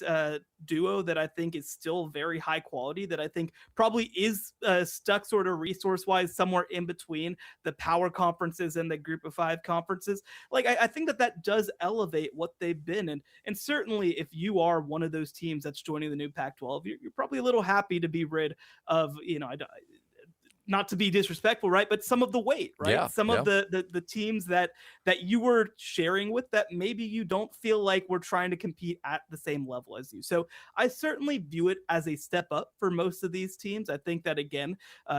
duo that I think is still very high quality, that I think probably is stuck sort of resource-wise somewhere in between the power conferences and the group of five conferences. Like, I think that does elevate what they've been. And certainly if you are one of those teams that's joining the new Pac-12, you're probably a little happy to be rid of, not to be disrespectful, right? But some of the weight, right? Yeah, some of the teams that you were sharing with that maybe you don't feel like we're trying to compete at the same level as you. So I certainly view it as a step up for most of these teams. I think that, again,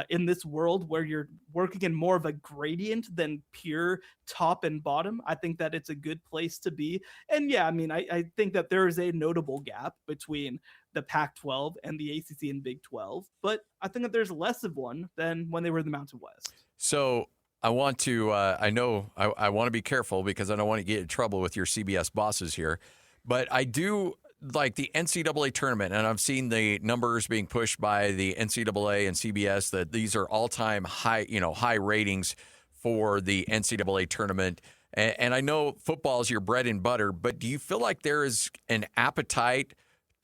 in this world where you're working in more of a gradient than pure top and bottom, I think that it's a good place to be. And yeah, I mean, I think that there is a notable gap between the Pac-12 and the ACC and Big 12, but I think that there's less of one than when they were in the Mountain West. So I want to, I want to be careful because I don't want to get in trouble with your CBS bosses here, but I do like the NCAA tournament, and I've seen the numbers being pushed by the NCAA and CBS that these are all-time high, high ratings for the NCAA tournament. And I know football is your bread and butter, but do you feel like there is an appetite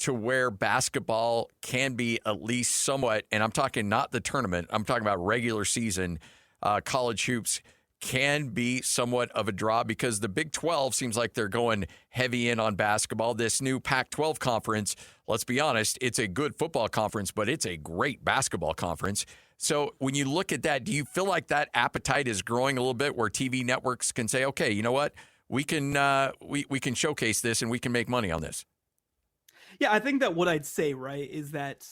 to where basketball can be at least somewhat, and I'm talking not the tournament, I'm talking about regular season college hoops, can be somewhat of a draw? Because the Big 12 seems like they're going heavy in on basketball. This new Pac-12 conference, let's be honest, it's a good football conference, but it's a great basketball conference. So when you look at that, do you feel like that appetite is growing a little bit where TV networks can say, okay, you know what, we can showcase this and we can make money on this? Yeah, I think that what I'd say, right, is that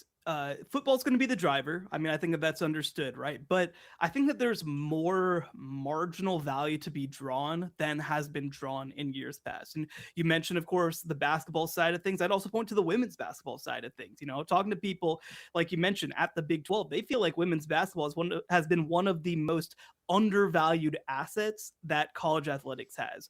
football's going to be the driver. I mean, I think that that's understood, right? But I think that there's more marginal value to be drawn than has been drawn in years past. And you mentioned, of course, the basketball side of things. I'd also point to the women's basketball side of things. Talking to people, like you mentioned, at the Big 12, they feel like women's basketball has been one of the most undervalued assets that college athletics has.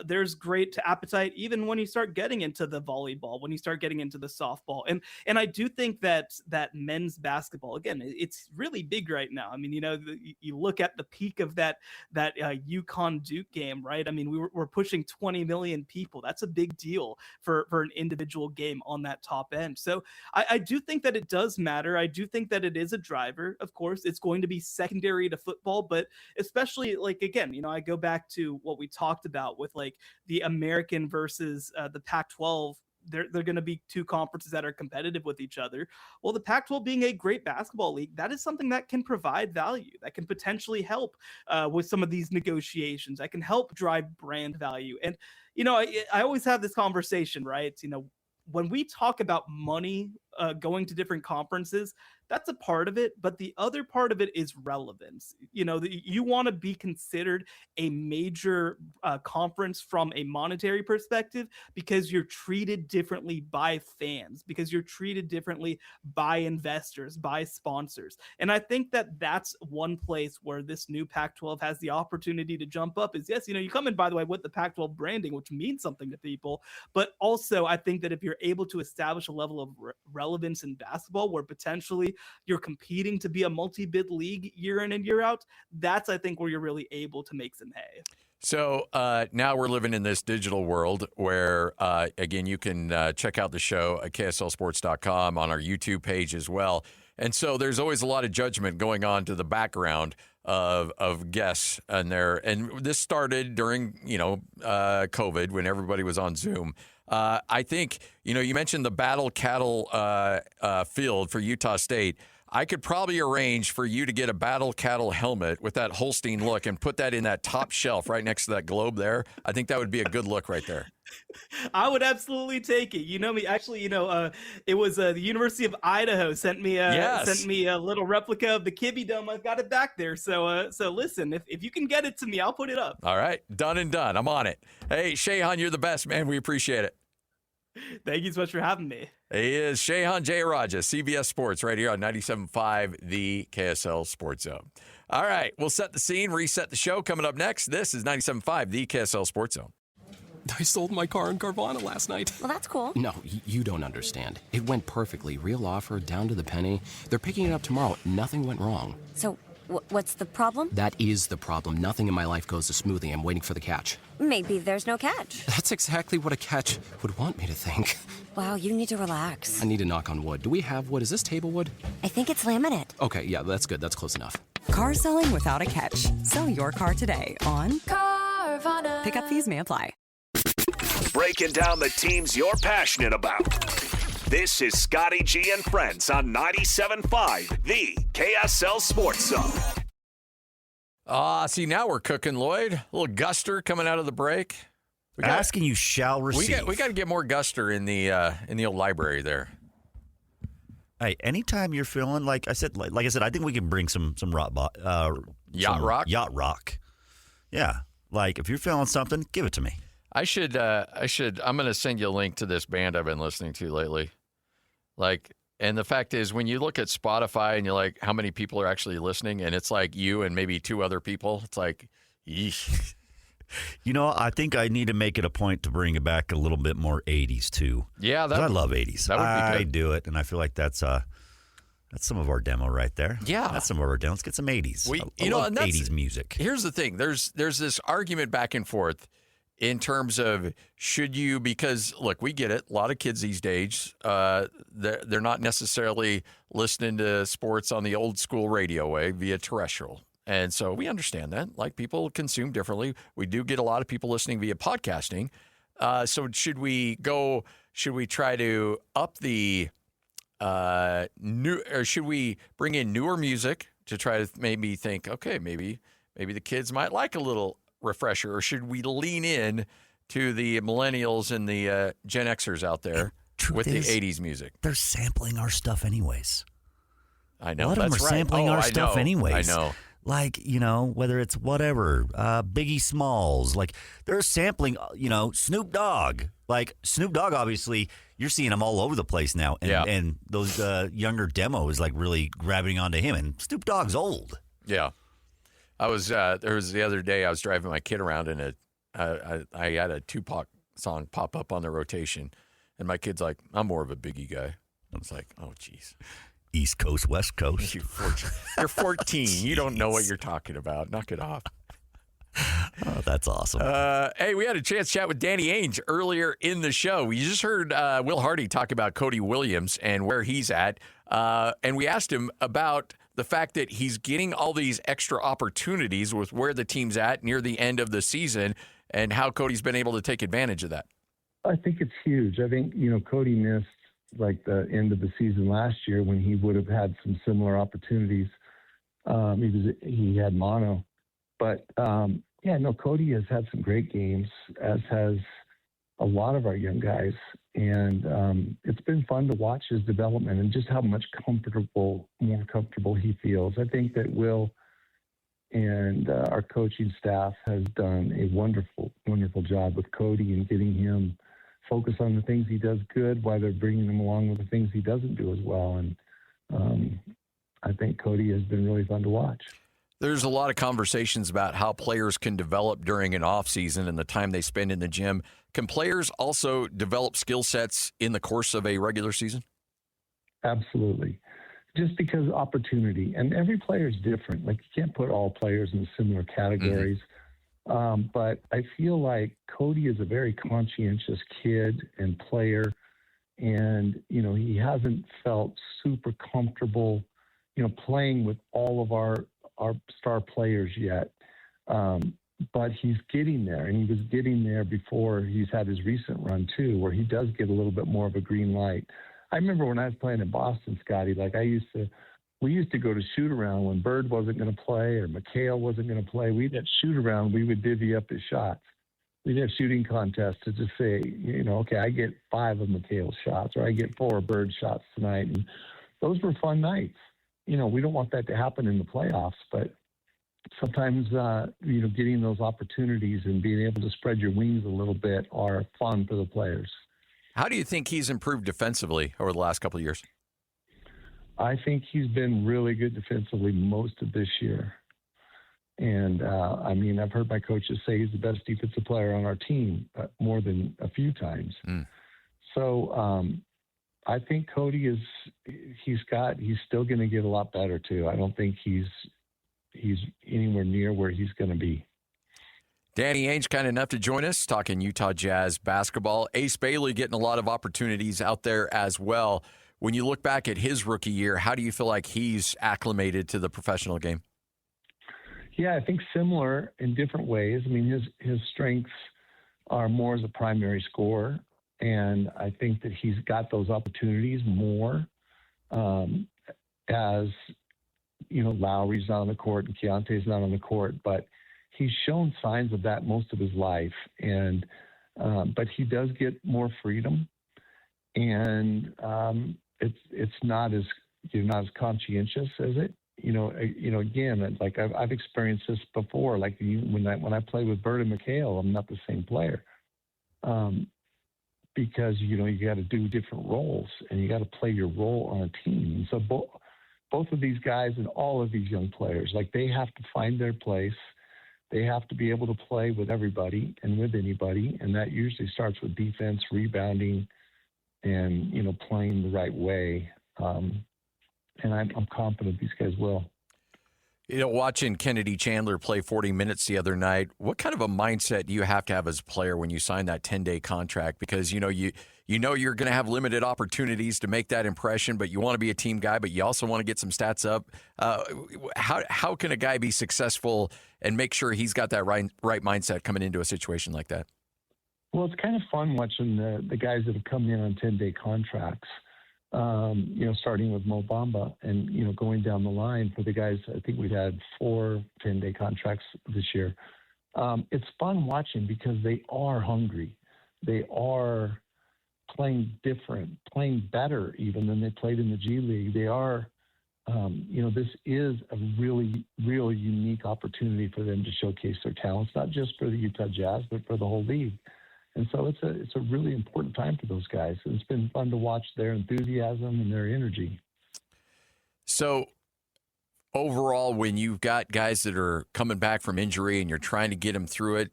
There's great appetite even when you start getting into the volleyball, when you start getting into the softball. And I do think that men's basketball, again, it's really big right now. I mean, you look at the peak of that UConn Duke game, right? I mean, we're pushing 20 million people. That's a big deal for an individual game on that top end. So I do think that it does matter. I do think that it is a driver. Of course, it's going to be secondary to football, but especially, like, again, I go back to what we talked about with like the American versus the Pac-12. They're going to be two conferences that are competitive with each other. Well, the Pac-12 being a great basketball league, that is something that can provide value, that can potentially help with some of these negotiations, that can help drive brand value. And, I always have this conversation, right? When we talk about money going to different conferences, that's a part of it, but the other part of it is relevance. You want to be considered a major conference from a monetary perspective because you're treated differently by fans, because you're treated differently by investors, by sponsors. And I think that that's one place where this new Pac-12 has the opportunity to jump up is, yes, you come in, by the way, with the Pac-12 branding, which means something to people, but also I think that if you're able to establish a level of relevance in basketball where potentially you're competing to be a multi-bid league year in and year out, that's, I think, where you're really able to make some hay. So now we're living in this digital world where, again, you can check out the show at KSLSports.com on our YouTube page as well. And so there's always a lot of judgment going on to the background of guests in there. And this started during, COVID when everybody was on Zoom. I think, you mentioned the battle cattle field for Utah State. I could probably arrange for you to get a Battle Cattle helmet with that Holstein look and put that in that top shelf right next to that globe there. I think that would be a good look right there. I would absolutely take it. You know me. Actually, it was the University of Idaho sent me a little replica of the Kibbe Dome. I've got it back there. So listen, if you can get it to me, I'll put it up. All right, done and done. I'm on it. Hey, Sheyhan, you're the best, man. We appreciate it. Thank you so much for having me. He is Sheyhan Jeyarajah, CBS Sports, right here on 97.5, the KSL Sports Zone. All right, we'll set the scene, reset the show. Coming up next, this is 97.5, the KSL Sports Zone. I sold my car in Carvana last night. Well, that's cool. No, you don't understand. It went perfectly. Real offer, down to the penny. They're picking it up tomorrow. Nothing went wrong. So, what's the problem? That is the problem. Nothing in my life goes as smoothly. I'm waiting for the catch. Maybe there's no catch. That's exactly what a catch would want me to think. Wow, you need to relax. I need to knock on wood. Do we have wood? Is this table wood? I think it's laminate. Okay, yeah, that's good. That's close enough. Car selling without a catch. Sell your car today on Carvana. Pickup fees may apply. Breaking down the teams you're passionate about. This is Scotty G and Friends on 97.5, the KSL Sports Zone. See, now we're cooking, Lloyd. A little guster coming out of the break. Asking you shall receive. We got to get more guster in the old library there. Hey, anytime you're feeling like I said, I think we can bring some yacht rock. Yacht rock. Yeah, like if you're feeling something, give it to me. I'm going to send you a link to this band I've been listening to lately. And the fact is, when you look at Spotify and you're like, how many people are actually listening? And it's like you and maybe two other people. It's like, yeesh. I think I need to make it a point to bring it back a little bit more 80s too. Yeah, I love 80s. That would be good. I do it, and I feel like that's some of our demo right there. Yeah, that's some of our demo. Let's get some 80s. I love 80s music. Here's the thing: there's this argument back and forth in terms of should you, because look, we get it. A lot of kids these days, they're not necessarily listening to sports on the old school radio way via terrestrial. And so we understand that. Like, people consume differently. We do get a lot of people listening via podcasting. So should we try to up the or should we bring in newer music to try to maybe think, okay, maybe the kids might like a little refresher, or should we lean in to the millennials and the Gen Xers out there with the 80s music? They're sampling our stuff anyways. I know. A lot of them are sampling our stuff anyways. I know. Like, whether it's whatever, Biggie Smalls, like they're sampling, Snoop Dogg. Like Snoop Dogg, obviously, you're seeing him all over the place now. And those younger demo is like really grabbing onto him. And Snoop Dogg's old. Yeah. There was the other day I was driving my kid around and I had a Tupac song pop up on the rotation. And my kid's like, I'm more of a Biggie guy. I was like, oh, geez. East Coast, West Coast. You're 14. You don't know what you're talking about. Knock it off. Oh, that's awesome. Hey, we had a chance to chat with Danny Ainge earlier in the show. We just heard Will Hardy talk about Cody Williams and where he's at. And we asked him about the fact that he's getting all these extra opportunities with where the team's at near the end of the season and how Cody's been able to take advantage of that. I think it's huge. I think, Cody missed like the end of the season last year when he would have had some similar opportunities. He had mono, but Cody has had some great games, as has a lot of our young guys, and it's been fun to watch his development and just how much more comfortable he feels. I think that Will and our coaching staff has done a wonderful, wonderful job with Cody and getting him focus on the things he does good while they're bringing him along with the things he doesn't do as well. And I think Cody has been really fun to watch. There's a lot of conversations about how players can develop during an off season and the time they spend in the gym. Can players also develop skill sets in the course of a regular season? Absolutely. Just because opportunity, and every player is different. Like, you can't put all players in similar categories. Mm-hmm. But I feel like Cody is a very conscientious kid and player, and, he hasn't felt super comfortable, playing with all of our star players yet. But he's getting there, and he was getting there before he's had his recent run too, where he does get a little bit more of a green light. I remember when I was playing in Boston, Scotty, like I used to we used to go to shoot around when Bird wasn't going to play or McHale wasn't going to play. We'd have shoot around. We would divvy up his shots. We'd have shooting contests to just say, okay, I get 5 of McHale's shots, or I get 4 of Bird's shots tonight. And those were fun nights. We don't want that to happen in the playoffs, but sometimes, getting those opportunities and being able to spread your wings a little bit are fun for the players. How do you think he's improved defensively over the last couple of years? I think he's been really good defensively most of this year. And, I've heard my coaches say he's the best defensive player on our team more than a few times. So I think Cody he's still going to get a lot better too. I don't think he's anywhere near where he's going to be. Danny Ainge kind enough to join us talking Utah Jazz basketball. Ace Bailey getting a lot of opportunities out there as well. When you look back at his rookie year, how do you feel like he's acclimated to the professional game? Yeah, I think similar in different ways. His strengths are more as a primary scorer, and I think that he's got those opportunities more as, Lowry's not on the court and Keontae's not on the court, but he's shown signs of that most of his life. And but he does get more freedom, and it's not as not as conscientious as it. Again, like I've experienced this before. Like when I play with Bird and McHale, I'm not the same player, because you got to do different roles and you got to play your role on a team. And so both of these guys and all of these young players, like they have to find their place. They have to be able to play with everybody and with anybody, and that usually starts with defense, rebounding, and playing the right way. And I'm confident these guys will. Watching Kennedy Chandler play 40 minutes the other night, what kind of a mindset do you have to have as a player when you sign that 10-day contract? Because, you're going to have limited opportunities to make that impression, but you want to be a team guy, but you also want to get some stats up. How can a guy be successful and make sure he's got that right mindset coming into a situation like that? Well, it's kind of fun watching the guys that have come in on 10-day contracts. Starting with Mo Bamba and, going down the line for the guys. I think we've had 4 10-day contracts this year. It's fun watching because they are hungry. They are playing different, playing better even than they played in the G League. They are, this is a really, really unique opportunity for them to showcase their talents, not just for the Utah Jazz, but for the whole league. And so it's a really important time for those guys. And it's been fun to watch their enthusiasm and their energy. So overall, when you've got guys that are coming back from injury and you're trying to get them through it,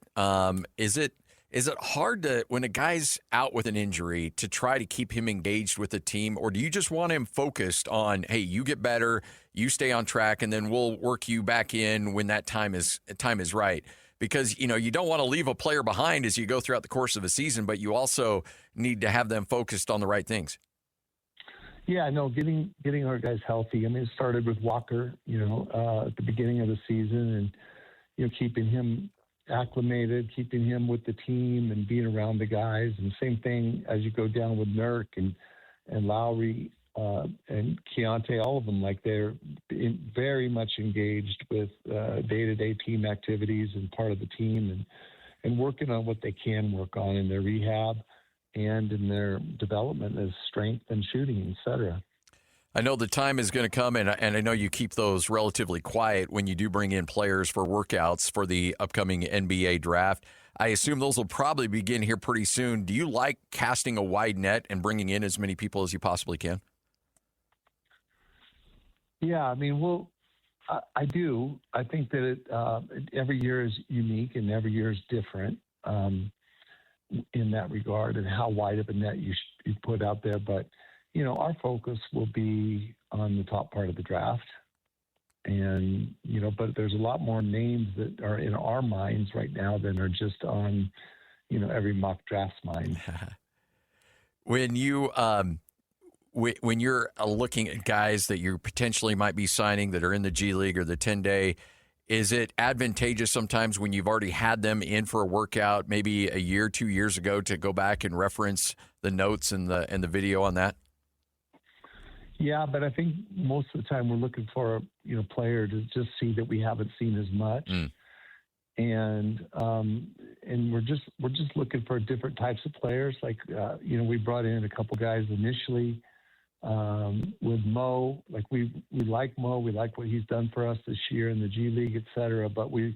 is it hard to, when a guy's out with an injury, to try to keep him engaged with the team? Or do you just want him focused on, hey, you get better, you stay on track, and then we'll work you back in when that time is right? Because, you don't want to leave a player behind as you go throughout the course of a season, but you also need to have them focused on the right things. Yeah, no, getting our guys healthy. It started with Walker, at the beginning of the season, and, keeping him acclimated, keeping him with the team and being around the guys. And same thing as you go down with Nurk and Lowry and Keontae, all of them, like they're very much engaged with day-to-day team activities and part of the team and working on what they can work on in their rehab and in their development as strength and shooting, et cetera. I know the time is going to come, and I know you keep those relatively quiet when you do bring in players for workouts for the upcoming NBA draft. I assume those will probably begin here pretty soon. Do you like casting a wide net and bringing in as many people as you possibly can? Yeah, I do. I think that every year is unique and every year is different in that regard, and how wide of a net you put out there. But, our focus will be on the top part of the draft. And, but there's a lot more names that are in our minds right now than are just on, every mock draft's mind. When you when you're looking at guys that you potentially might be signing that are in the G League or the 10-day, is it advantageous sometimes when you've already had them in for a workout maybe a year, 2 years ago, to go back and reference the notes and the video on that? Yeah, but I think most of the time we're looking for a player to just see that we haven't seen as much, and we're just looking for different types of players. Like we brought in a couple guys initially with Mo. Like we like Mo, we like what he's done for us this year in the G League, et cetera. But we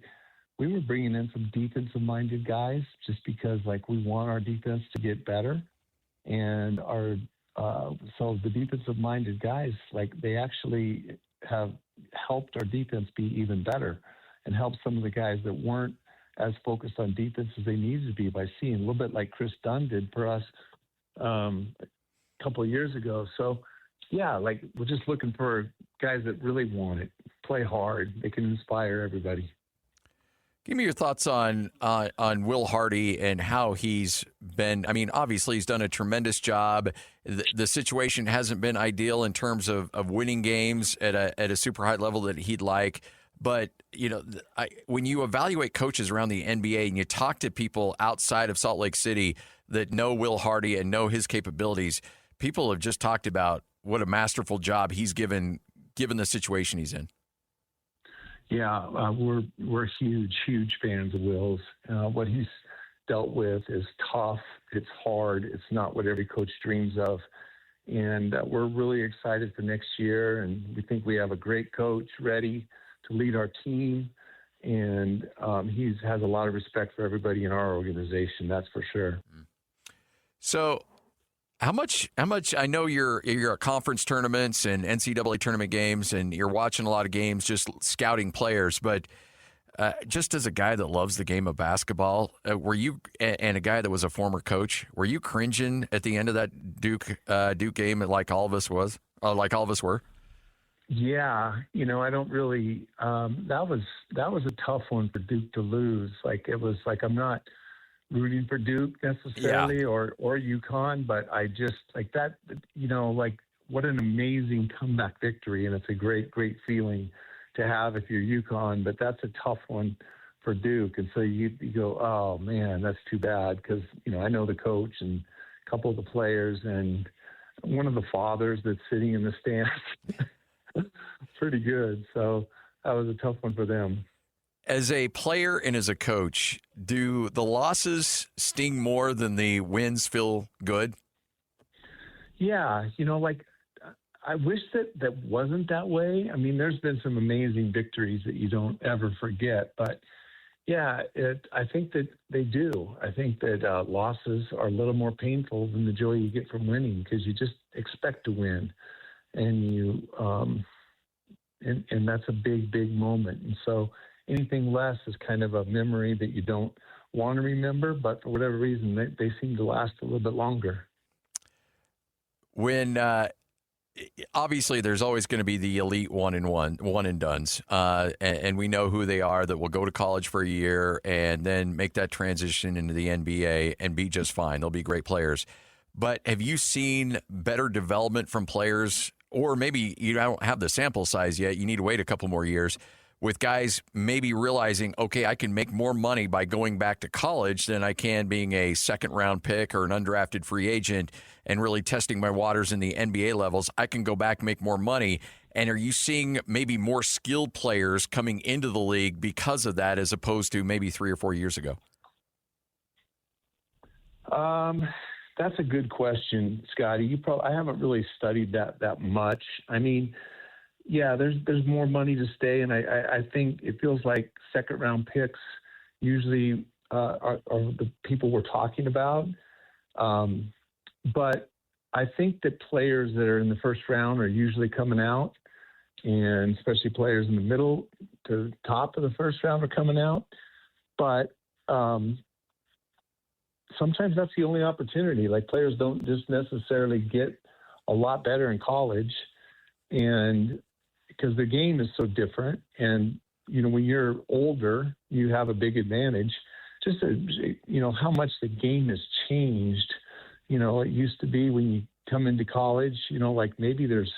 were bringing in some defensive-minded guys just because we want our defense to get better, and so the defensive-minded guys, they actually have helped our defense be even better and helped some of the guys that weren't as focused on defense as they needed to be by seeing a little bit like Chris Dunn did for us a couple of years ago. So, yeah, we're just looking for guys that really want it, play hard. They can inspire everybody. Give me your thoughts on Will Hardy and how he's been. I mean, obviously he's done a tremendous job. The situation hasn't been ideal in terms of winning games at a super high level that he'd like. But, when you evaluate coaches around the NBA and you talk to people outside of Salt Lake City that know Will Hardy and know his capabilities, people have just talked about what a masterful job he's given the situation he's in. Yeah, we're huge fans of Will's. What he's dealt with is tough. It's hard. It's not what every coach dreams of. And we're really excited for next year. And we think we have a great coach ready to lead our team. And he has a lot of respect for everybody in our organization. That's for sure. So how much I know you're at conference tournaments and NCAA tournament games, and you're watching a lot of games, just scouting players. But just as a guy that loves the game of basketball, were you, and a guy that was a former coach, were you cringing at the end of that Duke game like all of us were? Yeah, I don't really. That was a tough one for Duke to lose. It was I'm not rooting for Duke necessarily or UConn, but I just that, what an amazing comeback victory. And it's a great feeling to have if you're UConn, but that's a tough one for Duke. And so you go, oh man, that's too bad. Because, I know the coach and a couple of the players and one of the fathers that's sitting in the stands. Pretty good. So that was a tough one for them. As a player and as a coach, do the losses sting more than the wins feel good? Yeah. I wish that wasn't that way. I mean, there's been some amazing victories that you don't ever forget. But, yeah, I think that they do. I think that losses are a little more painful than the joy you get from winning because you just expect to win. And and that's a big moment. And so anything less is kind of a memory that you don't want to remember, but for whatever reason, they seem to last a little bit longer. When obviously there's always going to be the elite one and dones, and we know who they are that will go to college for a year and then make that transition into the NBA and be just fine. They'll be great players. But have you seen better development from players, or maybe you don't have the sample size yet, you need to wait a couple more years, with guys maybe realizing, okay, I can make more money by going back to college than I can being a second-round pick or an undrafted free agent and really testing my waters in the NBA levels. I can go back and make more money. And are you seeing maybe more skilled players coming into the league because of that as opposed to maybe 3 or 4 years ago? That's a good question, Scotty. I haven't really studied that much. I mean, yeah, there's more money to stay, and I think it feels like second-round picks usually are the people we're talking about. But I think that players that are in the first round are usually coming out, and especially players in the middle to top of the first round are coming out. But sometimes that's the only opportunity. Players don't just necessarily get a lot better in college, and because the game is so different. And, when you're older, you have a big advantage. Just, how much the game has changed. It used to be when you come into college, maybe there's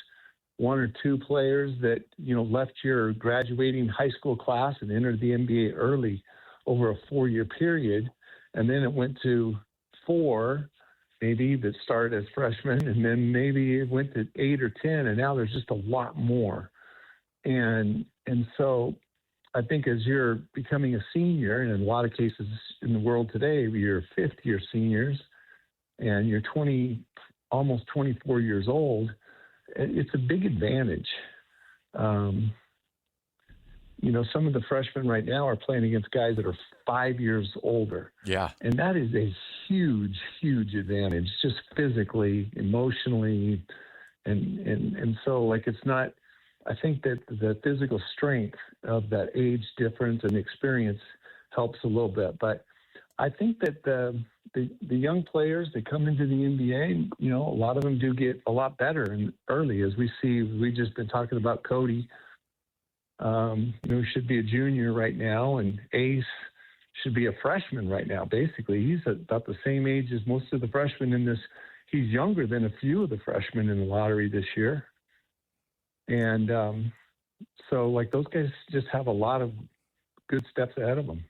1 or 2 players that, left your graduating high school class and entered the NBA early over a 4-year period. And then it went to 4, maybe that started as freshmen, and then maybe it went to 8 or 10, and now there's just a lot more. And so I think as you're becoming a senior, and in a lot of cases in the world today, you're fifth-year seniors, and you're almost 24 years old, it's a big advantage. Some of the freshmen right now are playing against guys that are 5 years older. Yeah. And that is a huge, huge advantage, just physically, emotionally. And so, it's not, I think that the physical strength of that age difference and experience helps a little bit. But I think that the young players that come into the NBA, a lot of them do get a lot better and early, as we see. We've just been talking about Cody. He should be a junior right now, and Ace should be a freshman right now. Basically, he's about the same age as most of the freshmen in this. He's younger than a few of the freshmen in the lottery this year. And so those guys just have a lot of good steps ahead of them.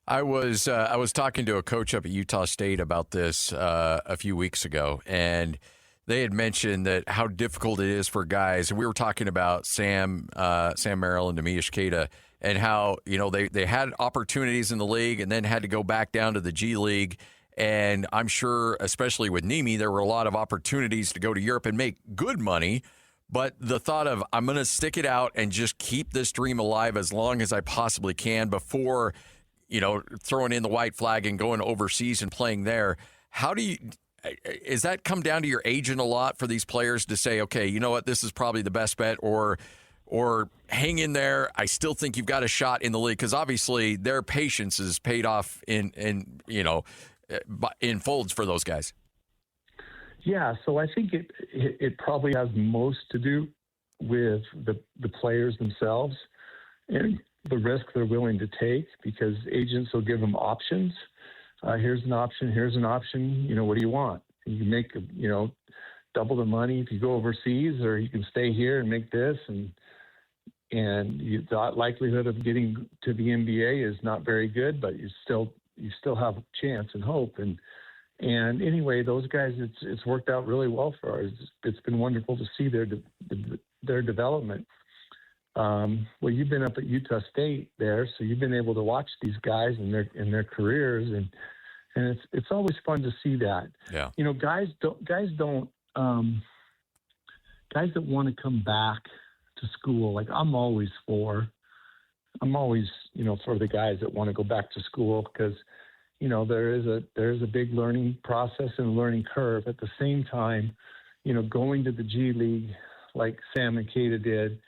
I was talking to a coach up at Utah State about this a few weeks ago, and they had mentioned that how difficult it is for guys. And we were talking about Sam Merrill and Neemias Queta, and how they had opportunities in the league and then had to go back down to the G League. And I'm sure, especially with Nemi, there were a lot of opportunities to go to Europe and make good money. But the thought of, I'm going to stick it out and just keep this dream alive as long as I possibly can before, throwing in the white flag and going overseas and playing there. Is that come down to your agent a lot for these players to say, okay, you know what, this is probably the best bet, or hang in there, I still think you've got a shot in the league? Because obviously their patience is paid off in folds for those guys. Yeah, so I think it probably has most to do with the players themselves and the risk they're willing to take, because agents will give them options. Here's an option. Here's an option. What do you want? You can make double the money if you go overseas, or you can stay here and make this. And the likelihood of getting to the NBA is not very good, but you still have a chance and hope. And anyway, those guys, it's worked out really well for us. It's been wonderful to see their development. Well, you've been up at Utah State there, so you've been able to watch these guys in their careers, and it's always fun to see that. Yeah. Guys that want to come back to school. I'm always for the guys that want to go back to school, because there is a big learning process and a learning curve. At the same time, going to the G League like Sam and Queta did,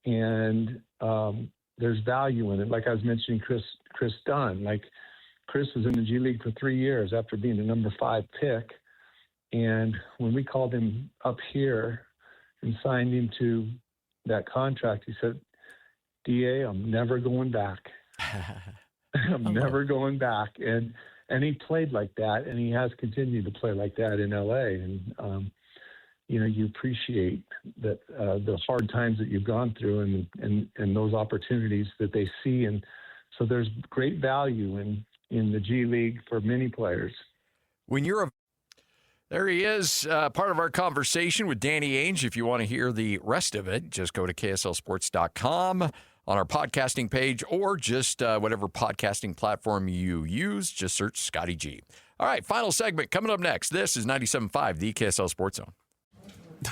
and there's value in it. Like I was mentioning, Chris Dunn. Chris was in the G League for 3 years after being the number 5 pick, and when we called him up here and signed him to that contract, he said, "DA, I'm never going back. I'm never going back." And he played like that, and he has continued to play like that in LA. And you appreciate that the hard times that you've gone through, and those opportunities that they see. And so there's great value in the G League for many players. There he is, part of our conversation with Danny Ainge. If you want to hear the rest of it, just go to KSLSports.com on our podcasting page, or just whatever podcasting platform you use. Just search Scotty G. All right, final segment coming up next. This is 97.5, the KSL Sports Zone.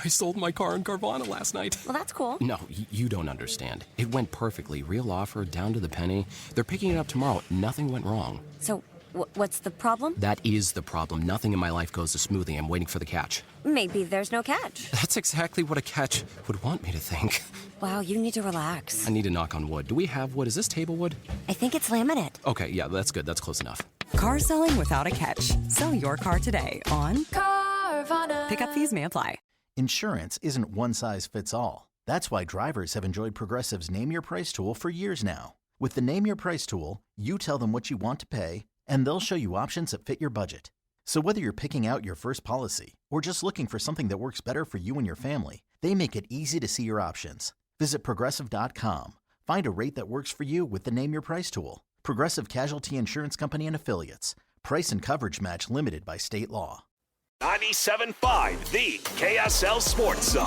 I sold my car in Carvana last night. Well, that's cool. No, you don't understand. It went perfectly. Real offer, down to the penny. They're picking it up tomorrow. Nothing went wrong. So, what's the problem? That is the problem. Nothing in my life goes as smoothly. I'm waiting for the catch. Maybe there's no catch. That's exactly what a catch would want me to think. Wow, you need to relax. I need to knock on wood. Do we have wood? Is this table wood? I think it's laminate. Okay, yeah, that's good. That's close enough. Car selling without a catch. Sell your car today on Carvana. Pickup fees may apply. Insurance isn't one size fits all. That's why drivers have enjoyed Progressive's Name Your Price tool for years now. With the Name Your Price tool, you tell them what you want to pay, and they'll show you options that fit your budget. So whether you're picking out your first policy or just looking for something that works better for you and your family, they make it easy to see your options. Visit Progressive.com. Find a rate that works for you with the Name Your Price tool. Progressive Casualty Insurance Company and Affiliates. Price and coverage match limited by state law. 97.5, the KSL Sports Zone.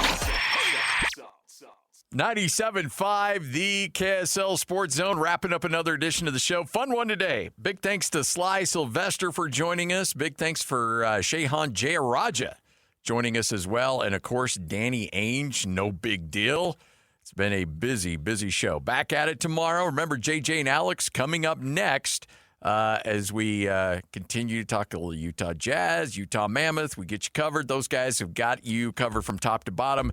97.5, the KSL Sports Zone, wrapping up another edition of the show. Fun one today. Big thanks to Sly Sylvester for joining us. Big thanks for Sheyhan Jeyarajah joining us as well. And, of course, Danny Ainge, no big deal. It's been a busy, busy show. Back at it tomorrow. Remember, JJ and Alex coming up next as we continue to talk a little Utah Jazz, Utah Mammoth. We get you covered. Those guys have got you covered from top to bottom.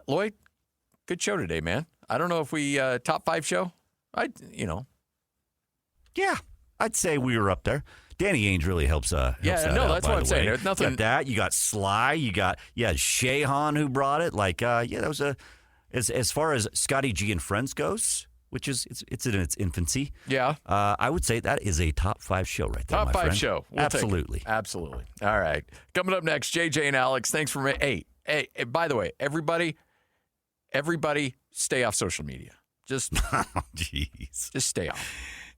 Lloyd, good show today, man. I don't know if we top 5 show. Yeah, I'd say we were up there. Danny Ainge really helps. That's what I'm saying. There's nothing. You got that. You got Sly. You got Sheyhan that brought it. That was as far as Scotty G and Friends goes, which is it's in its infancy. Yeah, I would say that is a top 5 show right there. Top 5 friend. show. We'll Absolutely. Absolutely. All right. Coming up next, JJ and Alex. Thanks for me. Hey, by the way, everybody stay off social media. Just just stay off.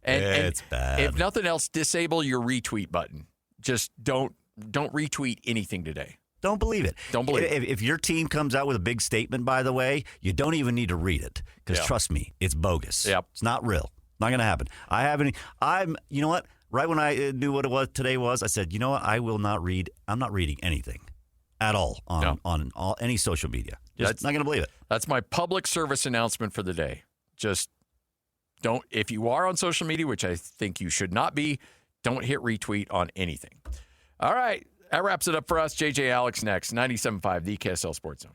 And it's bad. If nothing else, disable your retweet button. Just don't retweet anything today. Don't believe it. Don't believe it. If your team comes out with a big statement, by the way, you don't even need to read it because trust me, it's bogus. Yep. It's not real. Not going to happen. You know what? Right when I knew what it was today was, I said, you know what? I will not read. I'm not reading anything at all on any social media. Just not going to believe it. That's my public service announcement for the day. Just don't, if you are on social media, which I think you should not be, don't hit retweet on anything. All right. That wraps it up for us. JJ Alex next. 97.5, the KSL Sports Zone.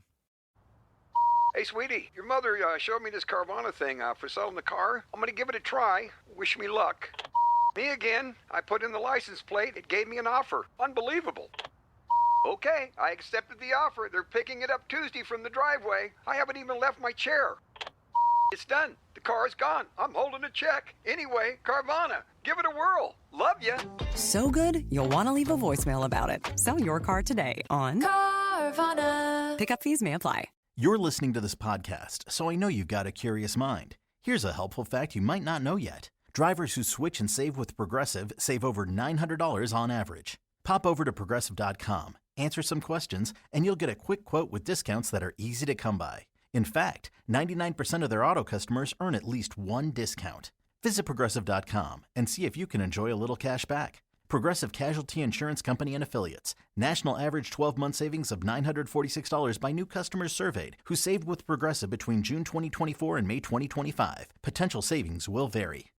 Hey, sweetie, your mother showed me this Carvana thing for selling the car. I'm going to give it a try. Wish me luck. Me again. I put in the license plate. It gave me an offer. Unbelievable. Okay, I accepted the offer. They're picking it up Tuesday from the driveway. I haven't even left my chair. It's done. The car is gone. I'm holding a check. Anyway, Carvana, give it a whirl. Love ya. So good, you'll want to leave a voicemail about it. Sell your car today on Carvana. Pickup fees may apply. You're listening to this podcast, so I know you've got a curious mind. Here's a helpful fact you might not know yet. Drivers who switch and save with Progressive save over $900 on average. Pop over to Progressive.com, answer some questions, and you'll get a quick quote with discounts that are easy to come by. In fact, 99% of their auto customers earn at least one discount. Visit Progressive.com and see if you can enjoy a little cash back. Progressive Casualty Insurance Company and Affiliates. National average 12-month savings of $946 by new customers surveyed who saved with Progressive between June 2024 and May 2025. Potential savings will vary.